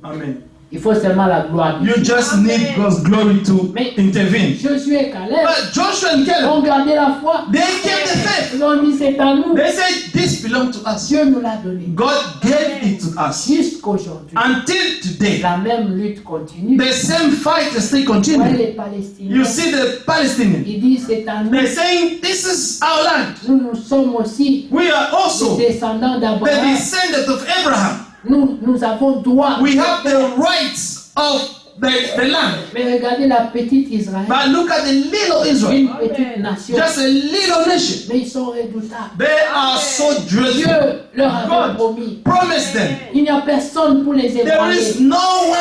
Amen.
Il faut seulement la gloire de
You
Dieu.
just need God's glory to intervene.
Josué et Caleb
But Joshua and Caleb,
ont gardé la foi.
they kept the faith.
Ils ont dit c'est à nous.
They said, this belongs to us.
Dieu nous l'a donné.
God gave it to us.
Jusqu'aujourd'hui,
Until today,
la même lutte continue.
the same fight is still
Ouais,
continuing.
les Palestiniens,
You see the Palestinians.
ils disent c'est à nous.
They're saying, this is our land.
Nous sommes aussi
We are also
les descendants
the
d'Abraham.
descendants of Abraham.
Nous avons droit.
We have the rights of the land.
Mais regardez la petite Israël,
But look at the little
une
Israel.
petite nation.
Just a little nation.
Mais ils sont redoutables.
They are so dreadful.
Dieu leur avait
God
promis.
promised them.
Il n'y a personne pour les
There
ébranler.
is no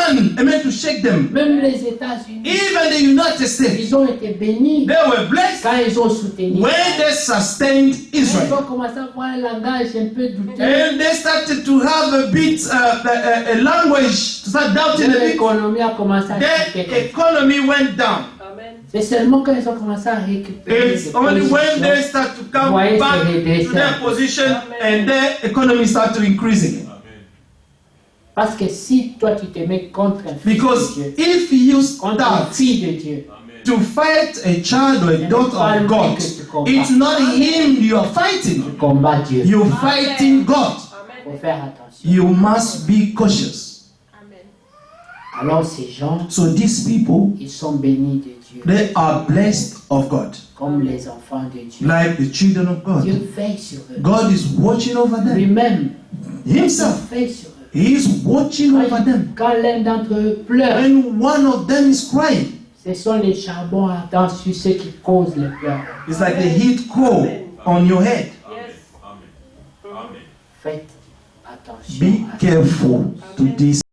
one, amen, to shake them.
Même les États-Unis,
Even the United States,
ils ont été bénis
they were blessed
quand ils ont soutenu.
when they sustained
Ils
Israel.
ont commencé à avoir un langage un peu douteux.
And they started to have a bit, a language, to start doubting a bit.
L'économie a commencé à chuter.
The economy went down.
C'est seulement quand ils ont commencé à récupérer
It's
des
only when they
positions.
start to come
Voyez
back
ce redressement.
to their position and their economy start to increase again.
Parce que si toi tu te mets contre un fils
Because
de Dieu,
if you
contre une
start
fille de Dieu,
to fight a child or a daughter of God, it's not him you are fighting.
tu combats Dieu. Il
You're fighting God.
faut faire attention.
You must be cautious.
Alors ces gens,
So these people,
ils sont bénis de Dieu,
they are blessed of God,
comme les enfants de Dieu.
like the children of God.
Dieu veille sur eux.
God is watching over them.
Lui-même,
Himself,
veille sur eux.
He is watching over them.
Quand l'un d'entre eux pleure,
When one of them is crying,
ce sont les charbons ardents sur ceux qui causent les pleurs.
it's like the heat coal on your head.
Faites attention.
Be careful to this.